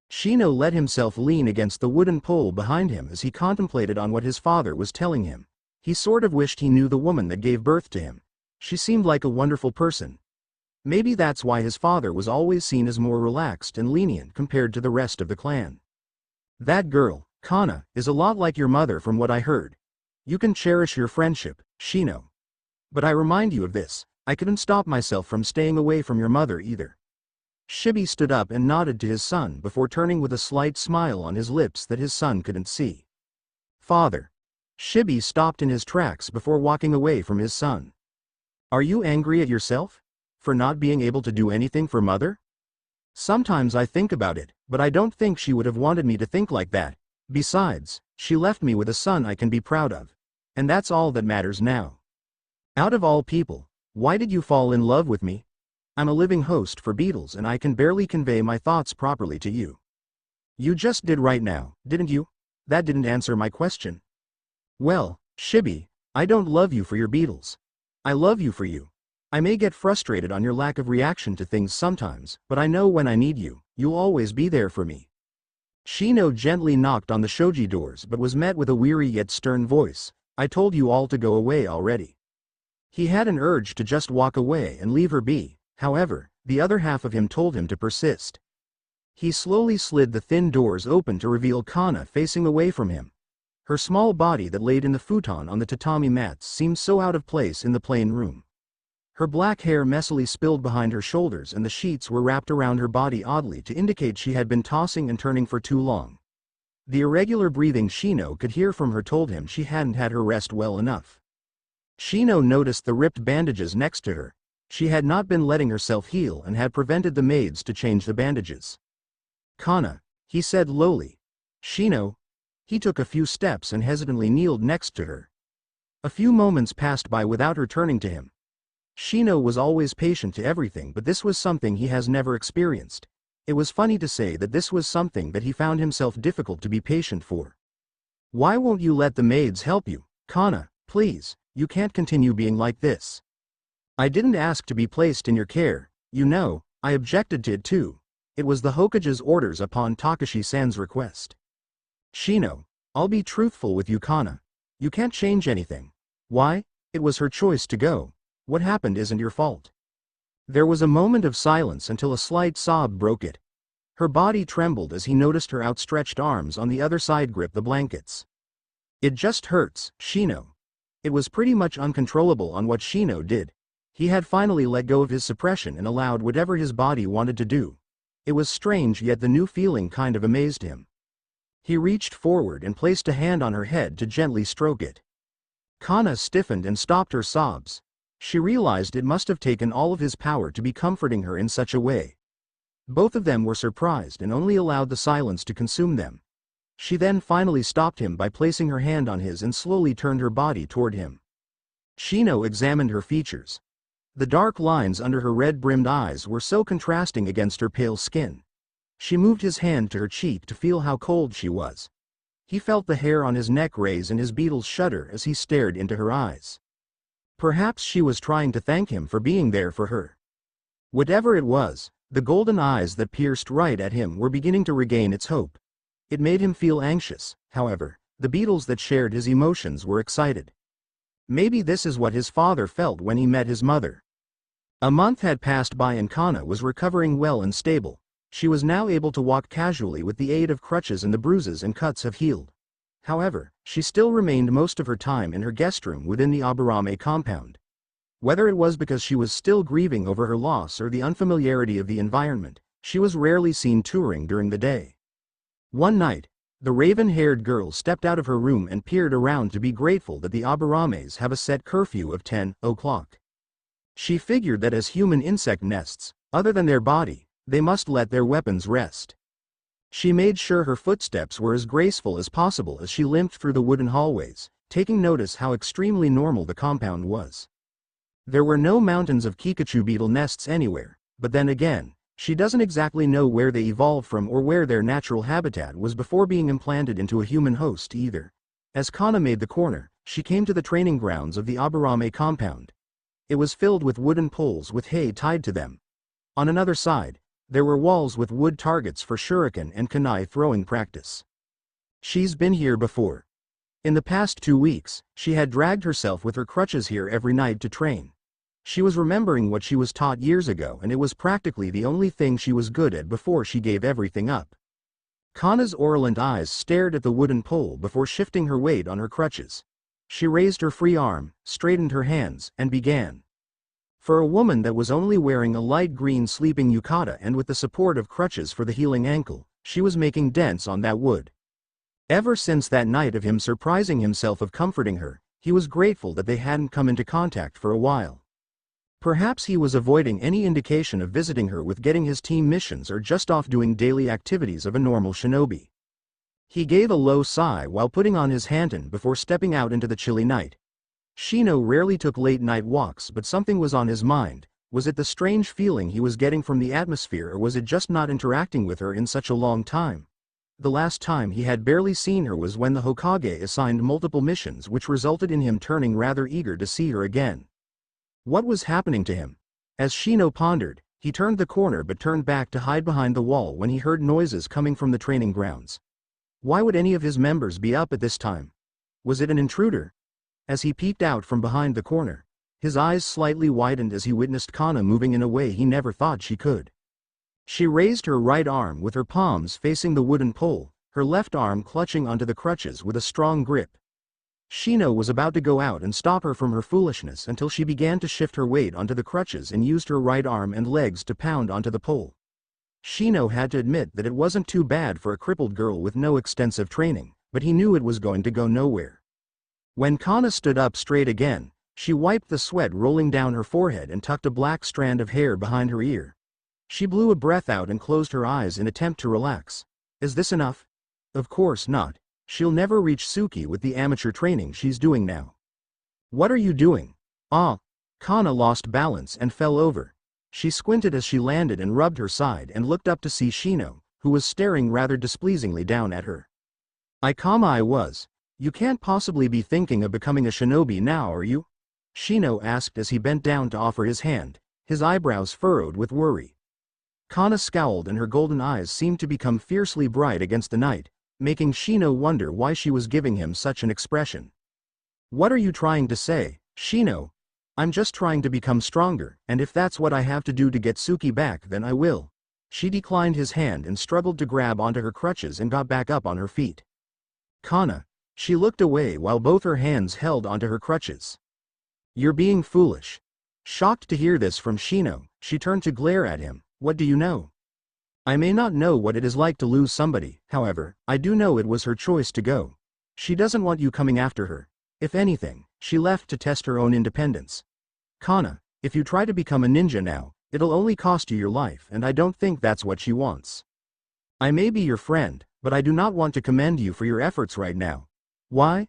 Shino let himself lean against the wooden pole behind him as he contemplated on what his father was telling him. He sort of wished he knew the woman that gave birth to him. She seemed like a wonderful person. Maybe that's why his father was always seen as more relaxed and lenient compared to the rest of the clan. That girl, Kana, is a lot like your mother from what I heard. You can cherish your friendship, Shino. But I remind you of this, I couldn't stop myself from staying away from your mother either. Shibi stood up and nodded to his son before turning with a slight smile on his lips that his son couldn't see. Father. Shibi stopped in his tracks before walking away from his son. Are you angry at yourself? For not being able to do anything for mother? Sometimes I think about it, but I don't think she would have wanted me to think like that. Besides, she left me with a son I can be proud of. And that's all that matters now. Out of all people, why did you fall in love with me? I'm a living host for beetles and I can barely convey my thoughts properly to you. You just did right now, didn't you? That didn't answer my question. Well, Shibi, I don't love you for your beetles. I love you for you. I may get frustrated on your lack of reaction to things sometimes, but I know when I need you, you'll always be there for me. Shino gently knocked on the shoji doors but was met with a weary yet stern voice. I told you all to go away already. He had an urge to just walk away and leave her be, however, the other half of him told him to persist. He slowly slid the thin doors open to reveal Kana facing away from him. Her small body that laid in the futon on the tatami mats seemed so out of place in the plain room. Her black hair messily spilled behind her shoulders and the sheets were wrapped around her body oddly to indicate she had been tossing and turning for too long. The irregular breathing Shino could hear from her told him she hadn't had her rest well enough. Shino noticed the ripped bandages next to her. She had not been letting herself heal and had prevented the maids to change the bandages. Kana, he said lowly. Shino. He took a few steps and hesitantly kneeled next to her. A few moments passed by without her turning to him. Shino was always patient to everything, but this was something he has never experienced. It was funny to say that this was something that he found himself difficult to be patient for. Why won't you let the maids help you, Kana, please, you can't continue being like this. I didn't ask to be placed in your care, you know, I objected to it too. It was the Hokage's orders upon Takashi-san's request. Shino, I'll be truthful with you Kana. You can't change anything. Why? It was her choice to go. What happened isn't your fault. There was a moment of silence until a slight sob broke it. Her body trembled as he noticed her outstretched arms on the other side grip the blankets. It just hurts, Shino. It was pretty much uncontrollable on what Shino did. He had finally let go of his suppression and allowed whatever his body wanted to do. It was strange, yet the new feeling kind of amazed him. He reached forward and placed a hand on her head to gently stroke it. Kana stiffened and stopped her sobs. She realized it must have taken all of his power to be comforting her in such a way. Both of them were surprised and only allowed the silence to consume them. She then finally stopped him by placing her hand on his and slowly turned her body toward him. Shino examined her features. The dark lines under her red-brimmed eyes were so contrasting against her pale skin. She moved his hand to her cheek to feel how cold she was. He felt the hair on his neck raise and his beetles shudder as he stared into her eyes. Perhaps she was trying to thank him for being there for her. Whatever it was, the golden eyes that pierced right at him were beginning to regain its hope. It made him feel anxious, however. The beetles that shared his emotions were excited. Maybe this is what his father felt when he met his mother. A month had passed by and Kana was recovering well and stable. She was now able to walk casually with the aid of crutches and the bruises and cuts have healed. However, she still remained most of her time in her guest room within the Aburame compound. Whether it was because she was still grieving over her loss or the unfamiliarity of the environment, she was rarely seen touring during the day. One night, the raven-haired girl stepped out of her room and peered around to be grateful that the Aburames have a set curfew of 10 o'clock. She figured that as human insect nests, other than their body, they must let their weapons rest. She made sure her footsteps were as graceful as possible as she limped through the wooden hallways, taking notice how extremely normal the compound was. There were no mountains of Kikachu beetle nests anywhere, but then again, she doesn't exactly know where they evolved from or where their natural habitat was before being implanted into a human host either. As Kana made the corner, she came to the training grounds of the Aburame compound. It was filled with wooden poles with hay tied to them. On another side, there were walls with wood targets for shuriken and kunai throwing practice. She's been here before. In the past 2 weeks, she had dragged herself with her crutches here every night to train. She was remembering what she was taught years ago and it was practically the only thing she was good at before she gave everything up. Kana's orient eyes stared at the wooden pole before shifting her weight on her crutches. She raised her free arm, straightened her hands, and began. For a woman that was only wearing a light green sleeping yukata and with the support of crutches for the healing ankle, she was making dents on that wood. Ever since that night of him surprising himself of comforting her, he was grateful that they hadn't come into contact for a while. Perhaps he was avoiding any indication of visiting her with getting his team missions or just off doing daily activities of a normal shinobi. He gave a low sigh while putting on his hantan before stepping out into the chilly night. Shino rarely took late-night walks, but something was on his mind. Was it the strange feeling he was getting from the atmosphere, or was it just not interacting with her in such a long time? The last time he had barely seen her was when the Hokage assigned multiple missions, which resulted in him turning rather eager to see her again. What was happening to him? As Shino pondered, he turned the corner but turned back to hide behind the wall when he heard noises coming from the training grounds. Why would any of his members be up at this time? Was it an intruder? As he peeked out from behind the corner, his eyes slightly widened as he witnessed Kana moving in a way he never thought she could. She raised her right arm with her palms facing the wooden pole, her left arm clutching onto the crutches with a strong grip. Shino was about to go out and stop her from her foolishness until she began to shift her weight onto the crutches and used her right arm and legs to pound onto the pole. Shino had to admit that it wasn't too bad for a crippled girl with no extensive training, but he knew it was going to go nowhere. When Kana stood up straight again, she wiped the sweat rolling down her forehead and tucked a black strand of hair behind her ear. She blew a breath out and closed her eyes in an attempt to relax. Is this enough? Of course not. She'll never reach Suki with the amateur training she's doing now. What are you doing? Ah! Kana lost balance and fell over. She squinted as she landed and rubbed her side and looked up to see Shino, who was staring rather displeasingly down at her. I was. You can't possibly be thinking of becoming a shinobi now, are you? Shino asked as he bent down to offer his hand, his eyebrows furrowed with worry. Kana scowled and her golden eyes seemed to become fiercely bright against the night, making Shino wonder why she was giving him such an expression. What are you trying to say, Shino? I'm just trying to become stronger, and if that's what I have to do to get Suki back, then I will. She declined his hand and struggled to grab onto her crutches and got back up on her feet. Kana. She looked away while both her hands held onto her crutches. You're being foolish. Shocked to hear this from Shino, she turned to glare at him. What do you know? I may not know what it is like to lose somebody, however, I do know it was her choice to go. She doesn't want you coming after her. If anything, she left to test her own independence. Kana, if you try to become a ninja now, it'll only cost you your life, and I don't think that's what she wants. I may be your friend, but I do not want to commend you for your efforts right now. Why?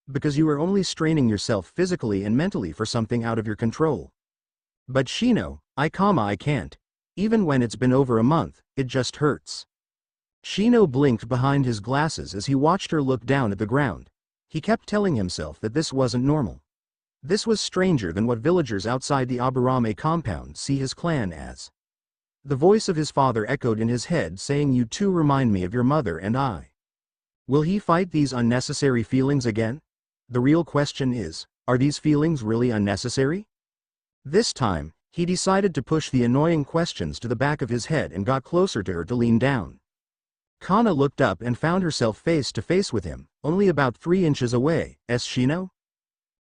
Because you are only straining yourself physically and mentally for something out of your control. But Shino, I can't. Even when it's been over a month, it just hurts. Shino blinked behind his glasses as he watched her look down at the ground. He kept telling himself that this wasn't normal. This was stranger than what villagers outside the Aburame compound see his clan as. The voice of his father echoed in his head, saying, "You two remind me of your mother and I." Will he fight these unnecessary feelings again? The real question is, are these feelings really unnecessary? This time, he decided to push the annoying questions to the back of his head and got closer to her to lean down. Kana looked up and found herself face to face with him, only about 3 inches away. Shino?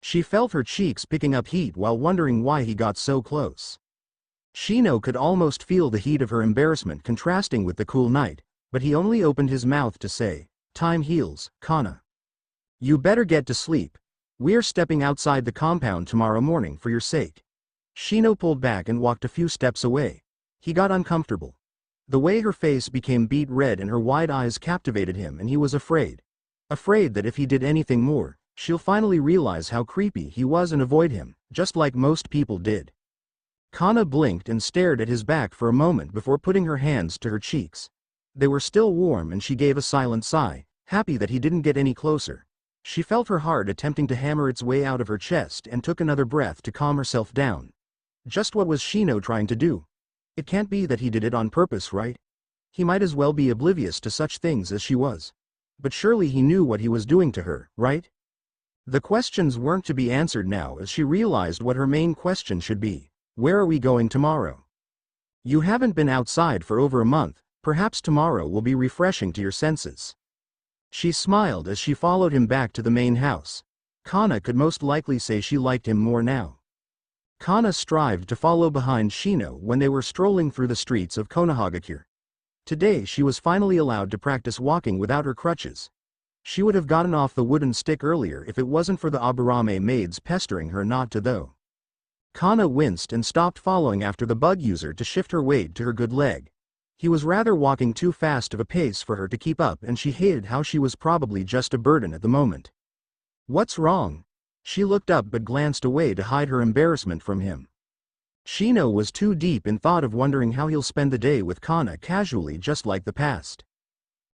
She felt her cheeks picking up heat while wondering why he got so close. Shino could almost feel the heat of her embarrassment contrasting with the cool night, but he only opened his mouth to say, "Time heals, Kana. You better get to sleep. We're stepping outside the compound tomorrow morning for your sake." Shino pulled back and walked a few steps away. He got uncomfortable. The way her face became beet red and her wide eyes captivated him, and he was afraid. Afraid that if he did anything more, she'll finally realize how creepy he was and avoid him, just like most people did. Kana blinked and stared at his back for a moment before putting her hands to her cheeks. They were still warm and she gave a silent sigh, happy that he didn't get any closer. She felt her heart attempting to hammer its way out of her chest and took another breath to calm herself down. Just what was Shino trying to do? It can't be that he did it on purpose, right? He might as well be oblivious to such things as she was. But surely he knew what he was doing to her, right? The questions weren't to be answered now as she realized what her main question should be. Where are we going tomorrow? You haven't been outside for over a month. Perhaps tomorrow will be refreshing to your senses. She smiled as she followed him back to the main house. Kana could most likely say she liked him more now. Kana strived to follow behind Shino when they were strolling through the streets of Konohagakure. Today she was finally allowed to practice walking without her crutches. She would have gotten off the wooden stick earlier if it wasn't for the Aburame maids pestering her not to though. Kana winced and stopped following after the bug user to shift her weight to her good leg. He was rather walking too fast of a pace for her to keep up, and she hated how she was probably just a burden at the moment. What's wrong? She looked up but glanced away to hide her embarrassment from him. Shino was too deep in thought of wondering how he'll spend the day with Kana casually just like the past.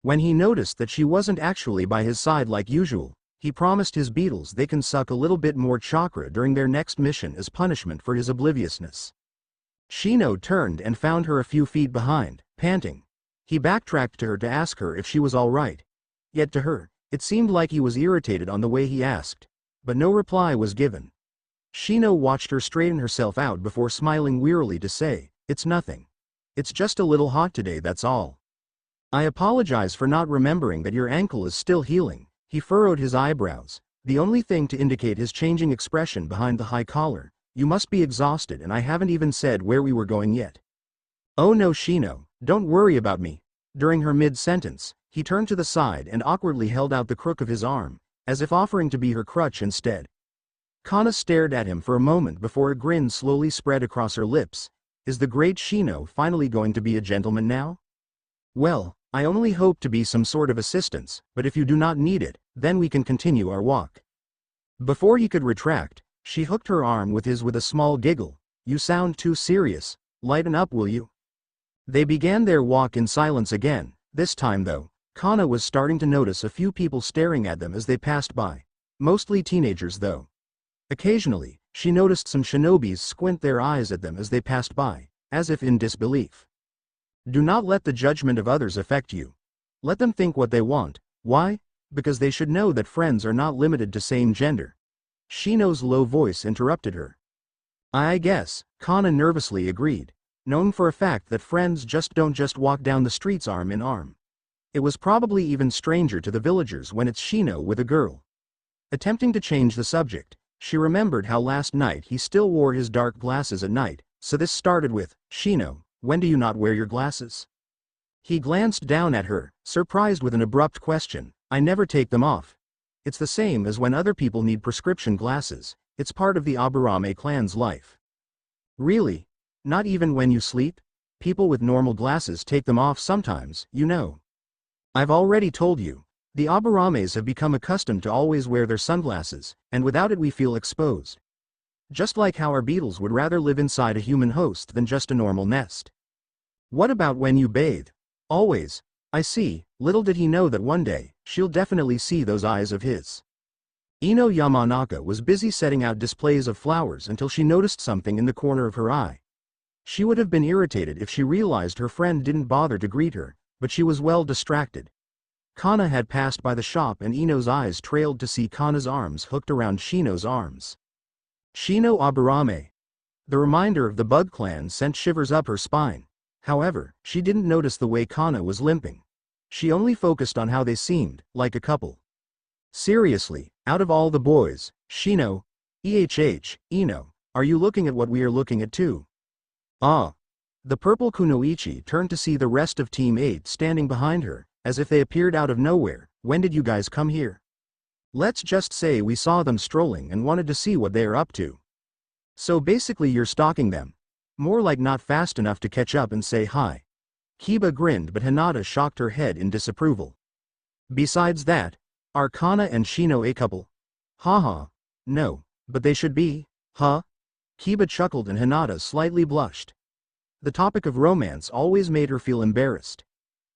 When he noticed that she wasn't actually by his side like usual, he promised his beetles they can suck a little bit more chakra during their next mission as punishment for his obliviousness. Shino turned and found her a few feet behind, panting. He backtracked to her to ask her if she was all right. Yet to her, it seemed like he was irritated on the way he asked, but no reply was given. Shino watched her straighten herself out before smiling wearily to say, "It's nothing. It's just a little hot today, that's all. I apologize for not remembering that your ankle is still healing." He furrowed his eyebrows, the only thing to indicate his changing expression behind the high collar. "You must be exhausted, and I haven't even said where we were going yet." "Oh no, Shino, don't worry about me." During her mid-sentence, he turned to the side and awkwardly held out the crook of his arm, as if offering to be her crutch instead. Kana stared at him for a moment before a grin slowly spread across her lips. Is the great Shino finally going to be a gentleman now? "Well, I only hope to be some sort of assistance, but if you do not need it, then we can continue our walk." Before he could retract, she hooked her arm with his with a small giggle. "You sound too serious. Lighten up, will you?" They began their walk in silence again. This time though, Kana was starting to notice a few people staring at them as they passed by. Mostly teenagers though. Occasionally, she noticed some shinobis squint their eyes at them as they passed by, as if in disbelief. Do not let the judgment of others affect you. Let them think what they want. Why? Because they should know that friends are not limited to same gender. Shino's low voice interrupted her. I guess, Kana nervously agreed, known for a fact that friends don't just walk down the streets arm in arm. It was probably even stranger to the villagers when it's Shino with a girl. Attempting to change the subject, she remembered how last night he still wore his dark glasses at night, so this started with, "Shino, when do you not wear your glasses?" He glanced down at her, surprised with an abrupt question. "I never take them off. It's the same as when other people need prescription glasses. It's part of the Aburame clan's life." "Really? Not even when you sleep? People with normal glasses take them off sometimes, you know." "I've already told you. The Aburames have become accustomed to always wear their sunglasses, and without it we feel exposed. Just like how our beetles would rather live inside a human host than just a normal nest." "What about when you bathe?" "Always." "I see." Little did he know that one day, she'll definitely see those eyes of his. Ino Yamanaka was busy setting out displays of flowers until she noticed something in the corner of her eye. She would have been irritated if she realized her friend didn't bother to greet her, but she was well distracted. Kana had passed by the shop and Ino's eyes trailed to see Kana's arms hooked around Shino's arms. Shino Aburame. The reminder of the Bug Clan sent shivers up her spine. However, she didn't notice the way Kana was limping. She only focused on how they seemed, like a couple. Seriously, out of all the boys, Shino, Ino, are you looking at what we are looking at too? Ah. The purple kunoichi turned to see the rest of Team 8 standing behind her, as if they appeared out of nowhere. When did you guys come here? Let's just say we saw them strolling and wanted to see what they are up to. So basically you're stalking them. More like not fast enough to catch up and say hi. Kiba grinned but Hinata shocked her head in disapproval. Besides that, are Kana and Shino a couple? Haha. No, but they should be, huh? Kiba chuckled and Hinata slightly blushed. The topic of romance always made her feel embarrassed.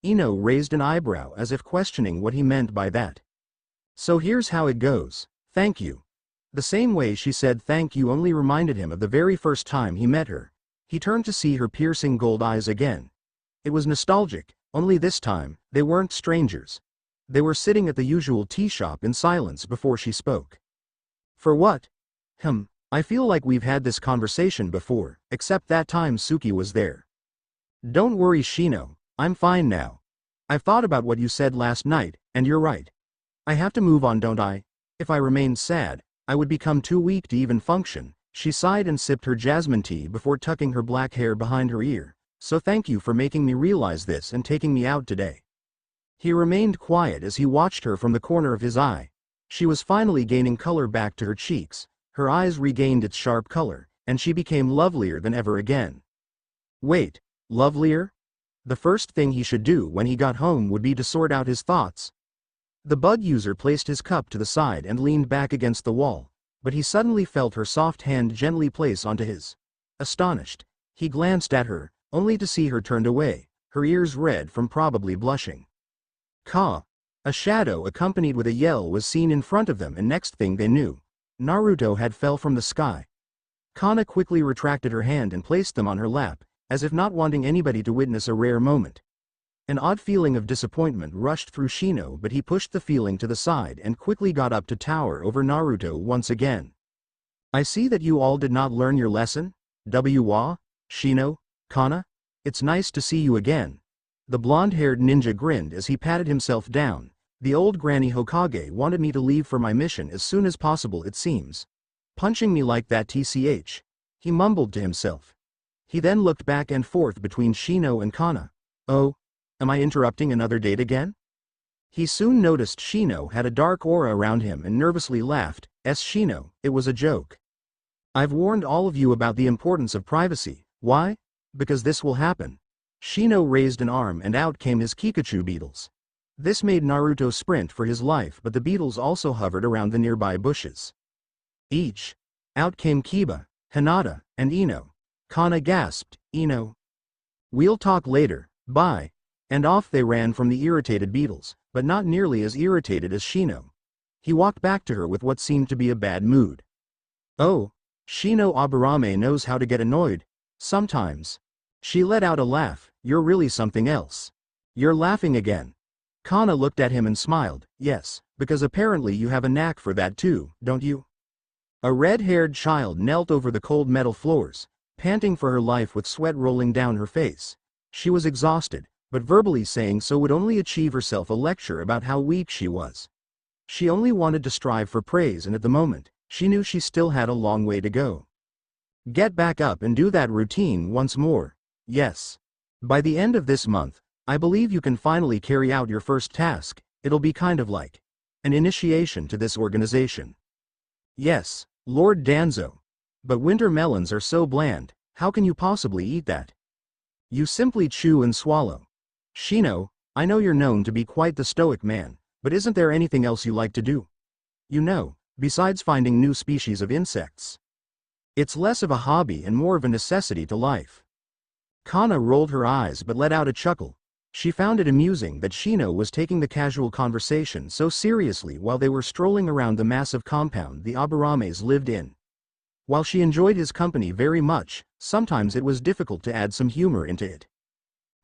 Ino raised an eyebrow as if questioning what he meant by that. So here's how it goes. Thank you. The same way she said thank you only reminded him of the very first time he met her. He turned to see her piercing gold eyes again. It was nostalgic, only this time, they weren't strangers. They were sitting at the usual tea shop in silence before she spoke. For what? I feel like we've had this conversation before, except that time Suki was there. Don't worry Shino, I'm fine now. I've thought about what you said last night, and you're right. I have to move on, don't I? If I remained sad, I would become too weak to even function. She sighed and sipped her jasmine tea before tucking her black hair behind her ear. So thank you for making me realize this and taking me out today. He remained quiet as he watched her from the corner of his eye. She was finally gaining color back to her cheeks. Her eyes regained its sharp color, and she became lovelier than ever again. Wait, lovelier? The first thing he should do when he got home would be to sort out his thoughts. The bug user placed his cup to the side and leaned back against the wall, but he suddenly felt her soft hand gently place onto his. Astonished, he glanced at her, only to see her turned away, her ears red from probably blushing. Ka! A shadow accompanied with a yell was seen in front of them, and next thing they knew, Naruto had fell from the sky. Kana quickly retracted her hand and placed them on her lap, as if not wanting anybody to witness a rare moment. An odd feeling of disappointment rushed through Shino, but he pushed the feeling to the side and quickly got up to tower over Naruto once again. I see that you all did not learn your lesson, Wa, Shino, Kana. It's nice to see you again. The blonde-haired ninja grinned as he patted himself down. The old granny Hokage wanted me to leave for my mission as soon as possible, it seems. Punching me like that, tch. He mumbled to himself. He then looked back and forth between Shino and Kana. Oh, am I interrupting another date again? He soon noticed Shino had a dark aura around him and nervously laughed. Shino, it was a joke. I've warned all of you about the importance of privacy. Why? Because this will happen. Shino raised an arm and out came his Kikachu beetles. This made Naruto sprint for his life, but the beetles also hovered around the nearby bushes. Out came Kiba, Hinata, and Ino. Kana gasped, Ino. We'll talk later, bye. And off they ran from the irritated beetles, but not nearly as irritated as Shino. He walked back to her with what seemed to be a bad mood. Oh, Shino Aburame knows how to get annoyed. Sometimes. She let out a laugh. You're really something else. You're laughing again. Kana looked at him and smiled. Yes, because apparently you have a knack for that too, don't you? A red-haired child knelt over the cold metal floors, panting for her life with sweat rolling down her face. She was exhausted, but verbally saying so would only achieve herself a lecture about how weak she was. She only wanted to strive for praise, and at the moment, she knew she still had a long way to go. Get back up and do that routine once more. Yes. By the end of this month, I believe you can finally carry out your first task. It'll be kind of like an initiation to this organization. Yes, Lord Danzo. But winter melons are so bland, how can you possibly eat that? You simply chew and swallow. Shino, I know you're known to be quite the stoic man, but isn't there anything else you like to do? You know, besides finding new species of insects. It's less of a hobby and more of a necessity to life. Kana rolled her eyes but let out a chuckle. She found it amusing that Shino was taking the casual conversation so seriously while they were strolling around the massive compound the Aburames lived in. While she enjoyed his company very much, sometimes it was difficult to add some humor into it.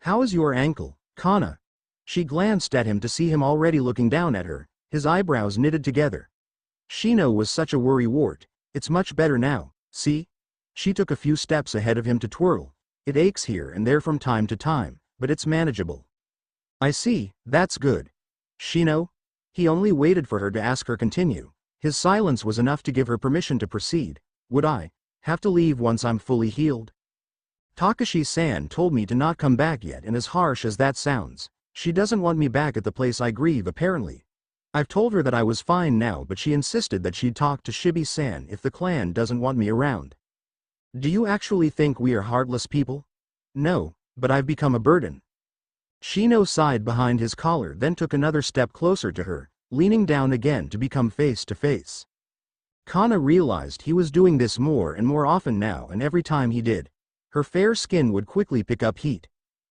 How is your ankle, Kana? She glanced at him to see him already looking down at her, his eyebrows knitted together. Shino was such a worrywart. It's much better now, see? She took a few steps ahead of him to twirl. It aches here and there from time to time, but it's manageable. I see, that's good. Shino? He only waited for her to ask her continue. His silence was enough to give her permission to proceed. Would I have to leave once I'm fully healed? Takashi-san told me to not come back yet, and as harsh as that sounds, she doesn't want me back at the place I grieve apparently. I've told her that I was fine now, but she insisted that she'd talk to Shibi-san if the clan doesn't want me around. Do you actually think we are heartless people? No, but I've become a burden. Shino sighed behind his collar, then took another step closer to her, leaning down again to become face to face. Kana realized he was doing this more and more often now, and every time he did, her fair skin would quickly pick up heat.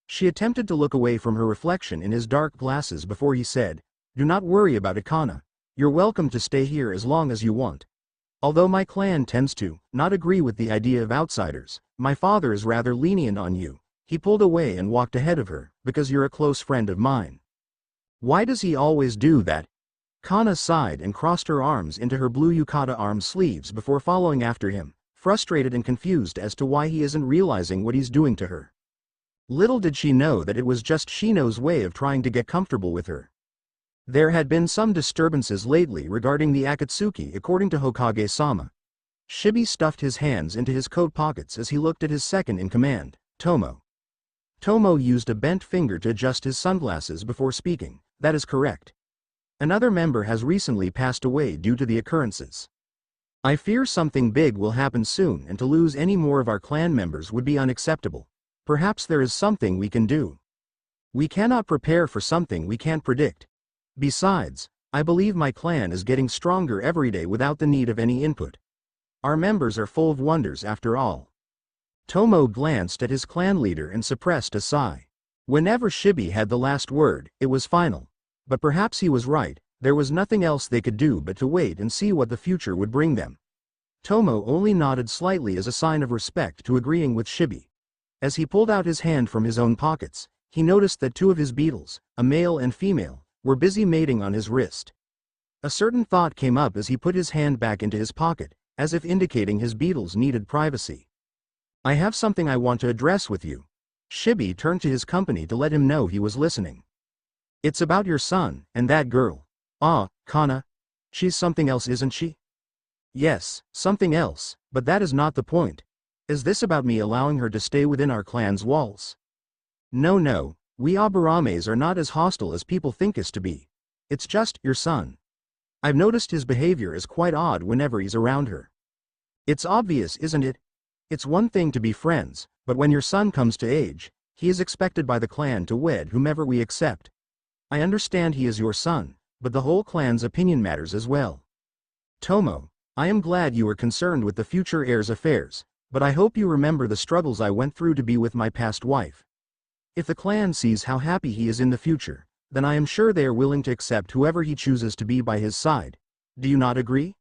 She attempted to look away from her reflection in his dark glasses before he said, Do not worry about it, Kana. You're welcome to stay here as long as you want. Although my clan tends to not agree with the idea of outsiders, my father is rather lenient on you. He pulled away and walked ahead of her, because you're a close friend of mine. Why does he always do that? Kana sighed and crossed her arms into her blue yukata arm sleeves before following after him, frustrated and confused as to why he isn't realizing what he's doing to her. Little did she know that it was just Shino's way of trying to get comfortable with her. There had been some disturbances lately regarding the Akatsuki, according to Hokage-sama. Shibi stuffed his hands into his coat pockets as he looked at his second-in-command, Tomo. Tomo used a bent finger to adjust his sunglasses before speaking. That is correct. Another member has recently passed away due to the occurrences. I fear something big will happen soon, and to lose any more of our clan members would be unacceptable. Perhaps there is something we can do. We cannot prepare for something we can't predict. Besides, I believe my clan is getting stronger every day without the need of any input. Our members are full of wonders after all. Tomo glanced at his clan leader and suppressed a sigh. Whenever Shibi had the last word, it was final. But perhaps he was right, there was nothing else they could do but to wait and see what the future would bring them. Tomo only nodded slightly as a sign of respect to agreeing with Shibi. As he pulled out his hand from his own pockets, he noticed that two of his beetles, a male and female, were busy mating on his wrist. A certain thought came up as he put his hand back into his pocket, as if indicating his beetles needed privacy. I have something I want to address with you. Shibi turned to his company to let him know he was listening. It's about your son, and that girl. Ah, Kana. She's something else, isn't she? Yes, something else, but that is not the point. Is this about me allowing her to stay within our clan's walls? No, we Abarames are not as hostile as people think us to be. It's just your son. I've noticed his behavior is quite odd whenever he's around her. It's obvious, isn't it? It's one thing to be friends, but when your son comes to age, he is expected by the clan to wed whomever we accept. I understand he is your son, but the whole clan's opinion matters as well. Tomo, I am glad you are concerned with the future heir's affairs, but I hope you remember the struggles I went through to be with my past wife. If the clan sees how happy he is in the future, then I am sure they are willing to accept whoever he chooses to be by his side. Do you not agree?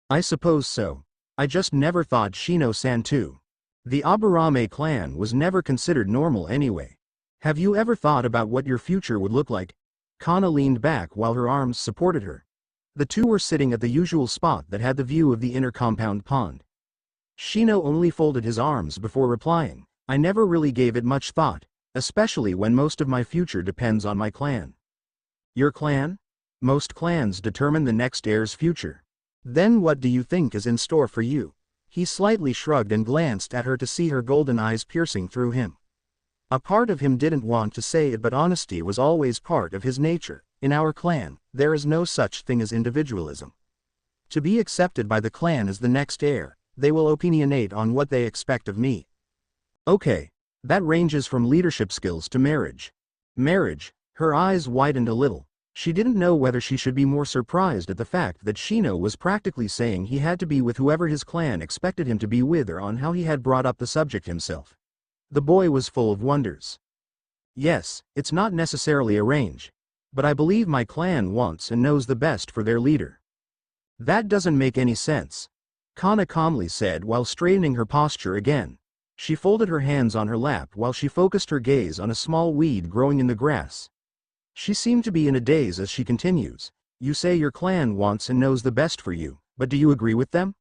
I suppose so. I just never thought Shino-san too. The Aburame clan was never considered normal anyway. Have you ever thought about what your future would look like? Kana leaned back while her arms supported her. The two were sitting at the usual spot that had the view of the inner compound pond. Shino only folded his arms before replying, I never really gave it much thought, especially when most of my future depends on my clan. Your clan? Most clans determine the next heir's future. Then what do you think is in store for you? He slightly shrugged and glanced at her to see her golden eyes piercing through him. A part of him didn't want to say it, but honesty was always part of his nature. In our clan, there is no such thing as individualism. To be accepted by the clan as the next heir, they will opinionate on what they expect of me. Okay, that ranges from leadership skills to marriage. Marriage, her eyes widened a little. She didn't know whether she should be more surprised at the fact that Shino was practically saying he had to be with whoever his clan expected him to be with, or on how he had brought up the subject himself. The boy was full of wonders. Yes, it's not necessarily arranged, but I believe my clan wants and knows the best for their leader. That doesn't make any sense, Kana calmly said while straightening her posture again. She folded her hands on her lap while she focused her gaze on a small weed growing in the grass. She seemed to be in a daze as she continues. You say your clan wants and knows the best for you, but do you agree with them?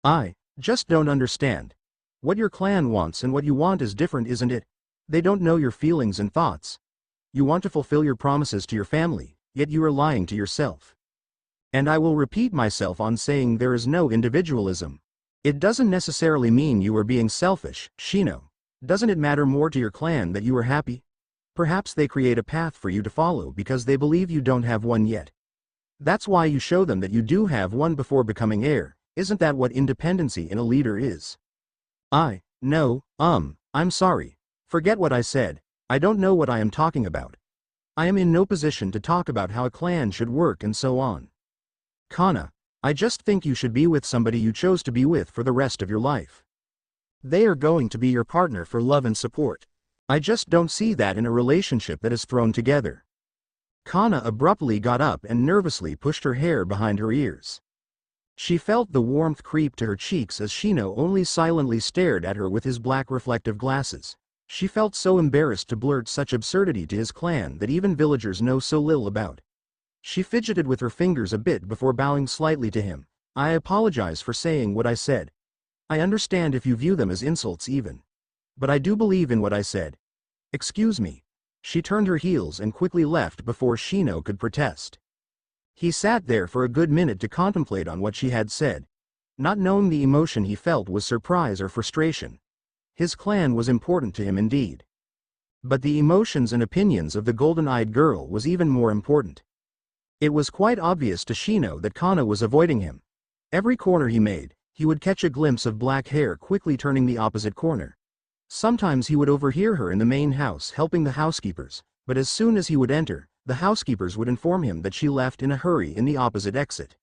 I just don't understand. What your clan wants and what you want is different, isn't it? They don't know your feelings and thoughts. You want to fulfill your promises to your family, yet you are lying to yourself. And I will repeat myself on saying there is no individualism. It doesn't necessarily mean you are being selfish, Shino. Doesn't it matter more to your clan that you are happy? Perhaps they create a path for you to follow because they believe you don't have one yet. That's why you show them that you do have one before becoming heir. Isn't that what independency in a leader is? No, I'm sorry. Forget what I said. I don't know what I am talking about. I am in no position to talk about how a clan should work and so on. Kana, I just think you should be with somebody you chose to be with for the rest of your life. They are going to be your partner for love and support. I just don't see that in a relationship that is thrown together. Kana abruptly got up and nervously pushed her hair behind her ears. She felt the warmth creep to her cheeks as Shino only silently stared at her with his black reflective glasses. She felt so embarrassed to blurt such absurdity to his clan that even villagers know so little about. She fidgeted with her fingers a bit before bowing slightly to him. I apologize for saying what I said. I understand if you view them as insults even. But I do believe in what I said. Excuse me. She turned her heels and quickly left before Shino could protest. He sat there for a good minute to contemplate on what she had said. Not knowing the emotion he felt was surprise or frustration. His clan was important to him indeed. But the emotions and opinions of the golden-eyed girl was even more important. It was quite obvious to Shino that Kana was avoiding him. Every corner he made, he would catch a glimpse of black hair quickly turning the opposite corner. Sometimes he would overhear her in the main house helping the housekeepers, but as soon as he would enter, the housekeepers would inform him that she left in a hurry in the opposite exit.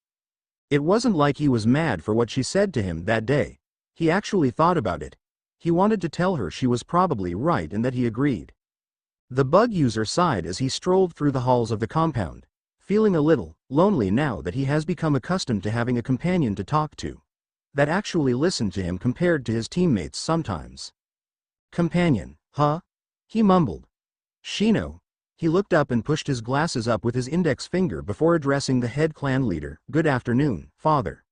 It wasn't like he was mad for what she said to him that day. He actually thought about it. He wanted to tell her she was probably right and that he agreed. The bug user sighed as he strolled through the halls of the compound, feeling a little lonely now that he has become accustomed to having a companion to talk to that actually listened to him compared to his teammates sometimes. Companion, huh? He mumbled. Shino. He looked up and pushed his glasses up with his index finger before addressing the head clan leader. Good afternoon, father.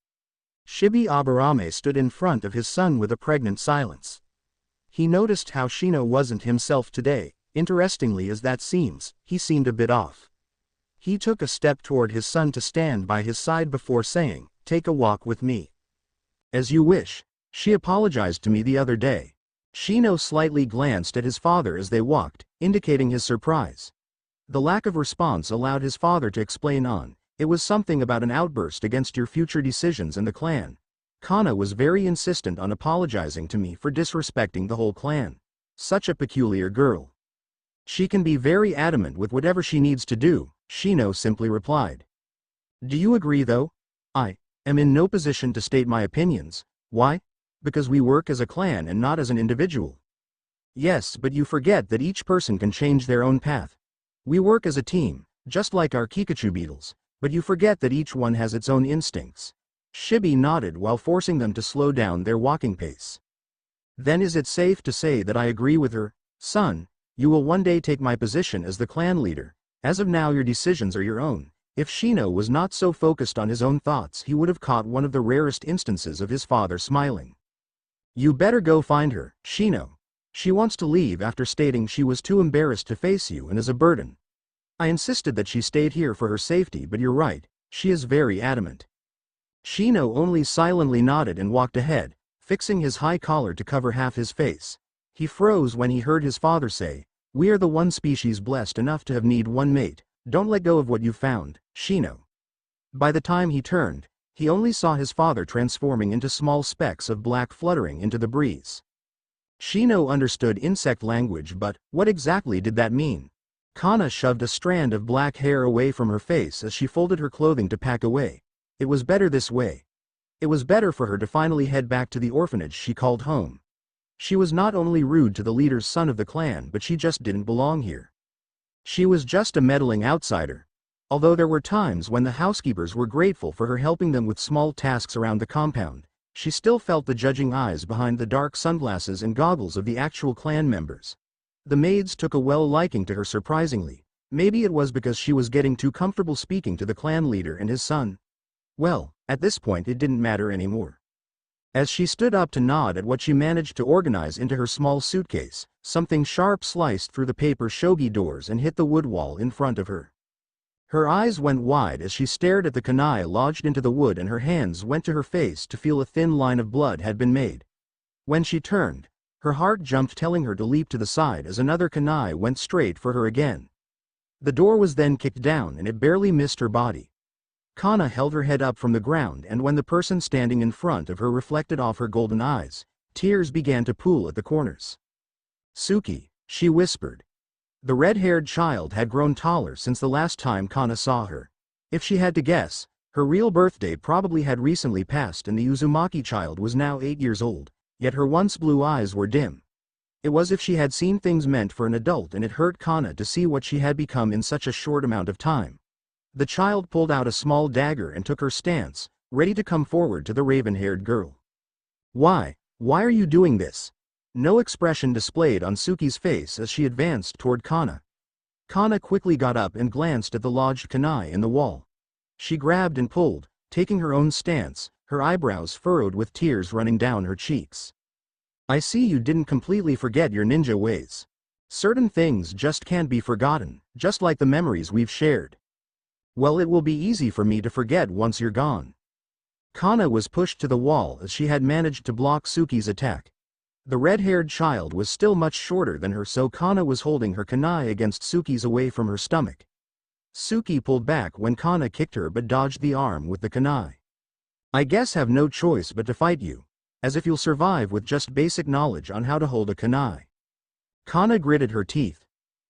Shibi Aburame stood in front of his son with a pregnant silence. He noticed how Shino wasn't himself today. Interestingly as that seems, he seemed a bit off. He took a step toward his son to stand by his side before saying, "Take a walk with me." "As you wish. She apologized to me the other day." Shino slightly glanced at his father as they walked, indicating his surprise. The lack of response allowed his father to explain on. "It was something about an outburst against your future decisions in the clan. Kana was very insistent on apologizing to me for disrespecting the whole clan. Such a peculiar girl. She can be very adamant with whatever she needs to do," Shino simply replied. "Do you agree though? I am in no position to state my opinions. Why? Because we work as a clan and not as an individual." "Yes, but you forget that each person can change their own path. We work as a team, just like our Kikachu beetles, but you forget that each one has its own instincts." Shibi nodded while forcing them to slow down their walking pace. "Then is it safe to say that I agree with her? Son, you will one day take my position as the clan leader. As of now your decisions are your own." If Shino was not so focused on his own thoughts he would have caught one of the rarest instances of his father smiling. "You better go find her, Shino. She wants to leave after stating she was too embarrassed to face you and is a burden. I insisted that she stayed here for her safety, but you're right, she is very adamant." Shino only silently nodded and walked ahead, fixing his high collar to cover half his face. He froze when he heard his father say, "We are the one species blessed enough to have need one mate. Don't let go of what you found, Shino." By the time he turned, he only saw his father transforming into small specks of black fluttering into the breeze. Shino understood insect language, but what exactly did that mean? Kana shoved a strand of black hair away from her face as she folded her clothing to pack away. It was better this way. It was better for her to finally head back to the orphanage she called home. She was not only rude to the leader's son of the clan, but she just didn't belong here. She was just a meddling outsider. Although there were times when the housekeepers were grateful for her helping them with small tasks around the compound, she still felt the judging eyes behind the dark sunglasses and goggles of the actual clan members. The maids took a liking to her surprisingly. Maybe it was because she was getting too comfortable speaking to the clan leader and his son. Well, at this point it didn't matter anymore. As she stood up to nod at what she managed to organize into her small suitcase, something sharp sliced through the paper shogi doors and hit the wood wall in front of her. Her eyes went wide as she stared at the kunai lodged into the wood, and her hands went to her face to feel a thin line of blood had been made. When she turned, her heart jumped, telling her to leap to the side as another kunai went straight for her again. The door was then kicked down and it barely missed her body. Kana held her head up from the ground, and when the person standing in front of her reflected off her golden eyes, tears began to pool at the corners. "Suki," she whispered. The red-haired child had grown taller since the last time Kana saw her. If she had to guess, her real birthday probably had recently passed and the Uzumaki child was now 8 years old, yet her once blue eyes were dim. It was as if she had seen things meant for an adult, and it hurt Kana to see what she had become in such a short amount of time. The child pulled out a small dagger and took her stance, ready to come forward to the raven-haired girl. Why are you doing this?" No expression displayed on Suki's face as she advanced toward Kana. Kana quickly got up and glanced at the lodged kunai in the wall. She grabbed and pulled, taking her own stance, her eyebrows furrowed with tears running down her cheeks. "I see you didn't completely forget your ninja ways. Certain things just can't be forgotten, just like the memories we've shared. Well, it will be easy for me to forget once you're gone." Kana was pushed to the wall as she had managed to block Suki's attack. The red-haired child was still much shorter than her, so Kana was holding her kunai against Suki's away from her stomach. Suki pulled back when Kana kicked her but dodged the arm with the kunai. "I guess have no choice but to fight you." as if you'll survive with just basic knowledge on how to hold a kunai. Kana gritted her teeth.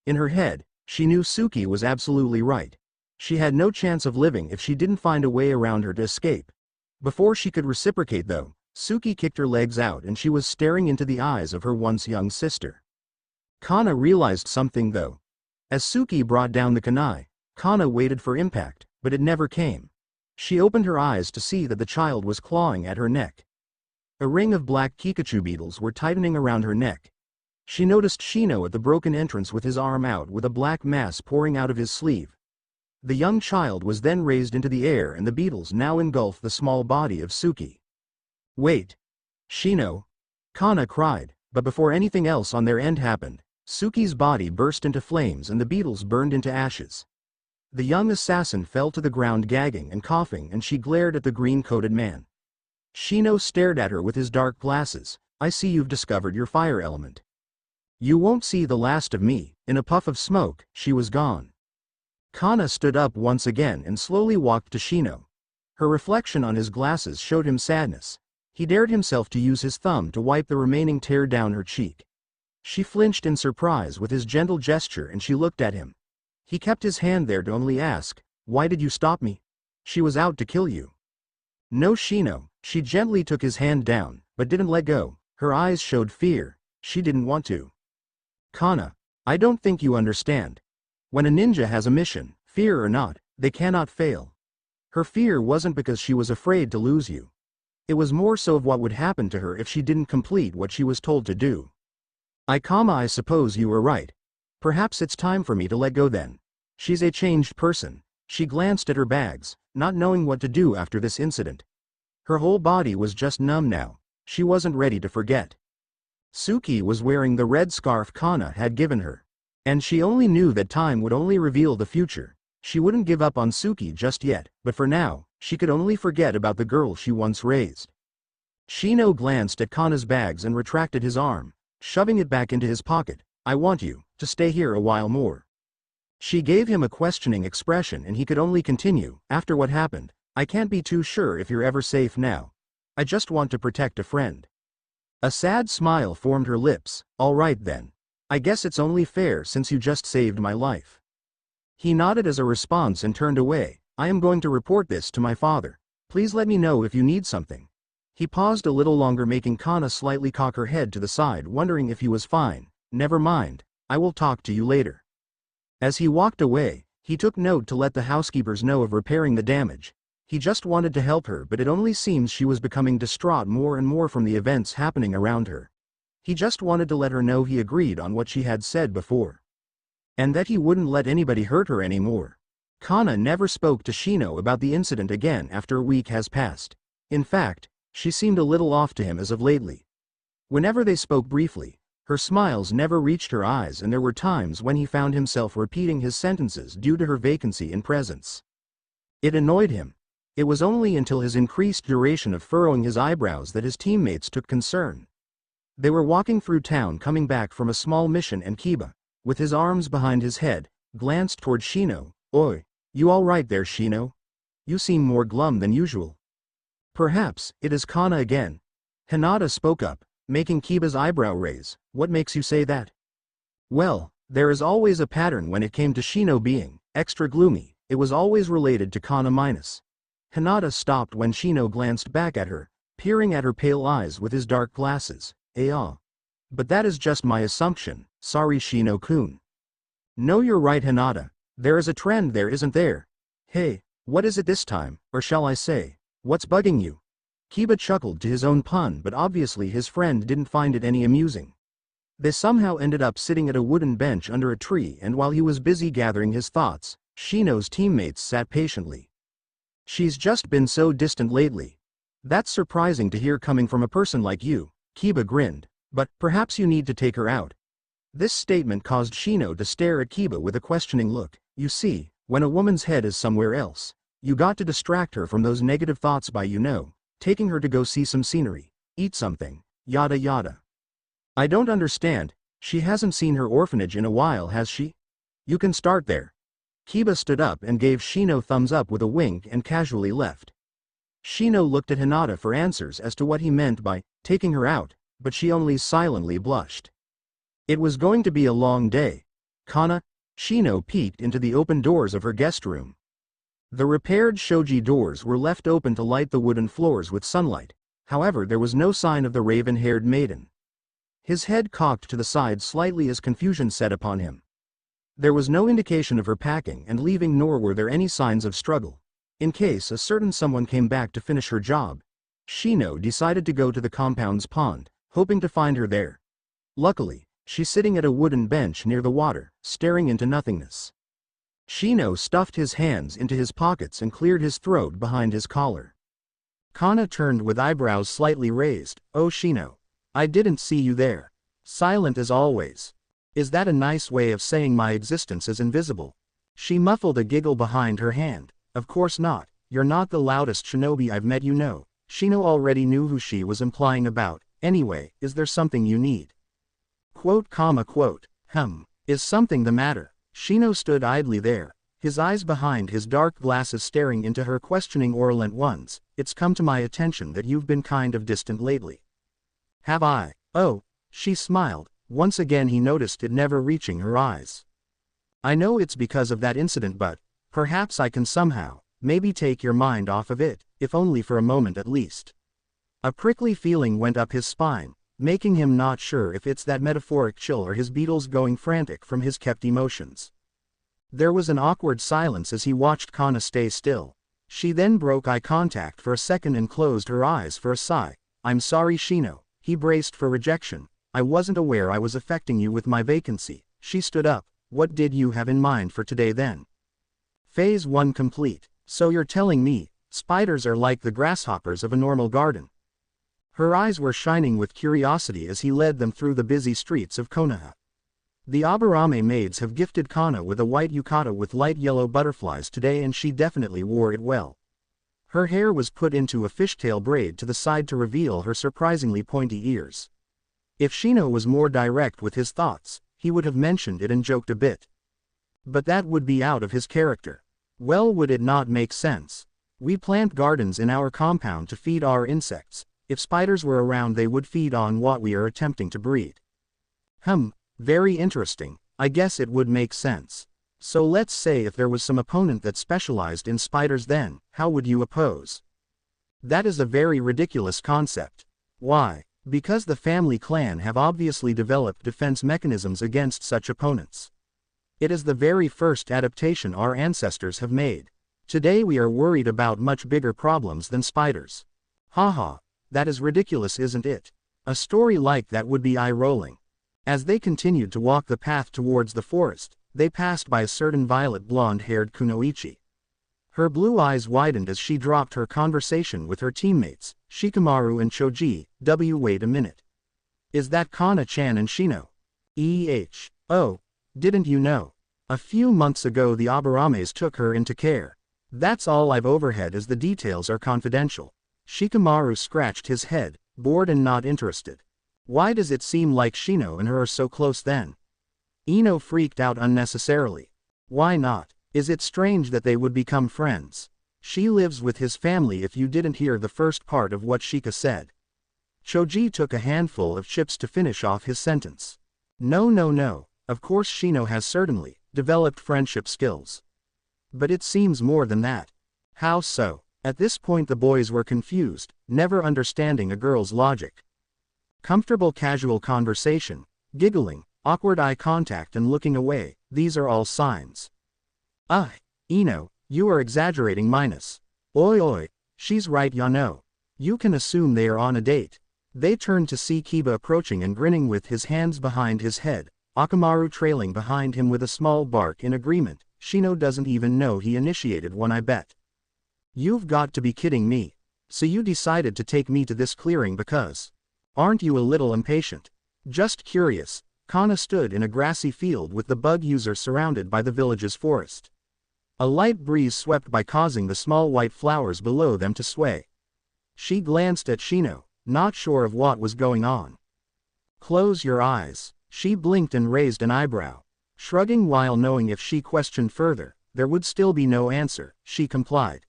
In her head, she knew Suki was absolutely right. She had no chance of living if she didn't find a way around her to escape. Before she could reciprocate though, Suki kicked her legs out and she was staring into the eyes of her once young sister. Kana realized something though. As Suki brought down the kunai, Kana waited for impact, but it never came. She opened her eyes to see that the child was clawing at her neck. A ring of black Kikachu beetles were tightening around her neck. She noticed Shino at the broken entrance with his arm out with a black mass pouring out of his sleeve. The young child was then raised into the air and the beetles now engulfed the small body of Suki. Wait! Shino! Kana cried, but before anything else on their end happened, Suki's body burst into flames and the beetles burned into ashes. The young assassin fell to the ground gagging and coughing and she glared at the green-coated man. Shino stared at her with his dark glasses. I see you've discovered your fire element. You won't see the last of me. In a puff of smoke, she was gone. Kana stood up once again and slowly walked to Shino. Her reflection on his glasses showed him sadness. He dared himself to use his thumb to wipe the remaining tear down her cheek. She flinched in surprise with his gentle gesture and she looked at him. He kept his hand there to only ask, "Why did you stop me?" She was out to kill you. No, Shino. She gently took his hand down, but didn't let go. Her eyes showed fear. She didn't want to. Kana, I don't think you understand. When a ninja has a mission, fear or not, they cannot fail. Her fear wasn't because she was afraid to lose you. It was more so of what would happen to her if she didn't complete what she was told to do. I suppose you were right. Perhaps it's time for me to let go then. She's a changed person. She glanced at her bags, not knowing what to do after this incident. Her whole body was just numb now. She wasn't ready to forget. Suki was wearing the red scarf Kana had given her. And she only knew that time would only reveal the future. She wouldn't give up on Suki just yet, but for now, she could only forget about the girl she once raised. Shino glanced at Kana's bags and retracted his arm, shoving it back into his pocket. I want you to stay here a while more. She gave him a questioning expression and he could only continue. After what happened, I can't be too sure if you're ever safe now. I just want to protect a friend. A sad smile formed her lips. All right then. I guess it's only fair since you just saved my life. He nodded as a response and turned away. I am going to report this to my father. Please let me know if you need something. He paused a little longer, making Kana slightly cock her head to the side, wondering if he was fine. Never mind. I will talk to you later. As he walked away, he took note to let the housekeepers know of repairing the damage. He just wanted to help her, but it only seems she was becoming distraught more and more from the events happening around her. He just wanted to let her know he agreed on what she had said before. And that he wouldn't let anybody hurt her anymore. Kana never spoke to Shino about the incident again after a week has passed. In fact, she seemed a little off to him as of lately. Whenever they spoke briefly, her smiles never reached her eyes and there were times when he found himself repeating his sentences due to her vacancy in presence. It annoyed him. It was only until his increased duration of furrowing his eyebrows that his teammates took concern. They were walking through town coming back from a small mission and Kiba, with his arms behind his head, glanced toward Shino. Oi, you all right there, Shino? You seem more glum than usual. Perhaps it is Kana again. Hinata spoke up, making Kiba's eyebrow raise. What makes you say that? Well, there is always a pattern when it came to Shino being extra gloomy. It was always related to Kana minus. Hinata stopped when Shino glanced back at her, peering at her pale eyes with his dark glasses. But that is just my assumption. Sorry, Shino-kun. No, you're right, Hinata. There is a trend there, isn't there? Hey, what is it this time, or shall I say, what's bugging you? Kiba chuckled to his own pun, but obviously his friend didn't find it any amusing. They somehow ended up sitting at a wooden bench under a tree, and while he was busy gathering his thoughts, Shino's teammates sat patiently. She's just been so distant lately. That's surprising to hear coming from a person like you, Kiba grinned, but perhaps you need to take her out. This statement caused Shino to stare at Kiba with a questioning look. You see, when a woman's head is somewhere else, you got to distract her from those negative thoughts by, taking her to go see some scenery, eat something, yada yada. I don't understand, she hasn't seen her orphanage in a while, has she? You can start there. Kiba stood up and gave Shino thumbs up with a wink and casually left. Shino looked at Hinata for answers as to what he meant by taking her out, but she only silently blushed. It was going to be a long day. Kana. Shino peeked into the open doors of her guest room. The repaired shoji doors were left open to light the wooden floors with sunlight, however there was no sign of the raven-haired maiden. His head cocked to the side slightly as confusion set upon him. There was no indication of her packing and leaving, nor were there any signs of struggle. In case a certain someone came back to finish her job, Shino decided to go to the compound's pond, hoping to find her there. Luckily, she's sitting at a wooden bench near the water, staring into nothingness. Shino stuffed his hands into his pockets and cleared his throat behind his collar. Kana turned with eyebrows slightly raised. "Oh Shino. I didn't see you there. Silent as always. Is that a nice way of saying my existence is invisible?" She muffled a giggle behind her hand. "Of course not, you're not the loudest shinobi I've met, you know." Shino already knew who she was implying about. "Anyway, is there something you need?" Quote, quote. Is something the matter?" Shino stood idly there, his eyes behind his dark glasses staring into her questioning orient ones. "It's come to my attention that you've been kind of distant lately." "Have I?" "Oh." She smiled. Once again he noticed it never reaching her eyes. "I know it's because of that incident, but perhaps I can somehow, maybe take your mind off of it, if only for a moment at least." A prickly feeling went up his spine, making him not sure if it's that metaphoric chill or his beetles going frantic from his kept emotions. There was an awkward silence as he watched Kana stay still. She then broke eye contact for a second and closed her eyes for a sigh. "I'm sorry Shino." He braced for rejection. "I wasn't aware I was affecting you with my vacancy." She stood up. "What did you have in mind for today then?" Phase 1 complete. "So you're telling me, spiders are like the grasshoppers of a normal garden?" Her eyes were shining with curiosity as he led them through the busy streets of Konoha. The Aburame maids have gifted Kana with a white yukata with light yellow butterflies today, and she definitely wore it well. Her hair was put into a fishtail braid to the side to reveal her surprisingly pointy ears. If Shino was more direct with his thoughts, he would have mentioned it and joked a bit. But that would be out of his character. Well, would it not make sense? We plant gardens in our compound to feed our insects. If spiders were around, they would feed on what we are attempting to breed. Very interesting. I guess it would make sense. So let's say if there was some opponent that specialized in spiders, then how would you oppose? That is a very ridiculous concept. Why? Because the family clan have obviously developed defense mechanisms against such opponents. It is the very first adaptation our ancestors have made. Today we are worried about much bigger problems than spiders. Haha, that is ridiculous, isn't it? A story like that would be eye-rolling. As they continued to walk the path towards the forest, they passed by a certain violet blonde-haired kunoichi. Her blue eyes widened as she dropped her conversation with her teammates, Shikamaru and Choji. Wait a minute. Is that Kana-chan and Shino? Oh, didn't you know? A few months ago the Aburames took her into care. That's all I've overheard, as the details are confidential. Shikamaru scratched his head, bored and not interested. Why does it seem like Shino and her are so close then? Ino freaked out unnecessarily. Why not? Is it strange that they would become friends? She lives with his family, if you didn't hear the first part of what Shika said. Choji took a handful of chips to finish off his sentence. No. Of course Shino has certainly developed friendship skills. But it seems more than that. How so? At this point the boys were confused, never understanding a girl's logic. Comfortable casual conversation, giggling, awkward eye contact and looking away, these are all signs. Ino, you are exaggerating minus. Oi, she's right, Yano. You can assume they are on a date. They turned to see Kiba approaching and grinning with his hands behind his head, Akamaru trailing behind him with a small bark in agreement. Shino doesn't even know he initiated one, I bet. You've got to be kidding me. So you decided to take me to this clearing because... Aren't you a little impatient? Just curious. Kana stood in a grassy field with the bug user surrounded by the village's forest. A light breeze swept by, causing the small white flowers below them to sway. She glanced at Shino, not sure of what was going on. Close your eyes. She blinked and raised an eyebrow. Shrugging while knowing if she questioned further, there would still be no answer, she complied.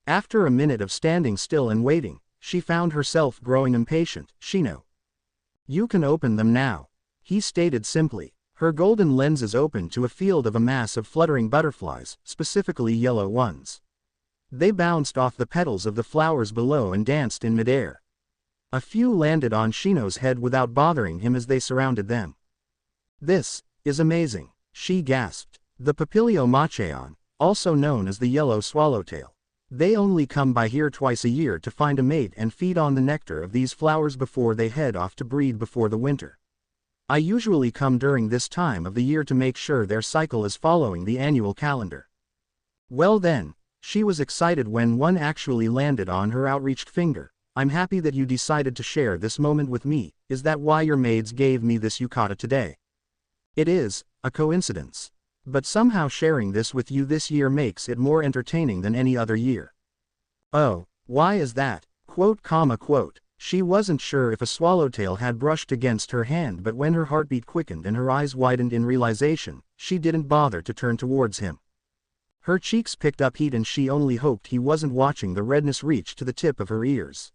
After a minute of standing still and waiting, she found herself growing impatient. "Shino. You can open them now," he stated simply. Her golden lenses opened to a field of a mass of fluttering butterflies, specifically yellow ones. They bounced off the petals of the flowers below and danced in midair. A few landed on Shino's head without bothering him as they surrounded them. "This is amazing," she gasped. The Papilio machaon, also known as the yellow swallowtail. They only come by here twice a year to find a mate and feed on the nectar of these flowers before they head off to breed before the winter. I usually come during this time of the year to make sure their cycle is following the annual calendar. Well then, she was excited when one actually landed on her outreached finger. "I'm happy that you decided to share this moment with me. Is that why your maids gave me this yukata today?" "It is a coincidence. But somehow sharing this with you this year makes it more entertaining than any other year." "Oh, why is that?" Quote. She wasn't sure if a swallowtail had brushed against her hand, but when her heartbeat quickened and her eyes widened in realization, she didn't bother to turn towards him. Her cheeks picked up heat and she only hoped he wasn't watching the redness reach to the tip of her ears.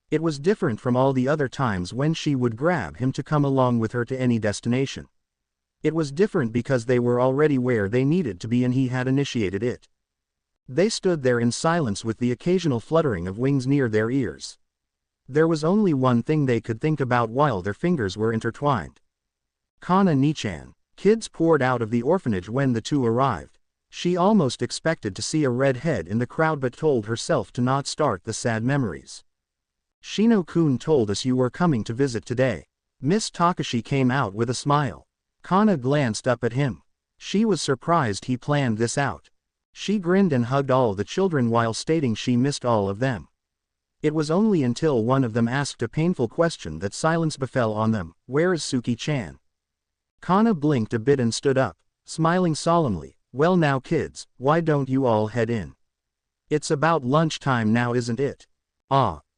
It was different from all the other times when she would grab him to come along with her to any destination. It was different because they were already where they needed to be and he had initiated it. They stood there in silence with the occasional fluttering of wings near their ears. There was only one thing they could think about while their fingers were intertwined. "Kana Nichan." Kids poured out of the orphanage when the two arrived. She almost expected to see a red head in the crowd but told herself to not start the sad memories. "Shino-kun told us you were coming to visit today." Miss Takashi came out with a smile. Kana glanced up at him. She was surprised he planned this out. She grinned and hugged all the children while stating she missed all of them. It was only until one of them asked a painful question that silence befell on them. "Where is Suki-chan?" Kana blinked a bit and stood up, smiling solemnly. "Well now kids, why don't you all head in? It's about lunchtime now, isn't it?"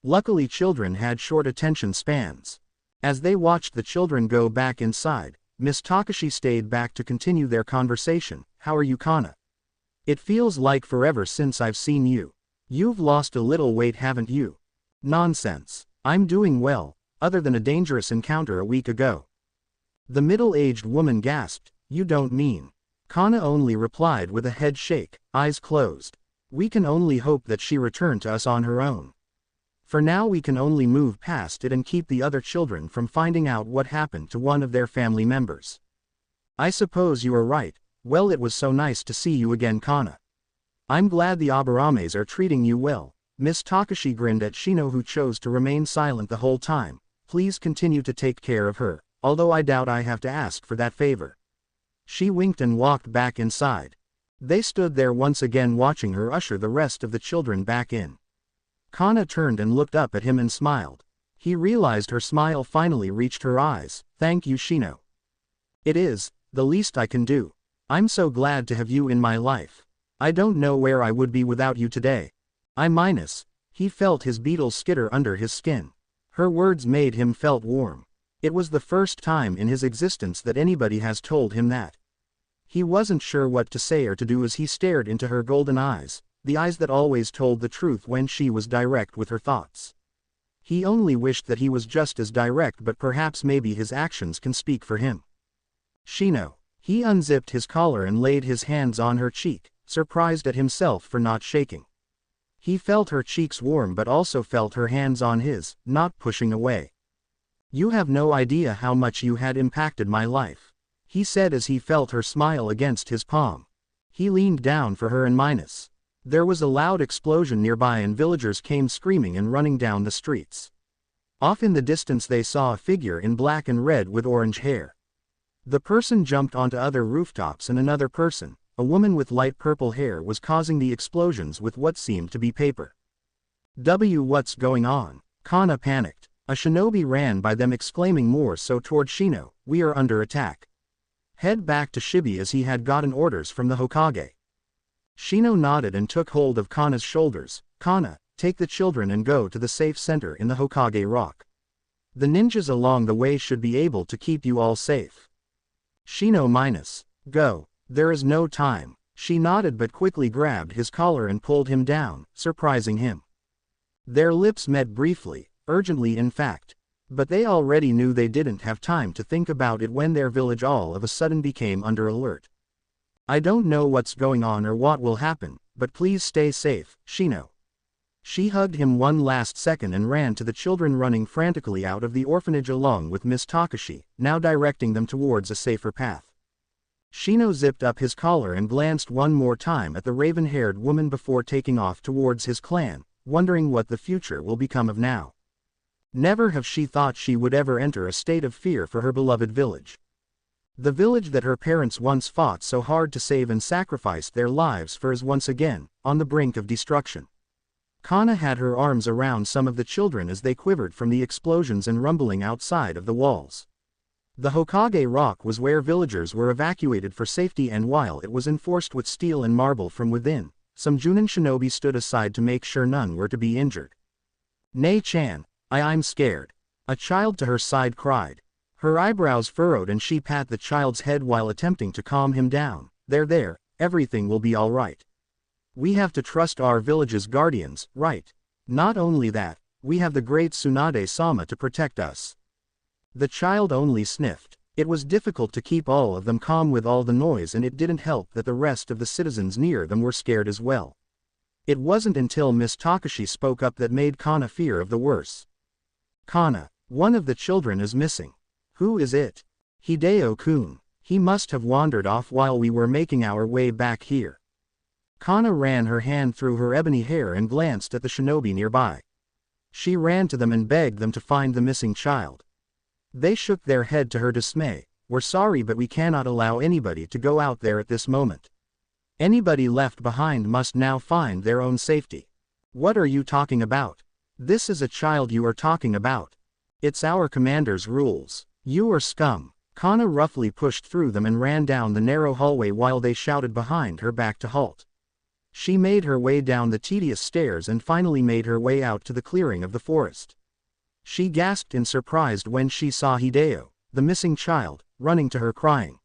Luckily children had short attention spans. As they watched the children go back inside, Miss Takashi stayed back to continue their conversation. "How are you, Kana? It feels like forever since I've seen you. You've lost a little weight, haven't you?" "Nonsense. I'm doing well, other than a dangerous encounter a week ago." The middle-aged woman gasped. "You don't mean?" Kana only replied with a head shake, eyes closed. "We can only hope that she returned to us on her own. For now we can only move past it and keep the other children from finding out what happened to one of their family members." "I suppose you are right. Well, it was so nice to see you again, Kana. I'm glad the Abarames are treating you well." Miss Takashi grinned at Shino, who chose to remain silent the whole time. "Please continue to take care of her, although I doubt I have to ask for that favor." She winked and walked back inside. They stood there once again watching her usher the rest of the children back in. Kana turned and looked up at him and smiled. He realized her smile finally reached her eyes. "Thank you, Shino. It is the least I can do. I'm so glad to have you in my life. I don't know where I would be without you today." He felt his beetles skitter under his skin. Her words made him felt warm. It was the first time in his existence that anybody has told him that. He wasn't sure what to say or to do as he stared into her golden eyes, the eyes that always told the truth when she was direct with her thoughts. He only wished that he was just as direct, but perhaps maybe his actions can speak for him. "Shino." He unzipped his collar and laid his hands on her cheek, surprised at himself for not shaking. He felt her cheeks warm but also felt her hands on his, not pushing away. "You have no idea how much you had impacted my life," he said as he felt her smile against his palm. He leaned down for her and There was a loud explosion nearby and villagers came screaming and running down the streets. Off in the distance they saw a figure in black and red with orange hair. The person jumped onto other rooftops and another person, a woman with light purple hair, was causing the explosions with what seemed to be paper. What's going on?" Kana panicked. A shinobi ran by them exclaiming more so toward Shino, "We are under attack. Head back to Shibi," as he had gotten orders from the Hokage. Shino nodded and took hold of Kana's shoulders. "Kana, take the children and go to the safe center in the Hokage Rock. The ninjas along the way should be able to keep you all safe." Shino Go. There is no time. She nodded but quickly grabbed his collar and pulled him down, surprising him. Their lips met briefly, urgently in fact. But they already knew they didn't have time to think about it when their village all of a sudden became under alert. I don't know what's going on or what will happen, but please stay safe, Shino. She hugged him one last second and ran to the children running frantically out of the orphanage along with Miss Takashi, now directing them towards a safer path. Shino zipped up his collar and glanced one more time at the raven-haired woman before taking off towards his clan, wondering what the future will become of now. Never have she thought she would ever enter a state of fear for her beloved village. The village that her parents once fought so hard to save and sacrificed their lives for is once again, on the brink of destruction. Kana had her arms around some of the children as they quivered from the explosions and rumbling outside of the walls. The Hokage Rock was where villagers were evacuated for safety, and while it was enforced with steel and marble from within, some Junin shinobi stood aside to make sure none were to be injured. "Nei-chan, I'm scared," a child to her side cried. Her eyebrows furrowed and she pat the child's head while attempting to calm him down. There, everything will be alright. We have to trust our village's guardians, right? Not only that, we have the great Tsunade-sama to protect us." The child only sniffed. It was difficult to keep all of them calm with all the noise, and it didn't help that the rest of the citizens near them were scared as well. It wasn't until Miss Takashi spoke up that made Kana fear of the worse. "Kana, one of the children is missing." "Who is it?" "Hideo-kun. He must have wandered off while we were making our way back here." Kana ran her hand through her ebony hair and glanced at the shinobi nearby. She ran to them and begged them to find the missing child. They shook their head to her dismay. "We're sorry, but we cannot allow anybody to go out there at this moment. Anybody left behind must now find their own safety." "What are you talking about? This is a child you are talking about. It's our commander's rules. You are scum." Kana roughly pushed through them and ran down the narrow hallway while they shouted behind her back to halt. She made her way down the tedious stairs and finally made her way out to the clearing of the forest. She gasped in surprise when she saw Hideo, the missing child, running to her crying.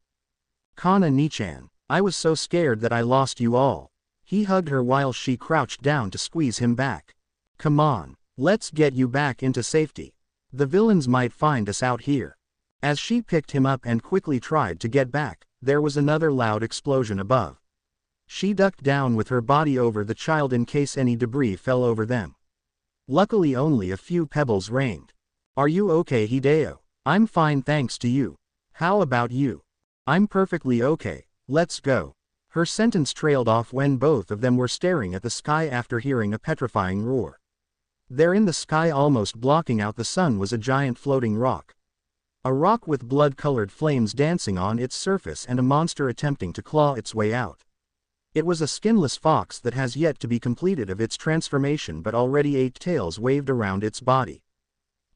"Kana-ni-chan, I was so scared that I lost you all." He hugged her while she crouched down to squeeze him back. "Come on, let's get you back into safety. The villains might find us out here." As she picked him up and quickly tried to get back, there was another loud explosion above. She ducked down with her body over the child in case any debris fell over them. Luckily only a few pebbles rained. "Are you okay, Hideo?" "I'm fine thanks to you. How about you?" "I'm perfectly okay, let's go." Her sentence trailed off when both of them were staring at the sky after hearing a petrifying roar. There in the sky, almost blocking out the sun, was a giant floating rock. A rock with blood-colored flames dancing on its surface and a monster attempting to claw its way out. It was a skinless fox that has yet to be completed of its transformation, but already 8 tails waved around its body.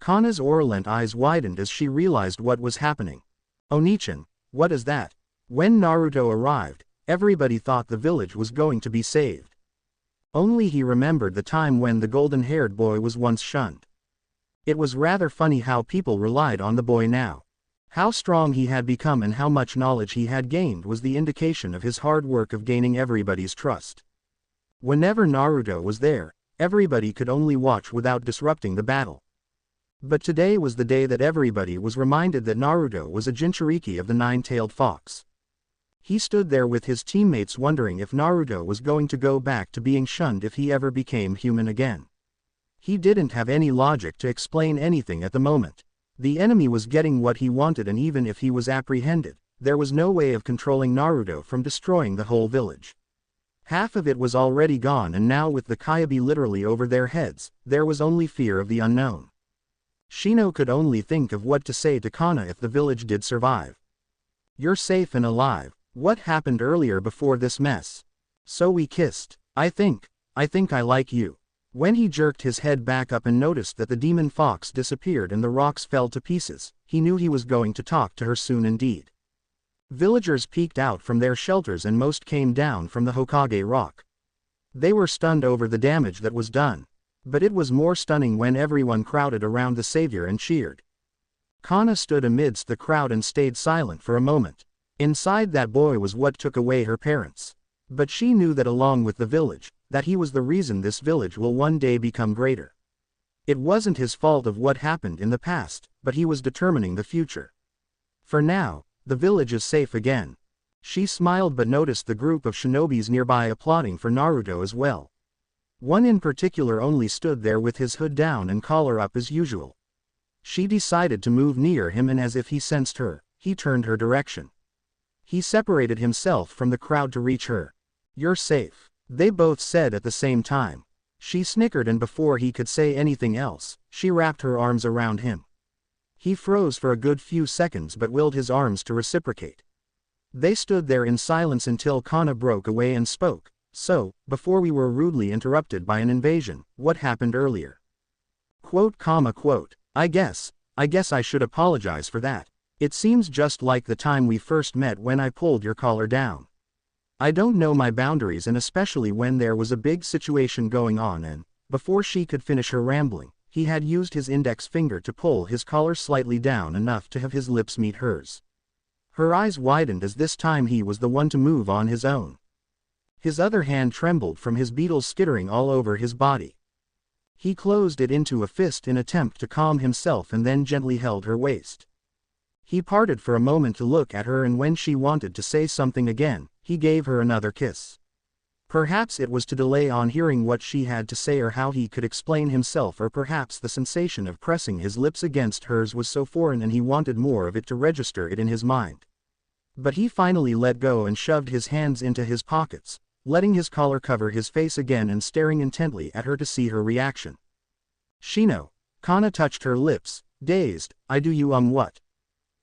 Kana's orlent eyes widened as she realized what was happening. "Oni-chan, what is that?" When Naruto arrived, everybody thought the village was going to be saved. Only he remembered the time when the golden-haired boy was once shunned. It was rather funny how people relied on the boy now. How strong he had become and how much knowledge he had gained was the indication of his hard work of gaining everybody's trust. Whenever Naruto was there, everybody could only watch without disrupting the battle. But today was the day that everybody was reminded that Naruto was a Jinchuriki of the 9-tailed fox. He stood there with his teammates wondering if Naruto was going to go back to being shunned if he ever became human again. He didn't have any logic to explain anything at the moment. The enemy was getting what he wanted, and even if he was apprehended, there was no way of controlling Naruto from destroying the whole village. Half of it was already gone, and now with the Kyuubi literally over their heads, there was only fear of the unknown. Shino could only think of what to say to Kana if the village did survive. "You're safe and alive. What happened earlier before this mess?" "So we kissed. I think I like you." When he jerked his head back up and noticed that the demon fox disappeared and the rocks fell to pieces, he knew he was going to talk to her soon indeed. Villagers peeked out from their shelters and most came down from the Hokage Rock. They were stunned over the damage that was done. But it was more stunning when everyone crowded around the savior and cheered. Kana stood amidst the crowd and stayed silent for a moment. Inside that boy was what took away her parents. But she knew that along with the village, that he was the reason this village will one day become greater. It wasn't his fault of what happened in the past, but he was determining the future. For now, the village is safe again. She smiled but noticed the group of shinobis nearby applauding for Naruto as well. One in particular only stood there with his hood down and collar up as usual. She decided to move near him, and as if he sensed her, he turned her direction. He separated himself from the crowd to reach her. "You're safe," they both said at the same time. She snickered, and before he could say anything else, she wrapped her arms around him. He froze for a good few seconds but willed his arms to reciprocate. They stood there in silence until Kana broke away and spoke. "So, before we were rudely interrupted by an invasion, what happened earlier?" Quote, I guess I should apologize for that. It seems just like the time we first met when I pulled your collar down. I don't know my boundaries, and especially when there was a big situation going on." And, before she could finish her rambling, he had used his index finger to pull his collar slightly down enough to have his lips meet hers. Her eyes widened as this time he was the one to move on his own. His other hand trembled from his beetles skittering all over his body. He closed it into a fist in attempt to calm himself and then gently held her waist. He parted for a moment to look at her, and when she wanted to say something again, he gave her another kiss. Perhaps it was to delay on hearing what she had to say or how he could explain himself, or perhaps the sensation of pressing his lips against hers was so foreign and he wanted more of it to register it in his mind. But he finally let go and shoved his hands into his pockets, letting his collar cover his face again and staring intently at her to see her reaction. "Shino." Kana touched her lips, dazed. "I do you what?"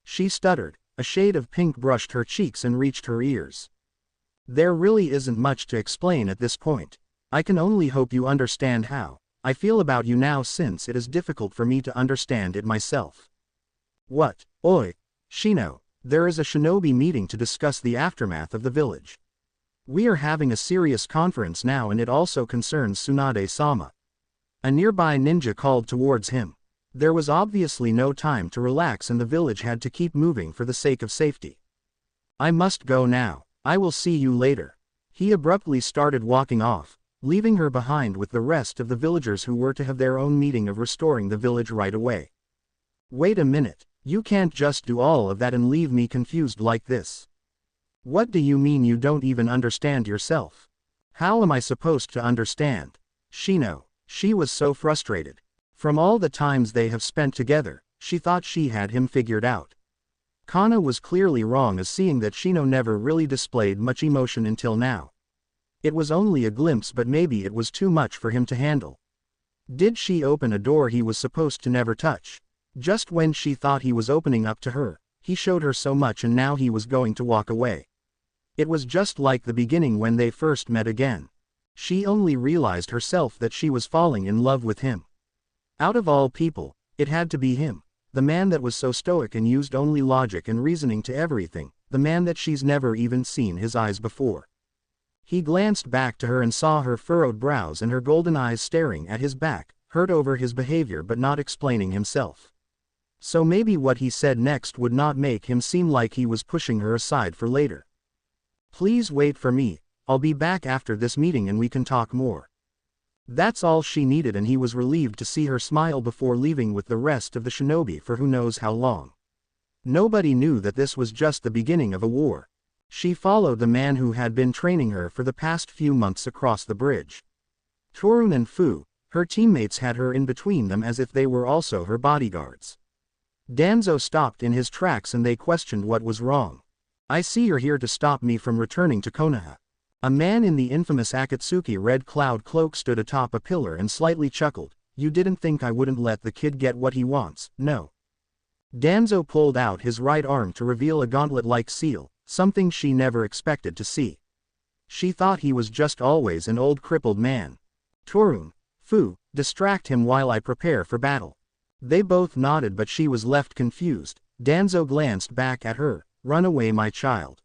She stuttered. A shade of pink brushed her cheeks and reached her ears. "There really isn't much to explain at this point. I can only hope you understand how I feel about you now, since it is difficult for me to understand it myself." "What?" "Oi, Shino, there is a shinobi meeting to discuss the aftermath of the village. We are having a serious conference now, and it also concerns Tsunade-sama." A nearby ninja called towards him. There was obviously no time to relax, and the village had to keep moving for the sake of safety. "I must go now. I will see you later." He abruptly started walking off, leaving her behind with the rest of the villagers who were to have their own meeting of restoring the village right away. "Wait a minute, you can't just do all of that and leave me confused like this. What do you mean you don't even understand yourself? How am I supposed to understand?" Shino. She was so frustrated. From all the times they have spent together, she thought she had him figured out. Kana was clearly wrong, as seeing that Shino never really displayed much emotion until now. It was only a glimpse, but maybe it was too much for him to handle. Did she open a door he was supposed to never touch? Just when she thought he was opening up to her, he showed her so much, and now he was going to walk away. It was just like the beginning when they first met again. She only realized herself that she was falling in love with him. Out of all people, it had to be him, the man that was so stoic and used only logic and reasoning to everything, the man that she's never even seen his eyes before. He glanced back to her and saw her furrowed brows and her golden eyes staring at his back, hurt over his behavior but not explaining himself. So maybe what he said next would not make him seem like he was pushing her aside for later. "Please wait for me. I'll be back after this meeting and we can talk more." That's all she needed, and he was relieved to see her smile before leaving with the rest of the shinobi for who knows how long. Nobody knew that this was just the beginning of a war. She followed the man who had been training her for the past few months across the bridge. Torun and Fu, her teammates, had her in between them as if they were also her bodyguards. Danzo stopped in his tracks and they questioned what was wrong. "I see you're here to stop me from returning to Konoha." A man in the infamous Akatsuki red cloud cloak stood atop a pillar and slightly chuckled. "You didn't think I wouldn't let the kid get what he wants, no?" Danzo pulled out his right arm to reveal a gauntlet-like seal, something she never expected to see. She thought he was just always an old crippled man. "Torun, Fu, distract him while I prepare for battle." They both nodded, but she was left confused. Danzo glanced back at her. "Run away, my child.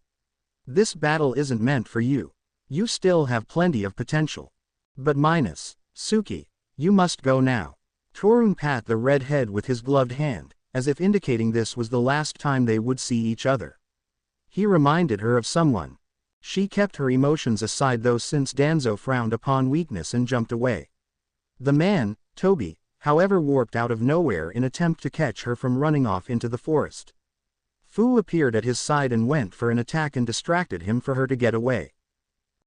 This battle isn't meant for you. You still have plenty of potential. But Suki, you must go now." Torun pat the red head with his gloved hand, as if indicating this was the last time they would see each other. He reminded her of someone. She kept her emotions aside though since Danzo frowned upon weakness and jumped away. The man, Toby, however warped out of nowhere in attempt to catch her from running off into the forest. Fu appeared at his side and went for an attack and distracted him for her to get away.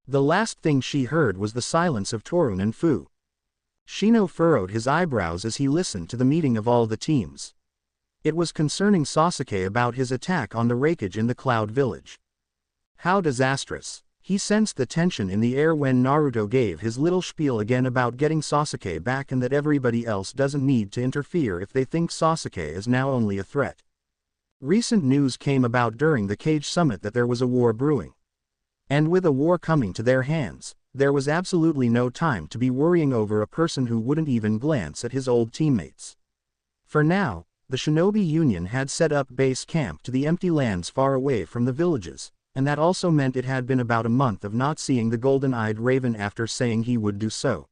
The last thing she heard was the silence of Torun and Fu. Shino furrowed his eyebrows as he listened to the meeting of all the teams. It was concerning Sasuke about his attack on the Raikage in the Cloud Village. How disastrous. He sensed the tension in the air when Naruto gave his little spiel again about getting Sasuke back and that everybody else doesn't need to interfere if they think Sasuke is now only a threat. Recent news came about during the Cage Summit that there was a war brewing. And with a war coming to their hands, there was absolutely no time to be worrying over a person who wouldn't even glance at his old teammates. For now, the Shinobi Union had set up base camp to the empty lands far away from the villages, and that also meant it had been about a month of not seeing the golden-eyed raven after saying he would do so.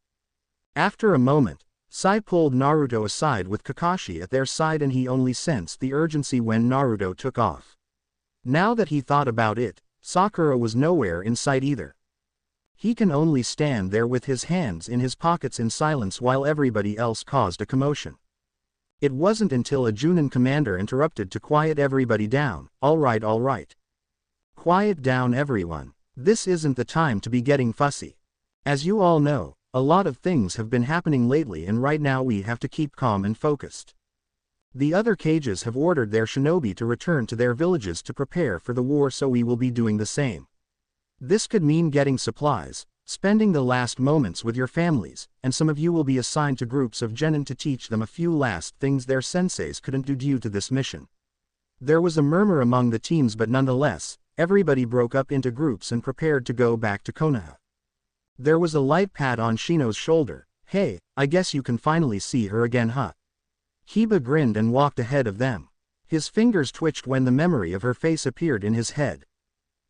After a moment, Sai pulled Naruto aside with Kakashi at their side and he only sensed the urgency when Naruto took off. Now that he thought about it, Sakura was nowhere in sight either. He can only stand there with his hands in his pockets in silence while everybody else caused a commotion. It wasn't until a Junin commander interrupted to quiet everybody down. All right. Quiet down everyone. This isn't the time to be getting fussy. As you all know, a lot of things have been happening lately and right now we have to keep calm and focused. The other cages have ordered their shinobi to return to their villages to prepare for the war, so we will be doing the same. This could mean getting supplies, spending the last moments with your families, and some of you will be assigned to groups of genin to teach them a few last things their senseis couldn't do due to this mission. There was a murmur among the teams, but nonetheless, everybody broke up into groups and prepared to go back to Konoha. There was a light pat on Shino's shoulder. Hey, I guess you can finally see her again, huh? Hiba grinned and walked ahead of them. His fingers twitched when the memory of her face appeared in his head.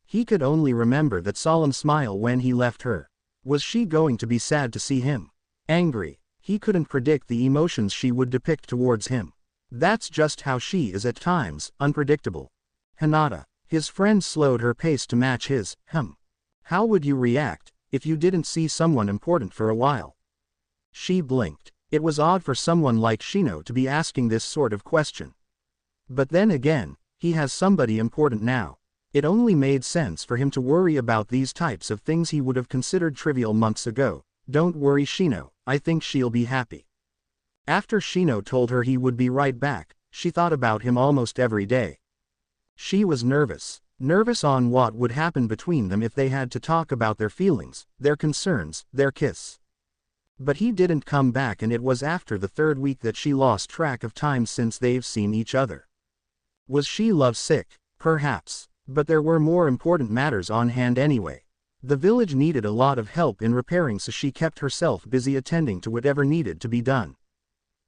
He could only remember that solemn smile when he left her. Was she going to be sad to see him? Angry? He couldn't predict the emotions she would depict towards him. That's just how she is at times, unpredictable. Hinata. His friend slowed her pace to match his. How would you react if you didn't see someone important for a while? She blinked. It was odd for someone like Shino to be asking this sort of question. But then again, he has somebody important now. It only made sense for him to worry about these types of things he would have considered trivial months ago. Don't worry, Shino, I think she'll be happy. After Shino told her he would be right back, she thought about him almost every day. She was nervous. Nervous on what would happen between them if they had to talk about their feelings, their concerns, their kiss. But he didn't come back, and it was after the third week that she lost track of time since they've seen each other. Was she lovesick? Perhaps. But there were more important matters on hand anyway. The village needed a lot of help in repairing, so she kept herself busy attending to whatever needed to be done.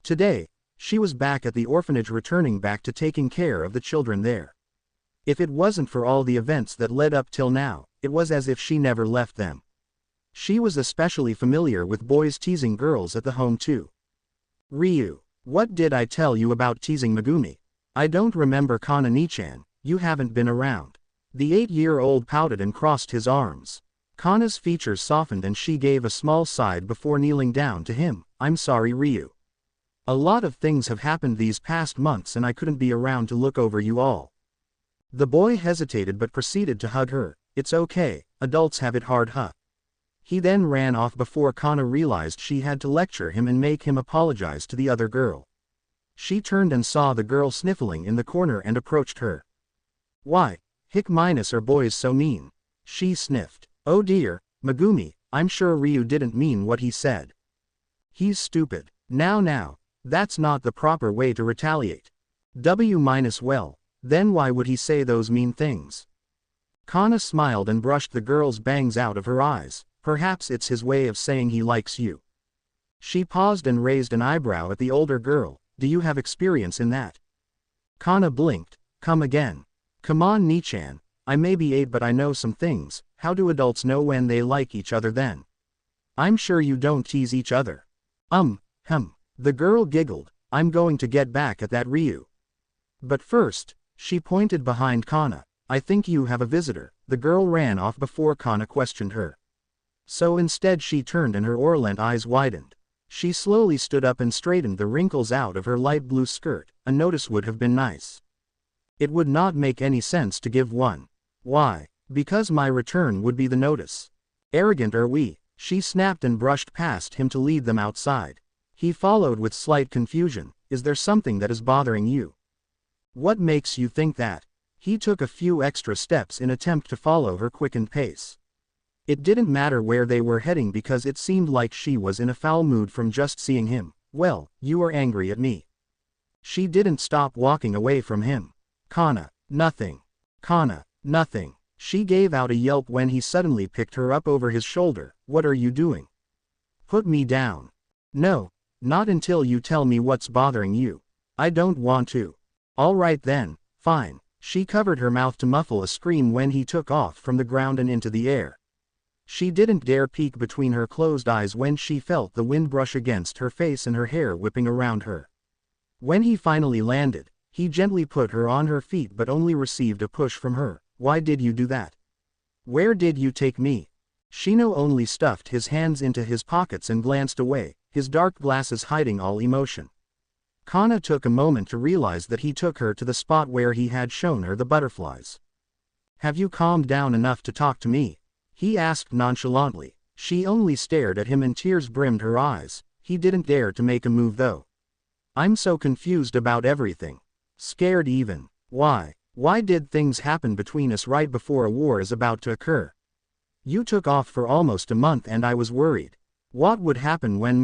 Today, she was back at the orphanage, returning back to taking care of the children there. If it wasn't for all the events that led up till now, it was as if she never left them. She was especially familiar with boys teasing girls at the home too. Ryu, what did I tell you about teasing Megumi? I don't remember. Kana-ni-chan, you haven't been around. The 8-year-old pouted and crossed his arms. Kana's features softened and she gave a small sigh before kneeling down to him. I'm sorry, Ryu. A lot of things have happened these past months and I couldn't be around to look over you all. The boy hesitated but proceeded to hug her. It's okay, adults have it hard, huh? He then ran off before Kana realized she had to lecture him and make him apologize to the other girl. She turned and saw the girl sniffling in the corner and approached her. Why, are boys so mean? She sniffed. Oh dear, Megumi, I'm sure Ryu didn't mean what he said. He's stupid. Now, that's not the proper way to retaliate. Well, then why would he say those mean things? Kana smiled and brushed the girl's bangs out of her eyes. Perhaps it's his way of saying he likes you. She paused and raised an eyebrow at the older girl. Do you have experience in that? Kana blinked. Come again. Come on, Ni-chan. I may be 8 but I know some things. How do adults know when they like each other then? I'm sure you don't tease each other. The girl giggled. I'm going to get back at that Ryu. But first, she pointed behind Kana. I think you have a visitor. the girl ran off before Kana questioned her. So instead she turned and her orient eyes widened. She slowly stood up and straightened the wrinkles out of her light blue skirt. A notice would have been nice. It would not make any sense to give one. Why? Because my return would be the notice. Arrogant are we, she snapped and brushed past him to lead them outside. He followed with slight confusion. Is there something that is bothering you? What makes you think that? He took a few extra steps in attempt to follow her quickened pace. It didn't matter where they were heading because it seemed like she was in a foul mood from just seeing him. Well, you are angry at me. She didn't stop walking away from him. Kana, nothing. Kana, nothing. She gave out a yelp when he suddenly picked her up over his shoulder. What are you doing? Put me down. No, not until you tell me what's bothering you. I don't want to. All right then, fine. She covered her mouth to muffle a scream when he took off from the ground and into the air. She didn't dare peek between her closed eyes when she felt the wind brush against her face and her hair whipping around her. When he finally landed, he gently put her on her feet but only received a push from her. Why did you do that? Where did you take me? Shino only stuffed his hands into his pockets and glanced away, his dark glasses hiding all emotion. Kana took a moment to realize that he took her to the spot where he had shown her the butterflies. Have you calmed down enough to talk to me? He asked nonchalantly. She only stared at him and tears brimmed her eyes. He didn't dare to make a move though. I'm so confused about everything. Scared even. Why? Why did things happen between us right before a war is about to occur? You took off for almost a month and I was worried. What would happen when?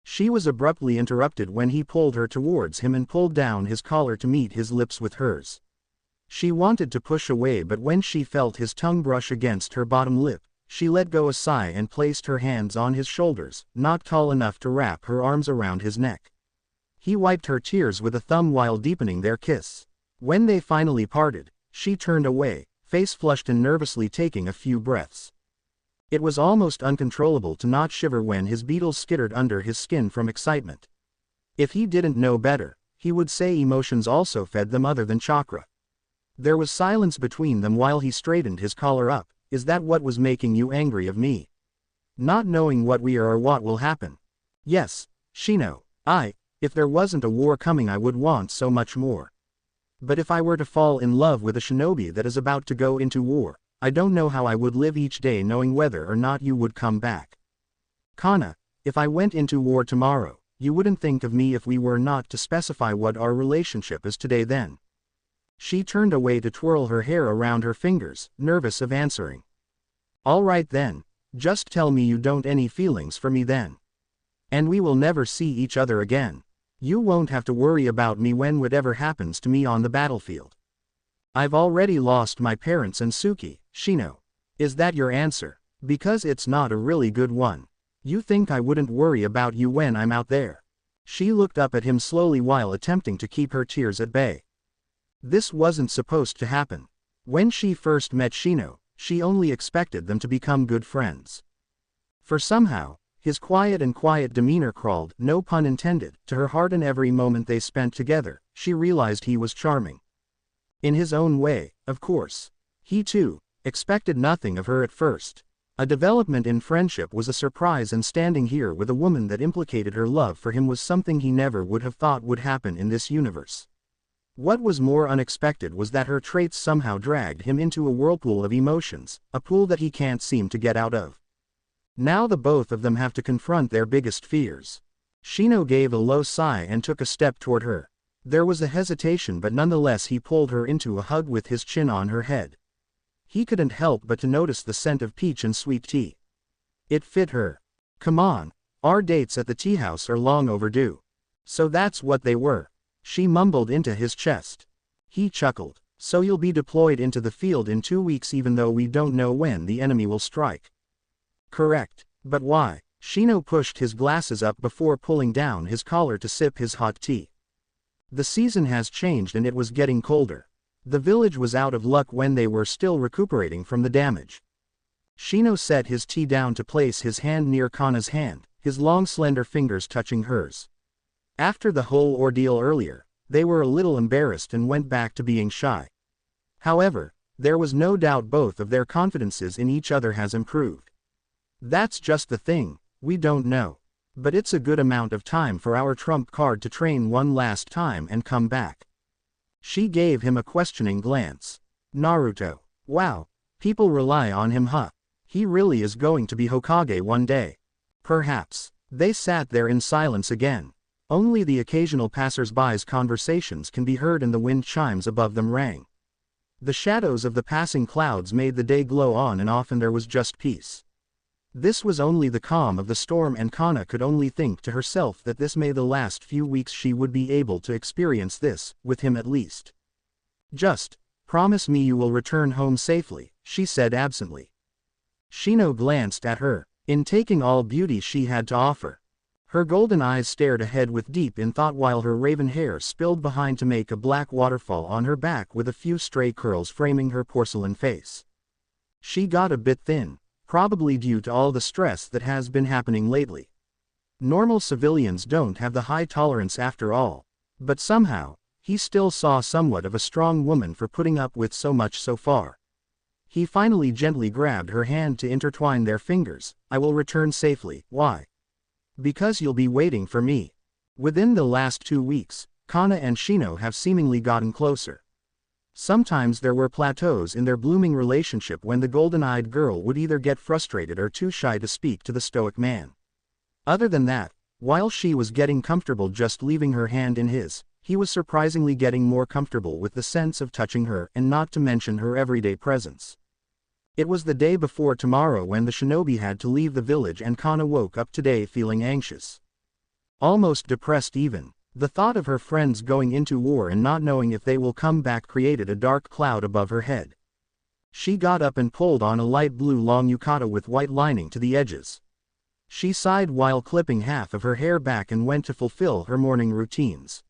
She was abruptly interrupted when he pulled her towards him and pulled down his collar to meet his lips with hers. She wanted to push away but when she felt his tongue brush against her bottom lip, she let go a sigh and placed her hands on his shoulders, not tall enough to wrap her arms around his neck. He wiped her tears with a thumb while deepening their kiss. When they finally parted, she turned away, face flushed and nervously taking a few breaths. It was almost uncontrollable to not shiver when his beetles skittered under his skin from excitement. If he didn't know better, he would say emotions also fed them other than chakra. There was silence between them while he straightened his collar up. Is that what was making you angry of me? Not knowing what we are or what will happen? Yes, Shino, if there wasn't a war coming I would want so much more. But if I were to fall in love with a shinobi that is about to go into war, I don't know how I would live each day knowing whether or not you would come back. Kana, if I went into war tomorrow, you wouldn't think of me if we were not to specify what our relationship is today then. She turned away to twirl her hair around her fingers, nervous of answering. All right then, just tell me you don't any feelings for me then. And we will never see each other again. You won't have to worry about me when whatever happens to me on the battlefield. I've already lost my parents and Suki, Shino. Is that your answer? Because it's not a really good one. You think I wouldn't worry about you when I'm out there? She looked up at him slowly while attempting to keep her tears at bay. This wasn't supposed to happen. When she first met Shino, she only expected them to become good friends. For somehow, his quiet demeanor crawled, no pun intended, to her heart, and every moment they spent together, she realized he was charming. In his own way, of course. He too expected nothing of her at first. A development in friendship was a surprise, and standing here with a woman that implicated her love for him was something he never would have thought would happen in this universe. What was more unexpected was that her traits somehow dragged him into a whirlpool of emotions, a pool that he can't seem to get out of. Now the both of them have to confront their biggest fears. Shino gave a low sigh and took a step toward her. There was a hesitation, but nonetheless he pulled her into a hug with his chin on her head. He couldn't help but to notice the scent of peach and sweet tea. It fit her. Come on, our dates at the tea house are long overdue. So that's what they were. She mumbled into his chest. He chuckled. So you'll be deployed into the field in 2 weeks even though we don't know when the enemy will strike. Correct. But why? Shino pushed his glasses up before pulling down his collar to sip his hot tea. The season has changed and it was getting colder. The village was out of luck when they were still recuperating from the damage. Shino set his tea down to place his hand near Kana's hand, his long slender fingers touching hers. After the whole ordeal earlier, they were a little embarrassed and went back to being shy. However, There was no doubt both of their confidences in each other has improved. That's just the thing, we don't know. But it's a good amount of time for our trump card to train one last time and come back. She gave him a questioning glance. Naruto. Wow. People rely on him, huh? He really is going to be Hokage one day. Perhaps. They sat there in silence again. Only the occasional passers-by's conversations can be heard and the wind chimes above them rang. The shadows of the passing clouds made the day glow on and off, and there was just peace. This was only the calm of the storm, and Kana could only think to herself that this may the last few weeks she would be able to experience this, with him at least. Just promise me you will return home safely, she said absently. Shino glanced at her, in taking all beauty she had to offer. Her golden eyes stared ahead with deep in thought while her raven hair spilled behind to make a black waterfall on her back with a few stray curls framing her porcelain face. She got a bit thin, probably due to all the stress that has been happening lately. Normal civilians don't have the high tolerance after all, but somehow, he still saw somewhat of a strong woman for putting up with so much so far. He finally gently grabbed her hand to intertwine their fingers. I will return safely. Why? Because you'll be waiting for me. Within the last 2 weeks, Kana and Shino have seemingly gotten closer. Sometimes there were plateaus in their blooming relationship when the golden-eyed girl would either get frustrated or too shy to speak to the stoic man. Other than that, while she was getting comfortable just leaving her hand in his, he was surprisingly getting more comfortable with the sense of touching her, and not to mention her everyday presence. It was the day before tomorrow when the shinobi had to leave the village, and Kana woke up today feeling anxious. Almost depressed even. The thought of her friends going into war and not knowing if they will come back created a dark cloud above her head. She got up and pulled on a light blue long yukata with white lining to the edges. She sighed while clipping half of her hair back and went to fulfill her morning routines.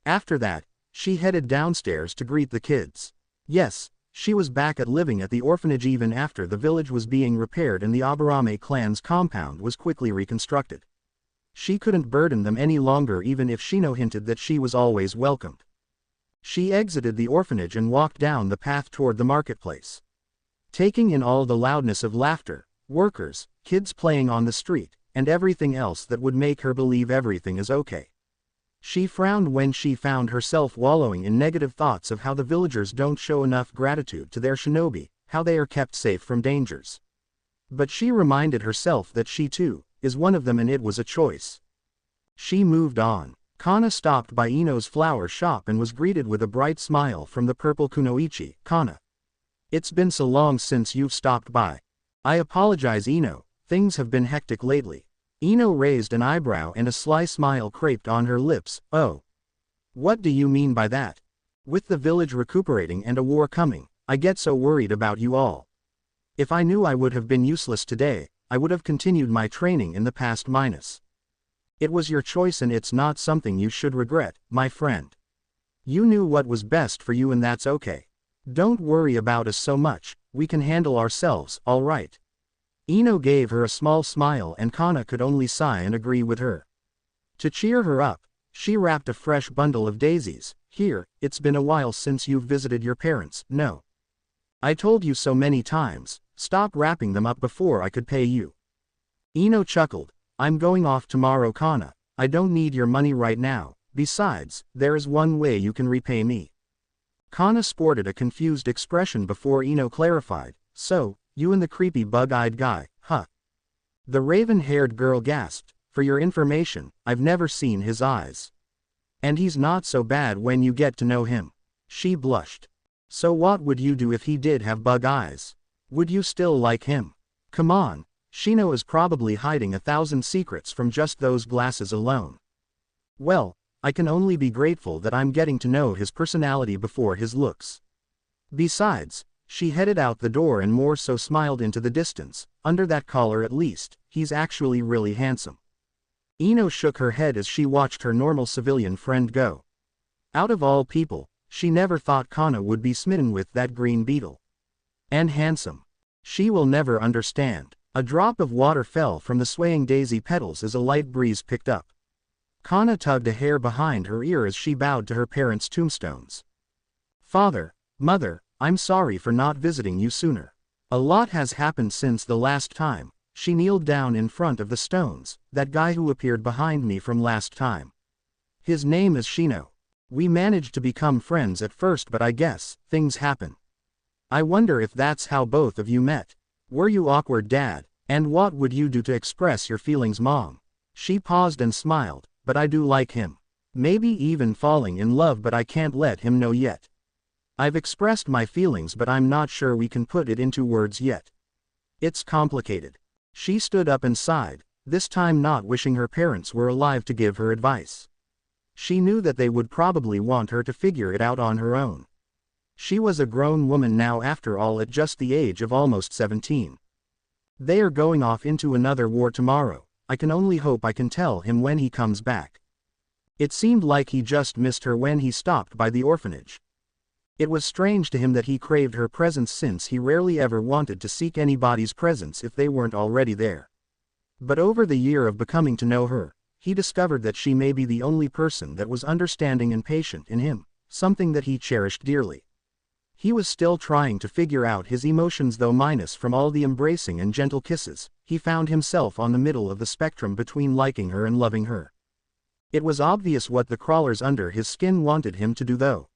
After that, she headed downstairs to greet the kids. Yes, she was back at living at the orphanage even after the village was being repaired and the Aburame clan's compound was quickly reconstructed. She couldn't burden them any longer even if Shino hinted that she was always welcomed. She exited the orphanage and walked down the path toward the marketplace. Taking in all the loudness of laughter, workers, kids playing on the street, and everything else that would make her believe everything is okay. She frowned when she found herself wallowing in negative thoughts of how the villagers don't show enough gratitude to their shinobi, how they are kept safe from dangers. But she reminded herself that she too is one of them, and it was a choice. She moved on. Kana stopped by Ino's flower shop and was greeted with a bright smile from the purple kunoichi. Kana. It's been so long since you've stopped by. I apologize, Ino, things have been hectic lately. Ino raised an eyebrow and a sly smile creped on her lips. Oh. What do you mean by that? With the village recuperating and a war coming, I get so worried about you all. If I knew I would have been useless today, I would have continued my training in the past minus. It was your choice and it's not something you should regret, my friend. You knew what was best for you and that's okay. Don't worry about us so much, we can handle ourselves, all right. Ino gave her a small smile and Kana could only sigh and agree with her. To cheer her up, she wrapped a fresh bundle of daisies. Here, it's been a while since you've visited your parents. No. I told you so many times, stop wrapping them up before I could pay you. Ino chuckled. I'm going off tomorrow, Kana. I don't need your money right now. Besides, there is one way you can repay me. Kana sported a confused expression before Ino clarified. So, you and the creepy bug-eyed guy, huh? The raven-haired girl gasped. For your information, I've never seen his eyes. And he's not so bad when you get to know him. She blushed. So what would you do if he did have bug eyes? Would you still like him? Come on, Shino is probably hiding 1,000 secrets from just those glasses alone. Well, I can only be grateful that I'm getting to know his personality before his looks. Besides, she headed out the door and more so smiled into the distance. Under that collar at least, he's actually really handsome. Ino shook her head as she watched her normal civilian friend go. Out of all people, she never thought Kana would be smitten with that green beetle. And handsome. She will never understand. A drop of water fell from the swaying daisy petals as a light breeze picked up. Kana tugged a hair behind her ear as she bowed to her parents' tombstones. Father, Mother, I'm sorry for not visiting you sooner. A lot has happened since the last time. She kneeled down in front of the stones, that guy who appeared behind me from last time. His name is Shino. We managed to become friends at first, but I guess things happen. I wonder if that's how both of you met. Were you awkward, Dad? And what would you do to express your feelings, Mom? She paused and smiled, but I do like him. Maybe even falling in love, but I can't let him know yet. I've expressed my feelings, but I'm not sure we can put it into words yet. It's complicated. She stood up and sighed, this time not wishing her parents were alive to give her advice. She knew that they would probably want her to figure it out on her own. She was a grown woman now, after all, at just the age of almost 17. They are going off into another war tomorrow. I can only hope I can tell him when he comes back. It seemed like he just missed her when he stopped by the orphanage. It was strange to him that he craved her presence, since he rarely ever wanted to seek anybody's presence if they weren't already there. But over the year of becoming to know her, he discovered that she may be the only person that was understanding and patient in him, something that he cherished dearly. He was still trying to figure out his emotions, though minus from all the embracing and gentle kisses, he found himself on the middle of the spectrum between liking her and loving her. It was obvious what the crawlers under his skin wanted him to do, though.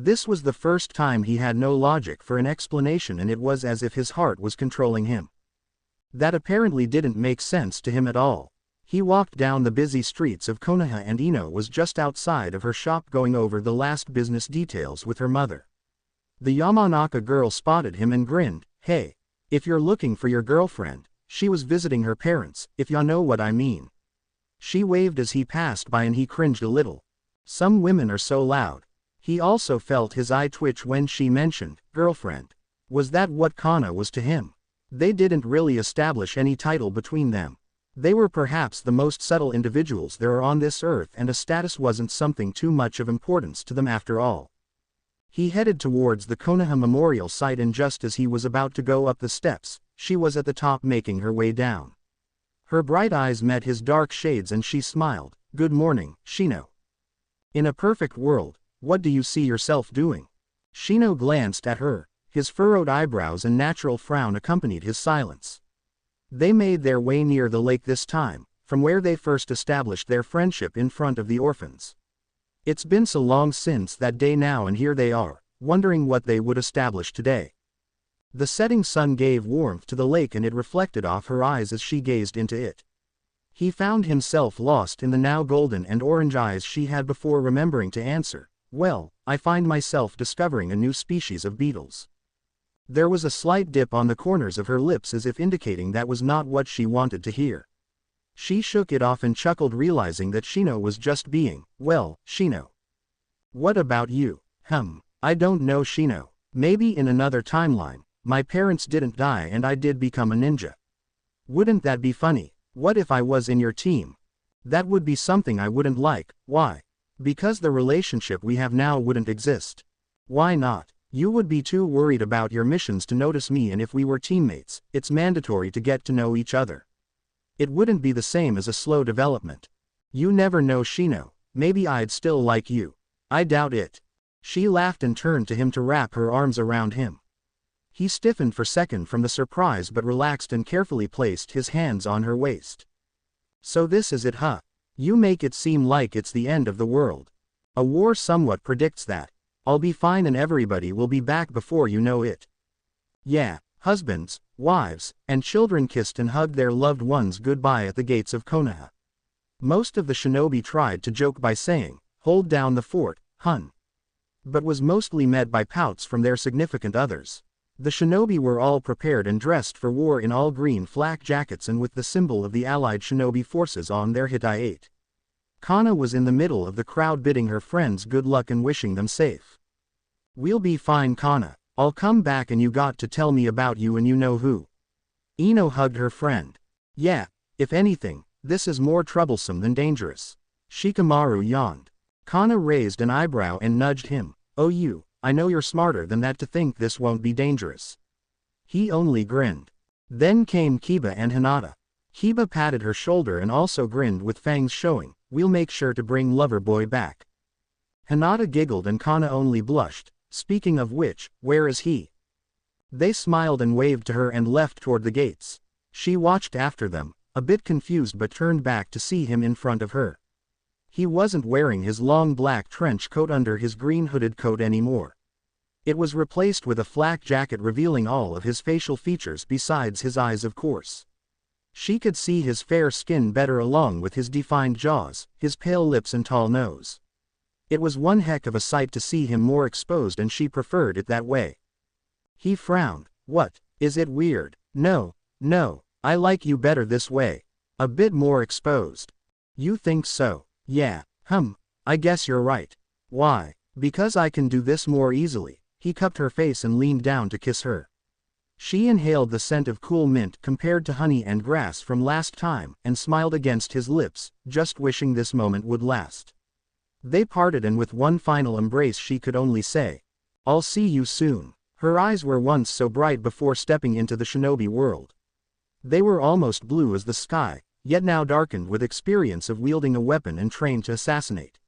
This was the first time he had no logic for an explanation, and it was as if his heart was controlling him. That apparently didn't make sense to him at all. He walked down the busy streets of Konoha, and Ino was just outside of her shop going over the last business details with her mother. The Yamanaka girl spotted him and grinned. Hey, if you're looking for your girlfriend, she was visiting her parents, if ya know what I mean. She waved as he passed by, and he cringed a little. Some women are so loud. He also felt his eye twitch when she mentioned girlfriend. Was that what Kana was to him? They didn't really establish any title between them. They were perhaps the most subtle individuals there are on this earth, and a status wasn't something too much of importance to them after all. He headed towards the Konoha Memorial site, and just as he was about to go up the steps, she was at the top making her way down. Her bright eyes met his dark shades and she smiled. Good morning, Shino. In a perfect world, what do you see yourself doing? Shino glanced at her. His furrowed eyebrows and natural frown accompanied his silence. They made their way near the lake this time, from where they first established their friendship in front of the orphans. It's been so long since that day now, and here they are, wondering what they would establish today. The setting sun gave warmth to the lake, and it reflected off her eyes as she gazed into it. He found himself lost in the now golden and orange eyes she had before remembering to answer, well, I find myself discovering a new species of beetles. There was a slight dip on the corners of her lips, as if indicating that was not what she wanted to hear. She shook it off and chuckled, realizing that Shino was just being, well, Shino. What about you? I don't know, Shino. Maybe in another timeline, my parents didn't die and I did become a ninja. Wouldn't that be funny? What if I was in your team? That would be something I wouldn't like. Why? Because the relationship we have now wouldn't exist. Why not? You would be too worried about your missions to notice me, and if we were teammates, it's mandatory to get to know each other. It wouldn't be the same as a slow development. You never know, Shino. Maybe I'd still like you. I doubt it. She laughed and turned to him to wrap her arms around him. He stiffened for a second from the surprise, but relaxed and carefully placed his hands on her waist. So this is it, huh? You make it seem like it's the end of the world. A war somewhat predicts that. I'll be fine and everybody will be back before you know it. Yeah, husbands, wives, and children kissed and hugged their loved ones goodbye at the gates of Konoha. Most of the shinobi tried to joke by saying, hold down the fort, hun. But was mostly met by pouts from their significant others. The shinobi were all prepared and dressed for war in all green flak jackets and with the symbol of the allied shinobi forces on their hitai. Kana was in the middle of the crowd bidding her friends good luck and wishing them safe. We'll be fine, Kana. I'll come back and you got to tell me about you and you know who. Ino hugged her friend. Yeah, if anything, this is more troublesome than dangerous. Shikamaru yawned. Kana raised an eyebrow and nudged him. Oh, I know you're smarter than that to think this won't be dangerous. He only grinned. Then came Kiba and Hinata. Kiba patted her shoulder and also grinned with fangs showing. We'll make sure to bring Loverboy back. Hinata giggled and Kana only blushed. Speaking of which, where is he? They smiled and waved to her and left toward the gates. She watched after them, a bit confused but turned back to see him in front of her. He wasn't wearing his long black trench coat under his green hooded coat anymore. It was replaced with a flak jacket revealing all of his facial features besides his eyes, of course. She could see his fair skin better along with his defined jaws, his pale lips and tall nose. It was one heck of a sight to see him more exposed, and she preferred it that way. He frowned. What, is it weird? No, I like you better this way. A bit more exposed. You think so? Yeah, I guess you're right. Why? Because I can do this more easily. He cupped her face and leaned down to kiss her. She inhaled the scent of cool mint compared to honey and grass from last time, and smiled against his lips, just wishing this moment would last. They parted, and with one final embrace she could only say, "I'll see you soon." Her eyes were once so bright before stepping into the shinobi world. They were almost blue as the sky, yet now darkened with experience of wielding a weapon and trained to assassinate.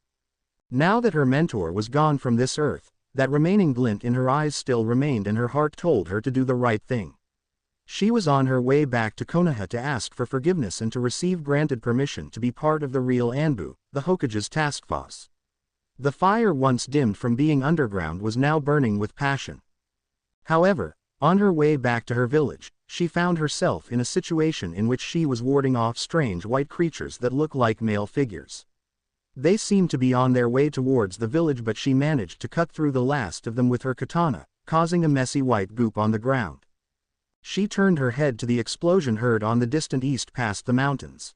Now that her mentor was gone from this earth, that remaining glint in her eyes still remained, and her heart told her to do the right thing. She was on her way back to Konoha to ask for forgiveness and to receive granted permission to be part of the real Anbu, the Hokage's task force. The fire once dimmed from being underground was now burning with passion. However, on her way back to her village, she found herself in a situation in which she was warding off strange white creatures that looked like male figures. They seemed to be on their way towards the village, but she managed to cut through the last of them with her katana, causing a messy white goop on the ground. She turned her head to the explosion heard on the distant east past the mountains.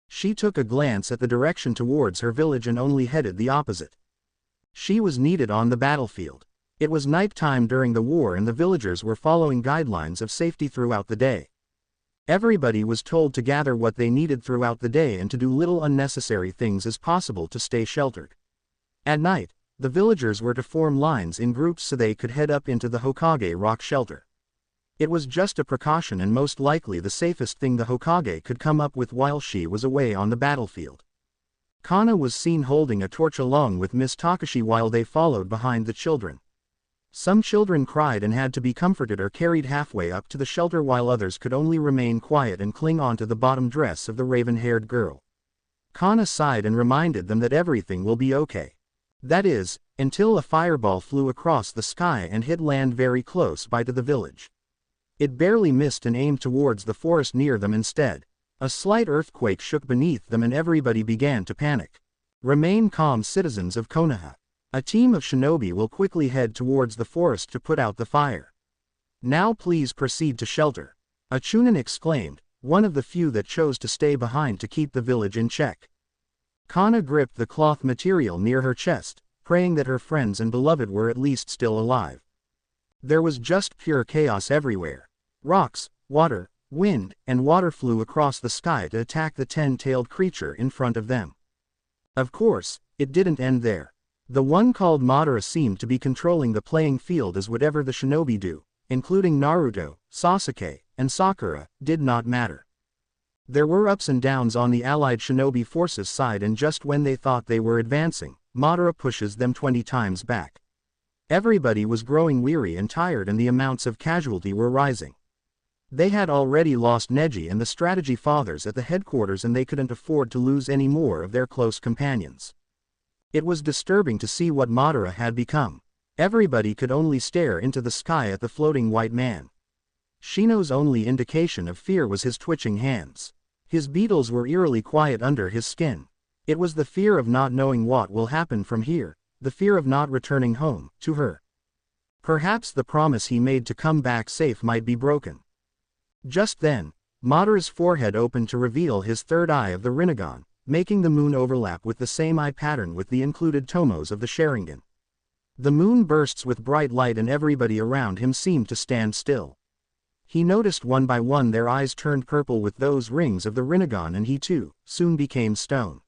She took a glance at the direction towards her village and only headed the opposite. She was needed on the battlefield. It was night time during the war, and the villagers were following guidelines of safety throughout the day. Everybody was told to gather what they needed throughout the day and to do little unnecessary things as possible to stay sheltered. At night, the villagers were to form lines in groups so they could head up into the Hokage rock shelter. It was just a precaution and most likely the safest thing the Hokage could come up with while she was away on the battlefield. Kana was seen holding a torch along with Miss Takashi while they followed behind the children. Some children cried and had to be comforted or carried halfway up to the shelter, while others could only remain quiet and cling onto the bottom dress of the raven-haired girl. Kana sighed and reminded them that everything will be okay. That is, until a fireball flew across the sky and hit land very close by to the village. It barely missed and aimed towards the forest near them instead. A slight earthquake shook beneath them and everybody began to panic. Remain calm, citizens of Konoha. A team of shinobi will quickly head towards the forest to put out the fire. Now please proceed to shelter. A Chunin exclaimed, one of the few that chose to stay behind to keep the village in check. Kana gripped the cloth material near her chest, praying that her friends and beloved were at least still alive. There was just pure chaos everywhere. Rocks, water, wind, and water flew across the sky to attack the 10-tailed creature in front of them. Of course, it didn't end there. The one called Madara seemed to be controlling the playing field, as whatever the shinobi do, including Naruto, Sasuke, and Sakura, did not matter. There were ups and downs on the allied shinobi forces' side, and just when they thought they were advancing, Madara pushes them 20 times back. Everybody was growing weary and tired, and the amounts of casualty were rising. They had already lost Neji and the strategy fathers at the headquarters, and they couldn't afford to lose any more of their close companions. It was disturbing to see what Madara had become. Everybody could only stare into the sky at the floating white man. Shino's only indication of fear was his twitching hands. His beetles were eerily quiet under his skin. It was the fear of not knowing what will happen from here, the fear of not returning home, to her. Perhaps the promise he made to come back safe might be broken. Just then, Madara's forehead opened to reveal his third eye of the Rinnegan, making the moon overlap with the same eye pattern with the included tomos of the Sharingan. The moon bursts with bright light and everybody around him seemed to stand still. He noticed one by one their eyes turned purple with those rings of the Rinnegan, and he too, soon became stone.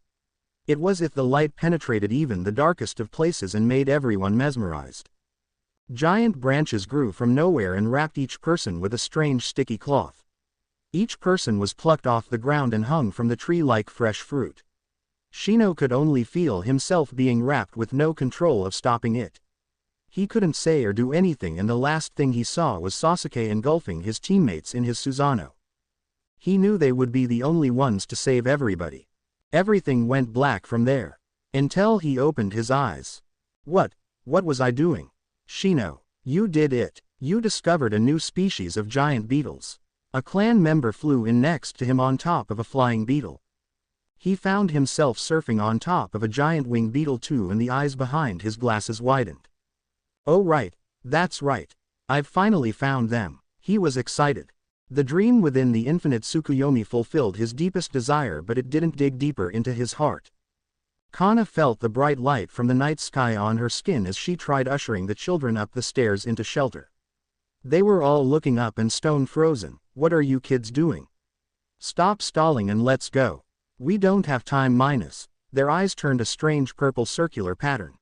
It was as if the light penetrated even the darkest of places and made everyone mesmerized. Giant branches grew from nowhere and wrapped each person with a strange sticky cloth. Each person was plucked off the ground and hung from the tree like fresh fruit. Shino could only feel himself being wrapped with no control of stopping it. He couldn't say or do anything, and the last thing he saw was Sasuke engulfing his teammates in his Susanoo. He knew they would be the only ones to save everybody. Everything went black from there. Until he opened his eyes. What was I doing? Shino, you did it. You discovered a new species of giant beetles. A clan member flew in next to him on top of a flying beetle. He found himself surfing on top of a giant winged beetle too, and the eyes behind his glasses widened. Oh right, that's right. I've finally found them. He was excited. The dream within the infinite Tsukuyomi fulfilled his deepest desire, but it didn't dig deeper into his heart. Kana felt the bright light from the night sky on her skin as she tried ushering the children up the stairs into shelter. They were all looking up and stone frozen. What are you kids doing? Stop stalling and let's go. We don't have time minus. Their eyes turned a strange purple circular pattern.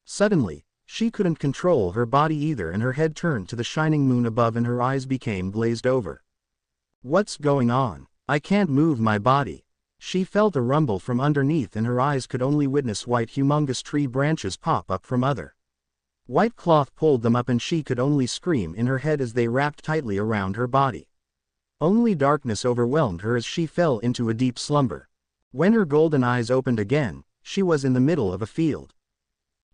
Suddenly, she couldn't control her body either, and her head turned to the shining moon above and her eyes became glazed over. What's going on? I can't move my body. She felt a rumble from underneath and her eyes could only witness white humongous tree branches pop up from other. White cloth pulled them up and she could only scream in her head as they wrapped tightly around her body. Only darkness overwhelmed her as she fell into a deep slumber. When her golden eyes opened again, she was in the middle of a field.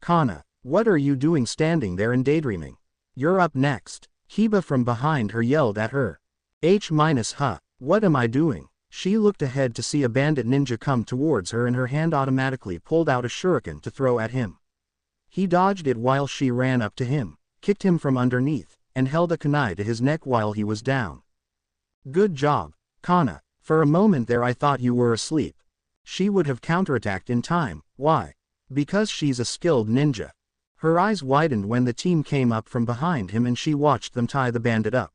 Kana, what are you doing standing there and daydreaming? You're up next. Hiba from behind her yelled at her. What am I doing? She looked ahead to see a bandit ninja come towards her and her hand automatically pulled out a shuriken to throw at him. He dodged it while she ran up to him, kicked him from underneath, and held a kunai to his neck while he was down. Good job, Kana. For a moment there I thought you were asleep. She would have counterattacked in time. Why? Because she's a skilled ninja. Her eyes widened when the team came up from behind him and she watched them tie the bandit up.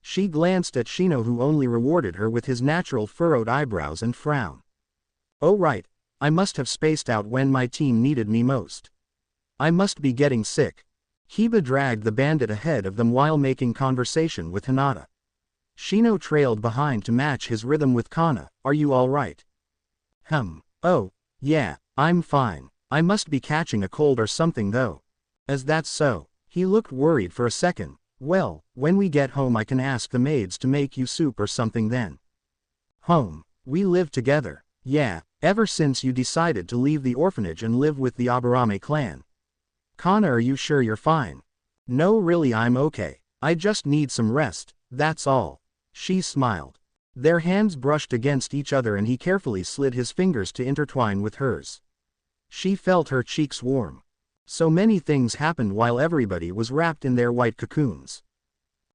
She glanced at Shino, who only rewarded her with his natural furrowed eyebrows and frown. Oh right, I must have spaced out when my team needed me most. I must be getting sick. Hiba dragged the bandit ahead of them while making conversation with Hinata. Shino trailed behind to match his rhythm with Kana. Are you alright? Oh, yeah, I'm fine. I must be catching a cold or something though. As that's so. He looked worried for a second. Well, when we get home I can ask the maids to make you soup or something then. Home? We live together. Yeah, ever since you decided to leave the orphanage and live with the Aburame clan. Kana, are you sure you're fine? No, really, I'm okay. I just need some rest, that's all. She smiled. Their hands brushed against each other and he carefully slid his fingers to intertwine with hers. She felt her cheeks warm. So many things happened while everybody was wrapped in their white cocoons.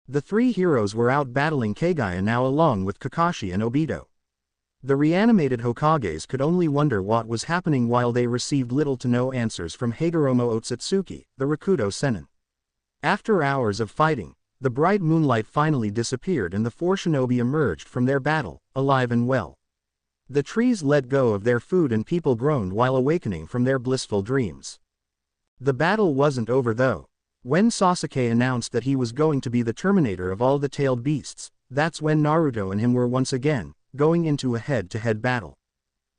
The three heroes were out battling Kagaya now along with Kakashi and Obito. The reanimated Hokages could only wonder what was happening while they received little to no answers from Hagoromo Otsutsuki, the Rakuto Sennin. After hours of fighting, the bright moonlight finally disappeared and the four shinobi emerged from their battle, alive and well. The trees let go of their food and people groaned while awakening from their blissful dreams. The battle wasn't over though. When Sasuke announced that he was going to be the terminator of all the tailed beasts, that's when Naruto and him were once again going into a head-to-head battle.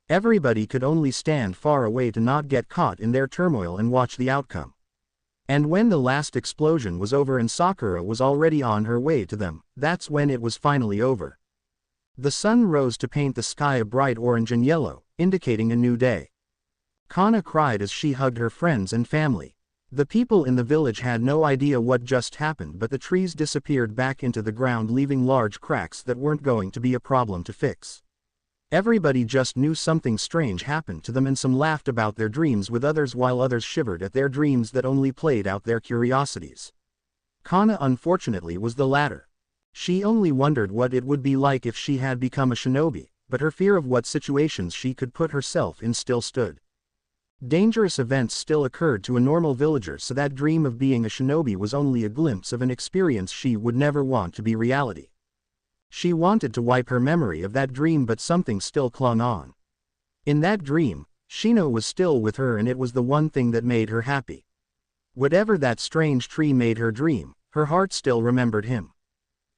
Everybody could only stand far away to not get caught in their turmoil and watch the outcome. And when the last explosion was over and Sakura was already on her way to them, that's when it was finally over. The sun rose to paint the sky a bright orange and yellow, indicating a new day. Kana cried as she hugged her friends and family. The people in the village had no idea what just happened, but the trees disappeared back into the ground, leaving large cracks that weren't going to be a problem to fix. Everybody just knew something strange happened to them, and some laughed about their dreams with others while others shivered at their dreams that only played out their curiosities. Kana unfortunately was the latter. She only wondered what it would be like if she had become a shinobi, but her fear of what situations she could put herself in still stood. Dangerous events still occurred to a normal villager, so that dream of being a shinobi was only a glimpse of an experience she would never want to be reality. She wanted to wipe her memory of that dream, but something still clung on. In that dream, Shino was still with her and it was the one thing that made her happy. Whatever that strange tree made her dream, her heart still remembered him.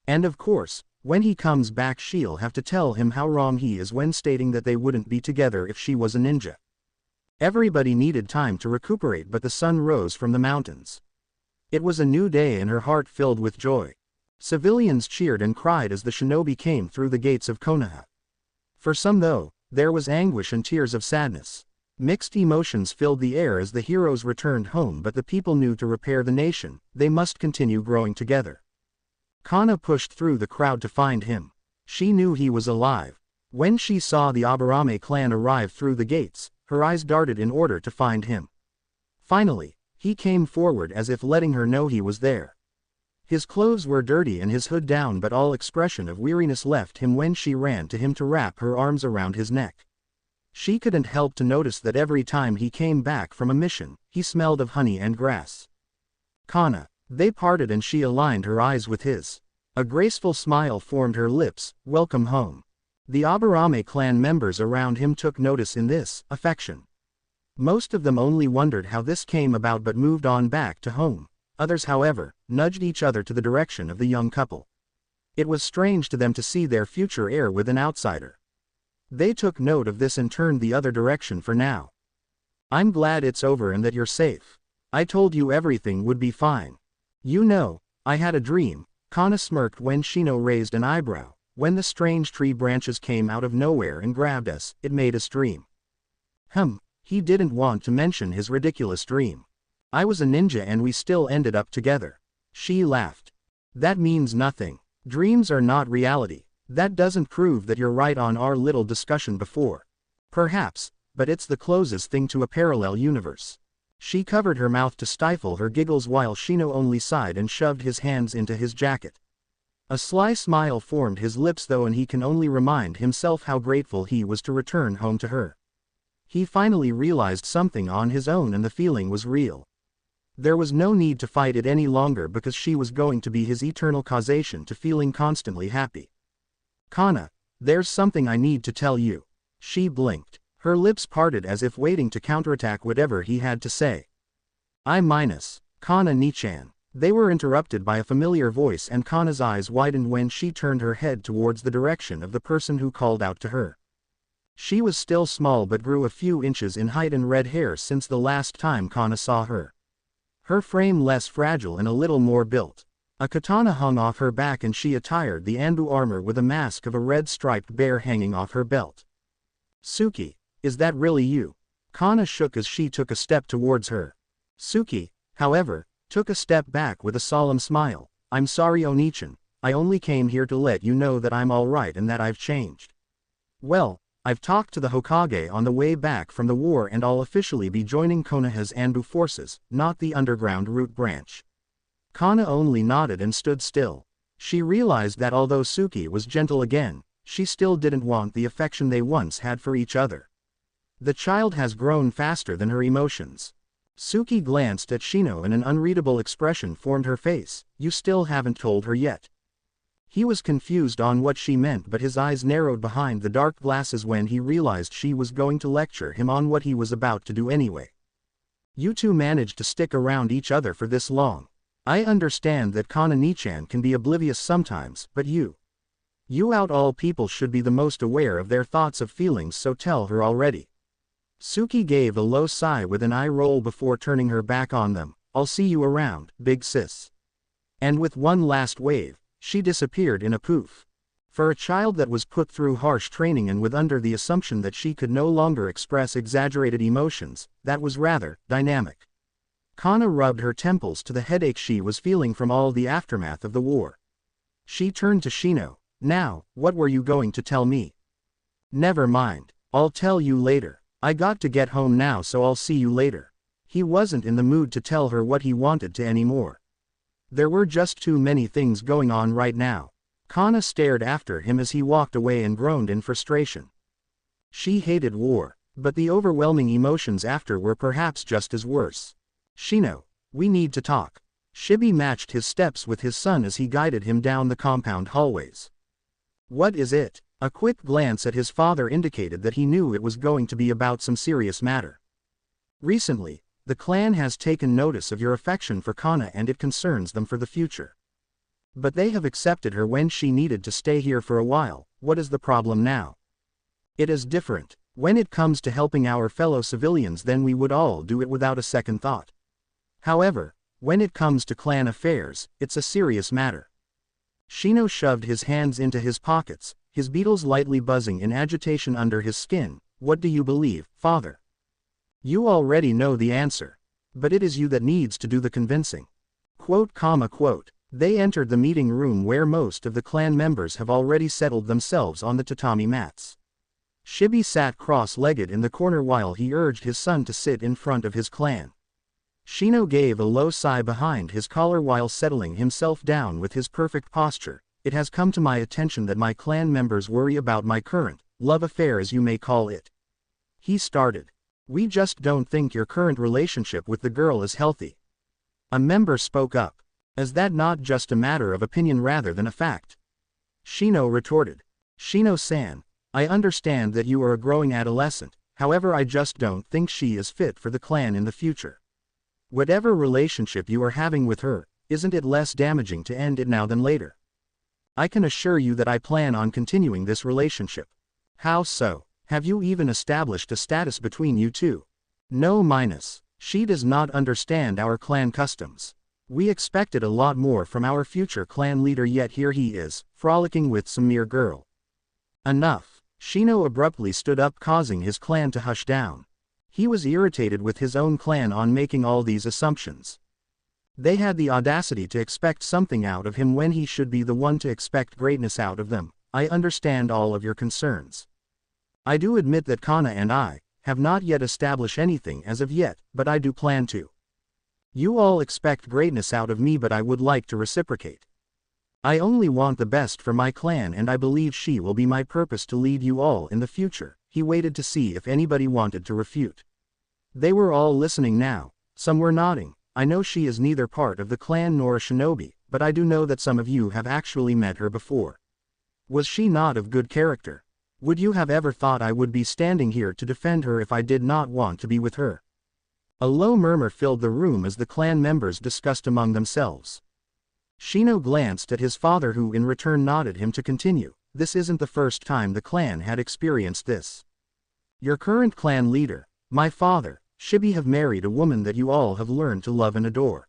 And of course, when he comes back she'll have to tell him how wrong he is when stating that they wouldn't be together if she was a ninja. Everybody needed time to recuperate, but the sun rose from the mountains. It was a new day and her heart filled with joy. Civilians cheered and cried as the shinobi came through the gates of Konoha. For some though, there was anguish and tears of sadness. Mixed emotions filled the air as the heroes returned home, but the people knew to repair the nation, they must continue growing together. Kana pushed through the crowd to find him. She knew he was alive. When she saw the Aburame clan arrive through the gates, her eyes darted in order to find him. Finally, he came forward as if letting her know he was there. His clothes were dirty and his hood down, but all expression of weariness left him when she ran to him to wrap her arms around his neck. She couldn't help to notice that every time he came back from a mission, he smelled of honey and grass. Kana. They parted and she aligned her eyes with his. A graceful smile formed her lips. Welcome home. The Aburame clan members around him took notice in this affection. Most of them only wondered how this came about but moved on back to home. Others, however, nudged each other to the direction of the young couple. It was strange to them to see their future heir with an outsider. They took note of this and turned the other direction for now. I'm glad it's over and that you're safe. I told you everything would be fine. You know, I had a dream. Kana smirked when Shino raised an eyebrow. When the strange tree branches came out of nowhere and grabbed us, it made us dream. He didn't want to mention his ridiculous dream. I was a ninja and we still ended up together. She laughed. That means nothing. Dreams are not reality. That doesn't prove that you're right on our little discussion before. Perhaps, but it's the closest thing to a parallel universe. She covered her mouth to stifle her giggles while Shino only sighed and shoved his hands into his jacket. A sly smile formed his lips though, and he can only remind himself how grateful he was to return home to her. He finally realized something on his own and the feeling was real. There was no need to fight it any longer because she was going to be his eternal causation to feeling constantly happy. Kana, there's something I need to tell you. She blinked. Her lips parted as if waiting to counterattack whatever he had to say. Kana Nichan. They were interrupted by a familiar voice and Kana's eyes widened when she turned her head towards the direction of the person who called out to her. She was still small but grew a few inches in height and red hair since the last time Kana saw her. Her frame less fragile and a little more built. A katana hung off her back and she attired the Anbu armor with a mask of a red striped bear hanging off her belt. Suki, is that really you? Kana shook as she took a step towards her. Suki, however, took a step back with a solemn smile. I'm sorry Onichan, I only came here to let you know that I'm alright and that I've changed. Well, I've talked to the Hokage on the way back from the war and I'll officially be joining Konoha's Anbu forces, not the underground root branch. Kana only nodded and stood still. She realized that although Suki was gentle again, she still didn't want the affection they once had for each other. The child has grown faster than her emotions. Suki glanced at Shino and an unreadable expression formed her face. You still haven't told her yet. He was confused on what she meant, but his eyes narrowed behind the dark glasses when he realized she was going to lecture him on what he was about to do anyway. You two managed to stick around each other for this long. I understand that Kana Nichan can be oblivious sometimes, but you out all people should be the most aware of their thoughts of feelings, so tell her already. Suki gave a low sigh with an eye roll before turning her back on them. I'll see you around, big sis. And with one last wave, she disappeared in a poof. For a child that was put through harsh training and with under the assumption that she could no longer express exaggerated emotions, that was rather dynamic. Kana rubbed her temples to the headache she was feeling from all the aftermath of the war. She turned to Shino. Now, what were you going to tell me? Never mind. I'll tell you later. I got to get home now, so I'll see you later. He wasn't in the mood to tell her what he wanted to anymore. There were just too many things going on right now. Kana stared after him as he walked away and groaned in frustration. She hated war, but the overwhelming emotions after were perhaps just as worse. Shino, we need to talk. Shibi matched his steps with his son as he guided him down the compound hallways. What is it? A quick glance at his father indicated that he knew it was going to be about some serious matter. Recently, the clan has taken notice of your affection for Kana and it concerns them for the future. But they have accepted her when she needed to stay here for a while. What is the problem now? It is different. When it comes to helping our fellow civilians, then we would all do it without a second thought. However, When it comes to clan affairs, it's a serious matter. Shino shoved his hands into his pockets, his beetles lightly buzzing in agitation under his skin. What do you believe, father? You already know the answer. But it is you that needs to do the convincing. Quote. They entered the meeting room where most of the clan members have already settled themselves on the tatami mats. Shibi sat cross-legged in the corner while he urged his son to sit in front of his clan. Shino gave a low sigh behind his collar while settling himself down with his perfect posture. It has come to my attention that my clan members worry about my current love affair, as you may call it. He started. We just don't think your current relationship with the girl is healthy. A member spoke up. Is that not just a matter of opinion rather than a fact? Shino retorted. Shino-san, I understand that you are a growing adolescent, however I just don't think she is fit for the clan in the future. Whatever relationship you are having with her, isn't it less damaging to end it now than later? I can assure you that I plan on continuing this relationship. How so? Have you even established a status between you two? No minus. She does not understand our clan customs. We expected a lot more from our future clan leader, yet here he is, frolicking with some mere girl. Enough. Shino abruptly stood up, causing his clan to hush down. He was irritated with his own clan on making all these assumptions. They had the audacity to expect something out of him when he should be the one to expect greatness out of them. I understand all of your concerns. I do admit that Kana and I have not yet established anything as of yet, but I do plan to. You all expect greatness out of me, but I would like to reciprocate. I only want the best for my clan, and I believe she will be my purpose to lead you all in the future. He waited to see if anybody wanted to refute. They were all listening now. Some were nodding. I know she is neither part of the clan nor a shinobi, but I do know that some of you have actually met her before. Was she not of good character? Would you have ever thought I would be standing here to defend her if I did not want to be with her? A low murmur filled the room as the clan members discussed among themselves. Shino glanced at his father, who in return nodded him to continue. This isn't the first time the clan had experienced this. Your current clan leader, my father, Shibi, have married a woman that you all have learned to love and adore.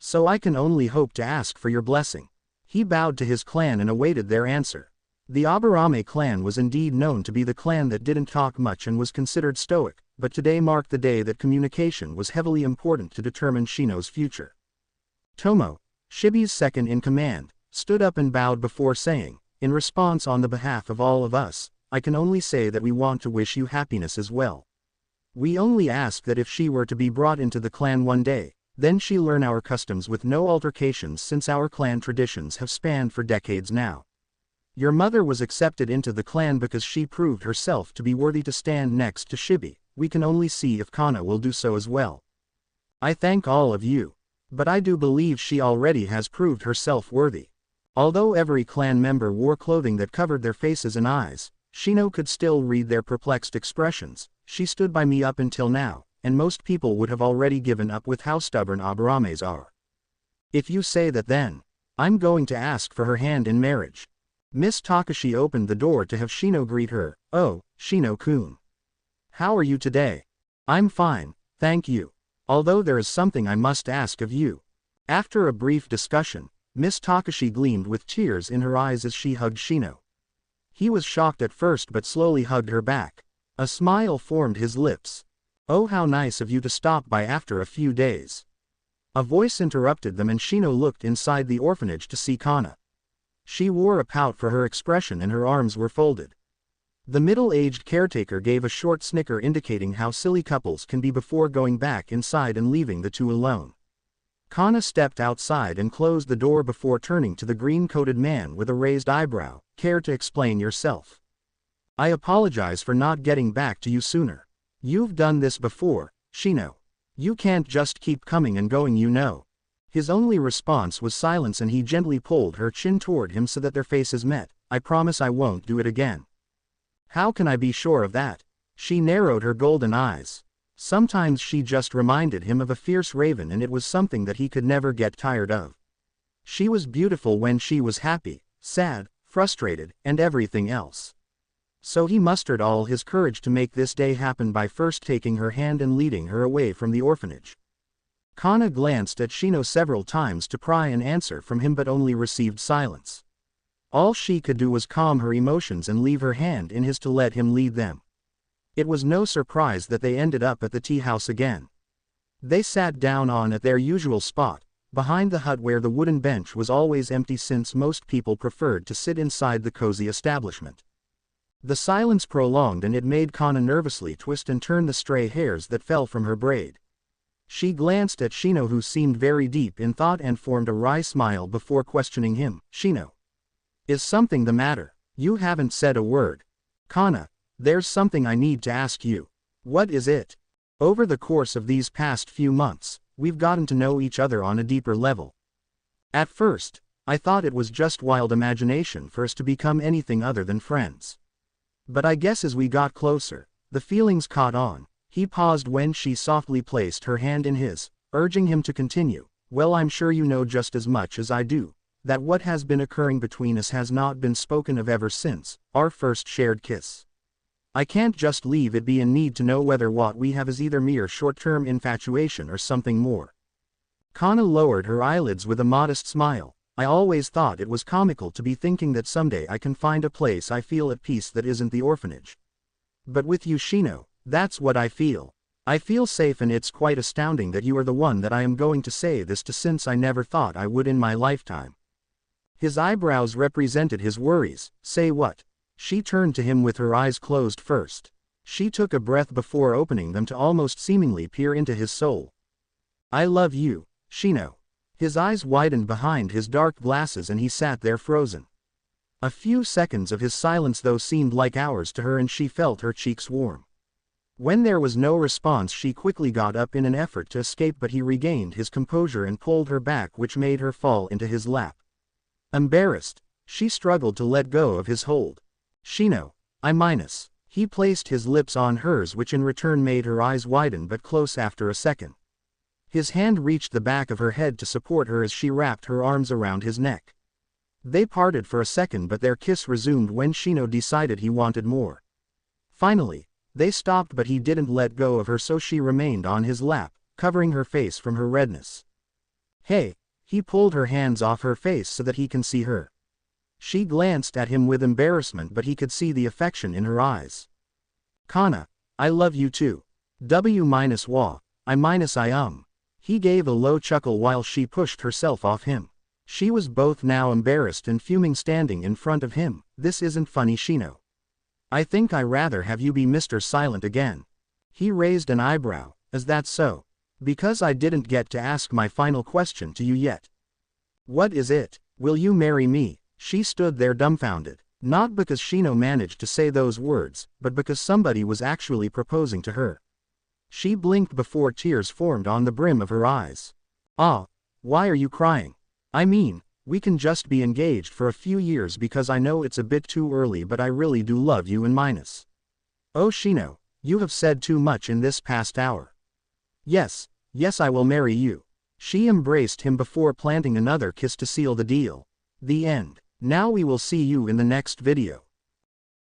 So I can only hope to ask for your blessing. He bowed to his clan and awaited their answer. The Aburame clan was indeed known to be the clan that didn't talk much and was considered stoic, but today marked the day that communication was heavily important to determine Shino's future. Tomo, Shibi's second in command, stood up and bowed before saying, in response, on the behalf of all of us, I can only say that we want to wish you happiness as well. We only ask that if she were to be brought into the clan one day, then she learn our customs with no altercations, since our clan traditions have spanned for decades now. Your mother was accepted into the clan because she proved herself to be worthy to stand next to Shibi. We can only see if Kana will do so as well. I thank all of you. But I do believe she already has proved herself worthy. Although every clan member wore clothing that covered their faces and eyes, Shino could still read their perplexed expressions. She stood by me up until now, and most people would have already given up with how stubborn Aburames are. If you say that, then I'm going to ask for her hand in marriage. Miss Takashi opened the door to have Shino greet her. Oh, Shino-kun. How are you today? I'm fine, thank you. Although there is something I must ask of you. After a brief discussion, Miss Takashi gleamed with tears in her eyes as she hugged Shino. He was shocked at first but slowly hugged her back. A smile formed his lips. Oh, how nice of you to stop by after a few days. A voice interrupted them and Shino looked inside the orphanage to see Kana. She wore a pout for her expression and her arms were folded. The middle-aged caretaker gave a short snicker indicating how silly couples can be before going back inside and leaving the two alone. Kana stepped outside and closed the door before turning to the green-coated man with a raised eyebrow. Care to explain yourself? I apologize for not getting back to you sooner. You've done this before, Shino. You can't just keep coming and going, you know. His only response was silence and he gently pulled her chin toward him so that their faces met. I promise I won't do it again. How can I be sure of that? She narrowed her golden eyes. Sometimes she just reminded him of a fierce raven, and it was something that he could never get tired of. She was beautiful when she was happy, sad, frustrated, and everything else. So he mustered all his courage to make this day happen by first taking her hand and leading her away from the orphanage. Kana glanced at Shino several times to pry an answer from him but only received silence. All she could do was calm her emotions and leave her hand in his to let him lead them. It was no surprise that they ended up at the tea house again. They sat down at their usual spot, behind the hut where the wooden bench was always empty since most people preferred to sit inside the cozy establishment. The silence prolonged and it made Kana nervously twist and turn the stray hairs that fell from her braid. She glanced at Shino who seemed very deep in thought and formed a wry smile before questioning him. Shino. Is something the matter? You haven't said a word. Kana, there's something I need to ask you. What is it? Over the course of these past few months, we've gotten to know each other on a deeper level. At first, I thought it was just wild imagination for us to become anything other than friends. But I guess as we got closer, the feelings caught on. He paused when she softly placed her hand in his, urging him to continue. Well, I'm sure you know just as much as I do, that what has been occurring between us has not been spoken of ever since our first shared kiss. I can't just leave it be and need to know whether what we have is either mere short-term infatuation or something more. Kana lowered her eyelids with a modest smile. I always thought it was comical to be thinking that someday I can find a place I feel at peace that isn't the orphanage. But with you, Shino, that's what I feel. I feel safe, and it's quite astounding that you are the one that I am going to say this to, since I never thought I would in my lifetime. His eyebrows represented his worries. Say what? She turned to him with her eyes closed first. She took a breath before opening them to almost seemingly peer into his soul. I love you, Shino. His eyes widened behind his dark glasses and he sat there frozen. A few seconds of his silence though seemed like hours to her, and she felt her cheeks warm. When there was no response, she quickly got up in an effort to escape, but he regained his composure and pulled her back, which made her fall into his lap. Embarrassed, she struggled to let go of his hold. Shino, He placed his lips on hers, which in return made her eyes widen but close after a second. His hand reached the back of her head to support her as she wrapped her arms around his neck. They parted for a second, but their kiss resumed when Shino decided he wanted more. Finally, they stopped, but he didn't let go of her, so she remained on his lap, covering her face from her redness. Hey, he pulled her hands off her face so that he can see her. She glanced at him with embarrassment, but he could see the affection in her eyes. Kana, I love you too. W-wa, I. He gave a low chuckle while she pushed herself off him. She was both now embarrassed and fuming standing in front of him. This isn't funny, Shino. I think I rather have you be Mr. Silent again. He raised an eyebrow. Is that so? Because I didn't get to ask my final question to you yet. What is it? Will you marry me? She stood there dumbfounded, not because Shino managed to say those words, but because somebody was actually proposing to her. She blinked before tears formed on the brim of her eyes. Ah, why are you crying? I mean, we can just be engaged for a few years because I know it's a bit too early, but I really do love you and minus. Oh Shino, you have said too much in this past hour. Yes, I will marry you. She embraced him before planting another kiss to seal the deal. The end. Now we will see you in the next video.